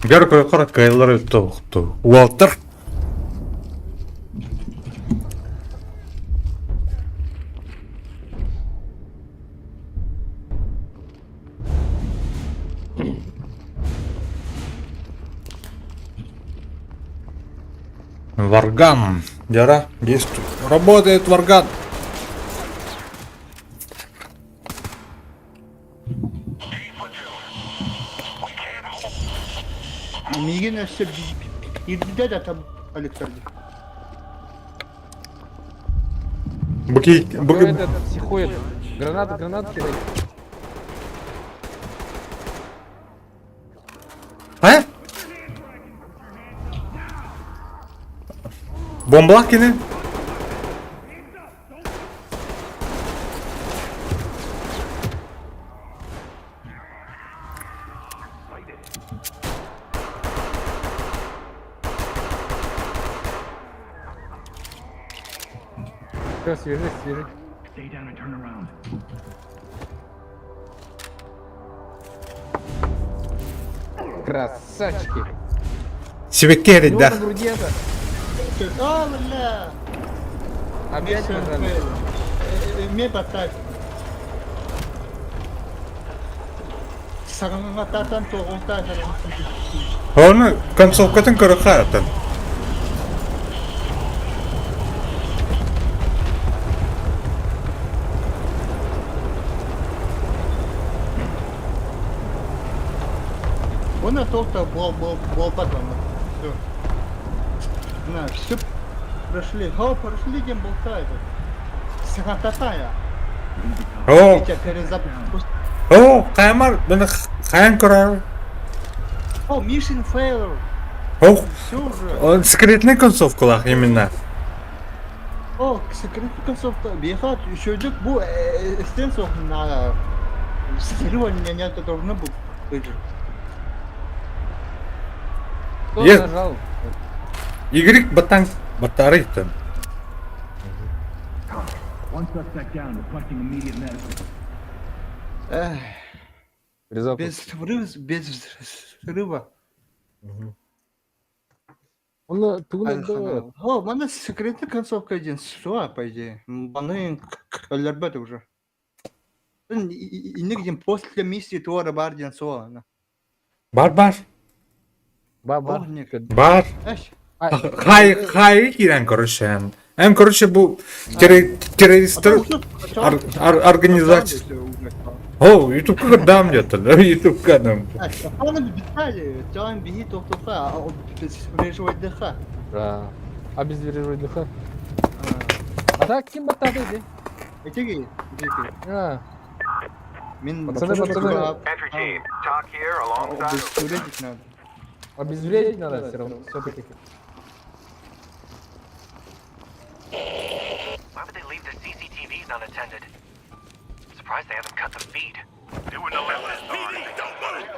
Геркой кайылары тоқты. Уалтыр. Варган. Яра, действует. Работает Варган. Migin üstü bir de tam alıştırdı. Буки. Этот психует. Гранату кидай. А? Бомблакины? Все, свяжись. Stay down and turn around. Красавчики. Сибекери, У него да. на груди это. Бля! Опять пожалуйста. Мне поставь. Сагангататан тоғылта Оны концовкатын көрі қаратын. Оны тоқта бол потом. Все. На, все прошли. Прошли, кем болтает. Сагангататая. О, Тебя перезапуск. о, қаймар, бұны қаян көрі? О, mission failure. О, Все уже. он секретный концовкалар именно. О, секретный концовка. Бехат, еще идет bu эстенсов на схеривание не это должно быть. Кто Есть. нажал? Y батарыйтын. One suspect down, requesting immediate medical. Перезапуск. Без взрыва. Он тугнет. О, mana секретная концовка один. Все, по идее. Баны алярбеты уже. И нигде после миссии Туара Бардиан Суана. Бар. Баба. Бар. Хай кирен көрішен. Әм көріші бұл террористер организация. О, ютубқа кірдам деді. Ютубқа адам. Ана детали. Джон бихи тоқтоқа. Режует дыха. Обезвреживать духа. А так кем батады? Этиги. Мин Пацаны. Entry team, talk here alongside. Обезвредить надо. Обезвредить надо все равно. Все-таки. Why would they leave the CCTVs unattended? Surprised they haven't cut the feed. Doing the LSPD, don't move!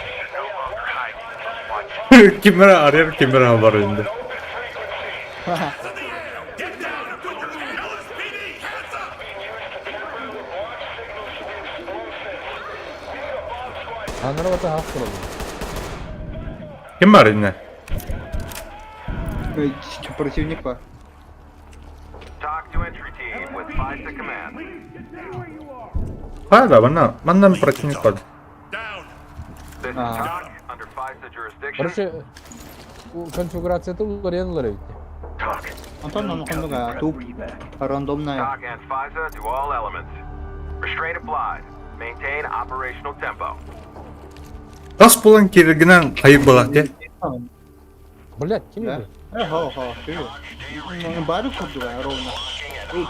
You're no longer hiding. Watch. Kimere arıyor, kimere var önünde. Get down! LSPD, hands up! Анрата хавтырды. Kim var önünde? Противник по. Talk to entry team with FISA command. Hala bana противник var. Down! This is talk under FISA jurisdiction. Короче, конфигурацията вариантлары бит. Talk. Антон анаханга туп рандомная. Talk and FISA to all elements. Restraint applied. Maintain operational tempo. Тас болан керегінен қайып болақ де. Блять, кем это? Бары курду ровно.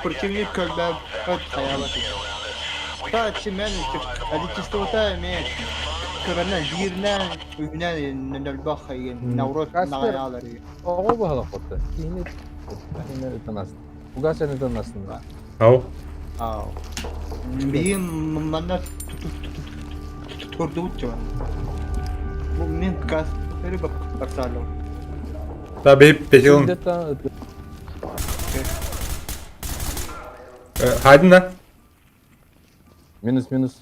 Противник когда хаялат. Та чимен адичистовата имеет. Кырана жирна үйнен нөлбах наврот наялары. Ого бахала котта. Кини танас. Уга сен танасың. Ау. Ау. Бим манна турду чон. Bu min kas böyle bak baksalo. Tabii peşin. Где-то Haydın da. минус.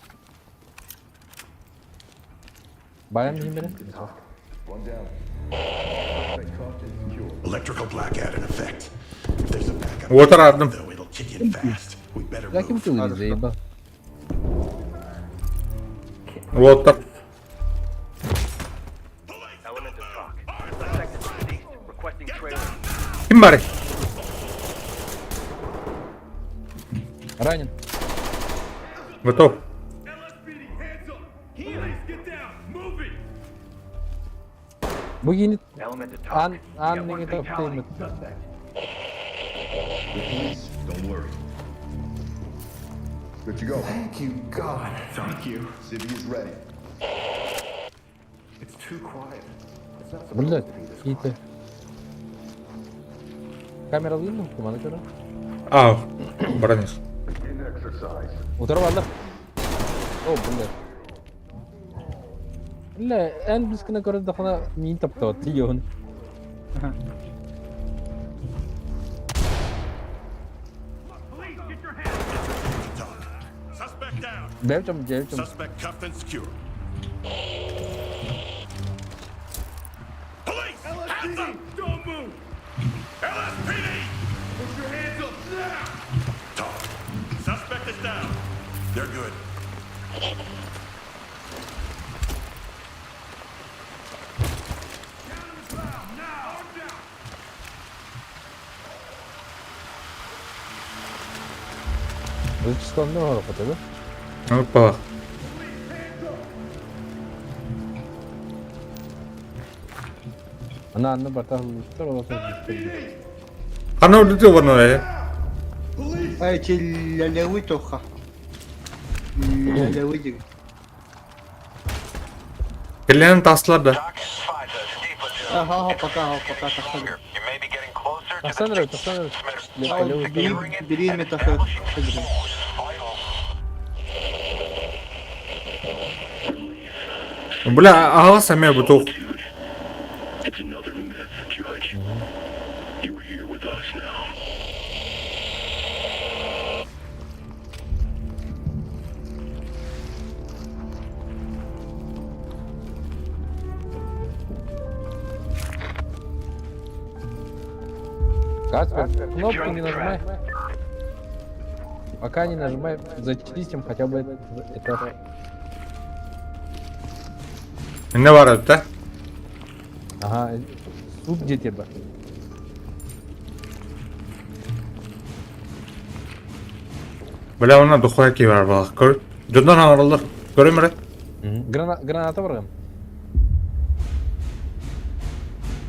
Баян бери. Electrical blackout in effect. There's a backup. Water aldım. Though it'll kick in fast. We better Я кем move. ты заебал? Water. Element of talk. Suspected deceased. Requesting trailer. Kim var? Ранен. Готов. LSPD, hands up! Police, get down! Move it! Bu yeni Element of talk. an ne taptayım. Don't worry. Good to go. Thank you, God. Thank you. City is ready. It's too quiet. It's not supposed Блять, to be this какие-то. Камера видно? Kumana göre. Ау. Бронис. in exercise. Oturmalar. Oh блять. لا en biskine göre daha min taptı atıyor. Police, get your hands Talk. Suspect down! Devcim. Suspect cuffed and secured. Зачисленно var tabi. Опа. Anne barta ola Қана үрдіде оны е? Ай, чи лялявый тоха. Лялявый деген. Келлені тастыларды. Ага, пока тахады. You may be getting closer to Тахсан рай, тахсан рай. Береме тахады. Бля, аға сәме бұтуқ. Каспер, кнопку не нажимай. Пока не нажимай, зачистим хотя бы это. Не бар еді, Ага, суп где тебе? Бля, оны дұқой әке бар балық. Көр. Жондан аңырылдыр. Көре мәрі? Граната барган.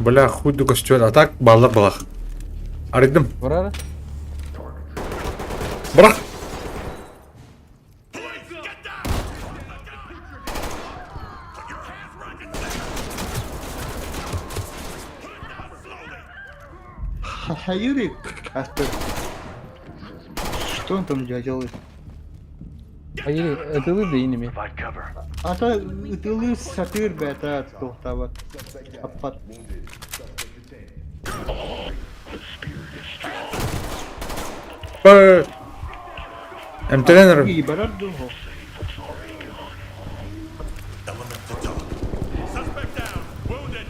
Бля, хуйды көстюел. Атак балдар балық. Аридым. Барары? Бырақ. Юрий, Каспер. Что он там делает? А или это вы да инеми. Ата ытылы сатыр бәта тоқтабат. Аппат. Эмтеленер. И барар духо. Element to talk. Suspect down. Wounded.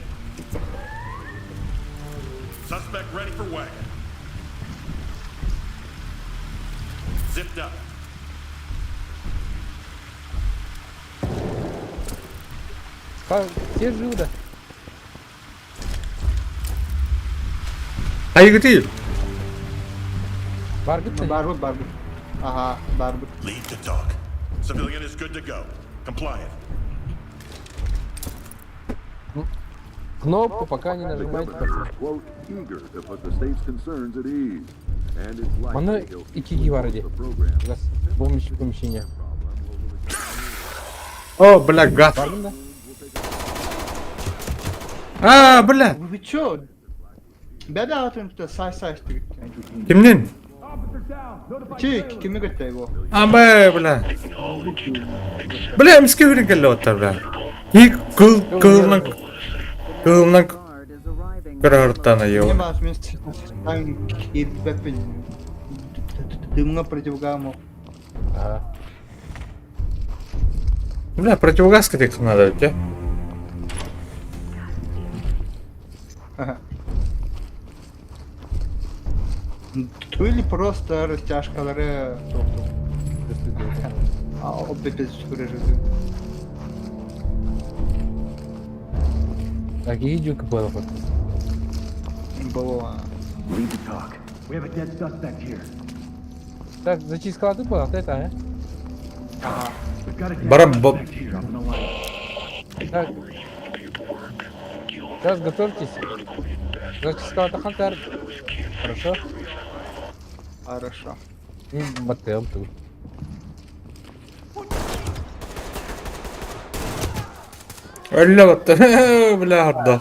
Suspect ready for wagon. Zipped up. Все живы, да? Hayır değil. Баргыт та? Барбут. Ага, барбут. Lead to talk. Civilian is good to go. Compliant. Кнопку пока не нажимайте, пацаны. Quote, eager to put the state's concerns at ease. And it's likely Mana he'll 2 var hadi. the program. Biraz помещение. О, бля, гад. Бардым да? А, бля. Вы чё? Бәда атымды сай-сай Kimden? Чи, кеме кетті его? Абай, бля. Бля, миске өрін келі оттар, бля. И кылынан Guard is arriving. көр артана Не ел. бас, мен стан кебеппен. Дымға противогамов. Ага. Бля, противогаз как надо, да? Или просто растяжкалары опять режим. Так, и идёт капелла. Было. Lead to talk. We have a dead suspect here. Так, зачистка ты была, это, а? We've got a dead Барам, suspect here on the line. Так. Сейчас готовьтесь. Зачистка атахан. Хорошо? Хорошо. И мотел тут. Öyle battı. Bля, harda.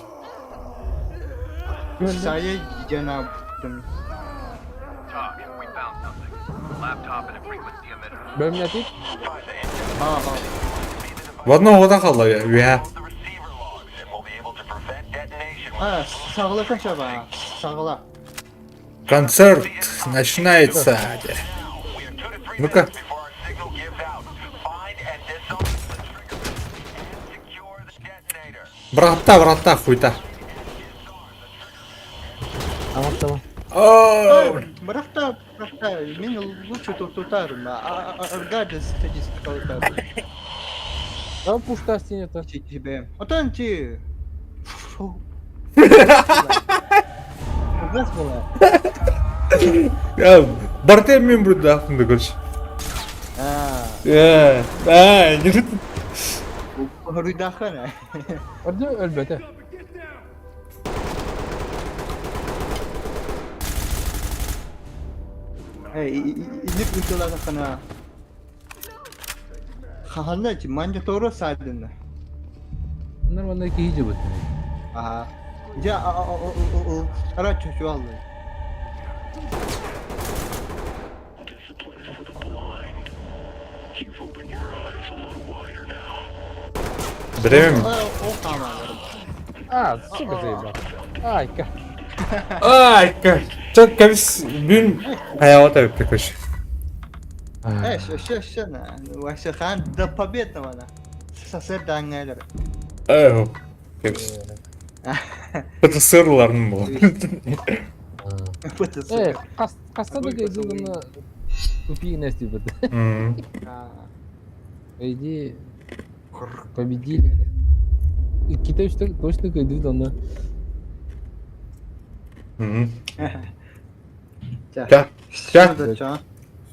Saya janab. Бөлüm yatayım. Ага. В одном вода қалды, я. the receiver logs and we'll be able to prevent detonation. Сағыла қанша ба? Сағыла. Концерт начинается. We have 2 to 3 Ну-ка. minutes before our signal gives out. Find and disarm the trigger and secure the detonator. Врата, хуйта. Tamam. Ооо. Бұрақта, мен лучше тұтарым. Аргады статист қалытарым. Там пушта стенет-то. Тебе. Отан ти. Раз была. Ya, Bartı emmin burada aklımda görüş. Yürü. Huridakan ya. Orada elbette. İlip uçular kana. Kahana ci manja toro sadın. Bunlar bana ki hiç batıyor. Aha. Ja o ara çocuğu aldı. Древим. O tamam. Ah, super zevkli. Ay ka. Ай, как. Çok kabis gün hayata yaptık. Şu ne? Vaşı kan da pabiyet mana. Sasır dangalar. Oh. Kabis. Pıtısırlarım bu. Pıtısı. Kasta da geldi bana. Тупик Насти быты. Иди победили. Китай точно кайдут она. Gel. Gel.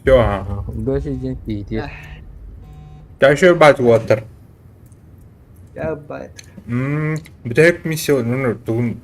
Все. Удачи день пейте. Дальше бать water. Ya bay. Bir de hep misyon. Bunu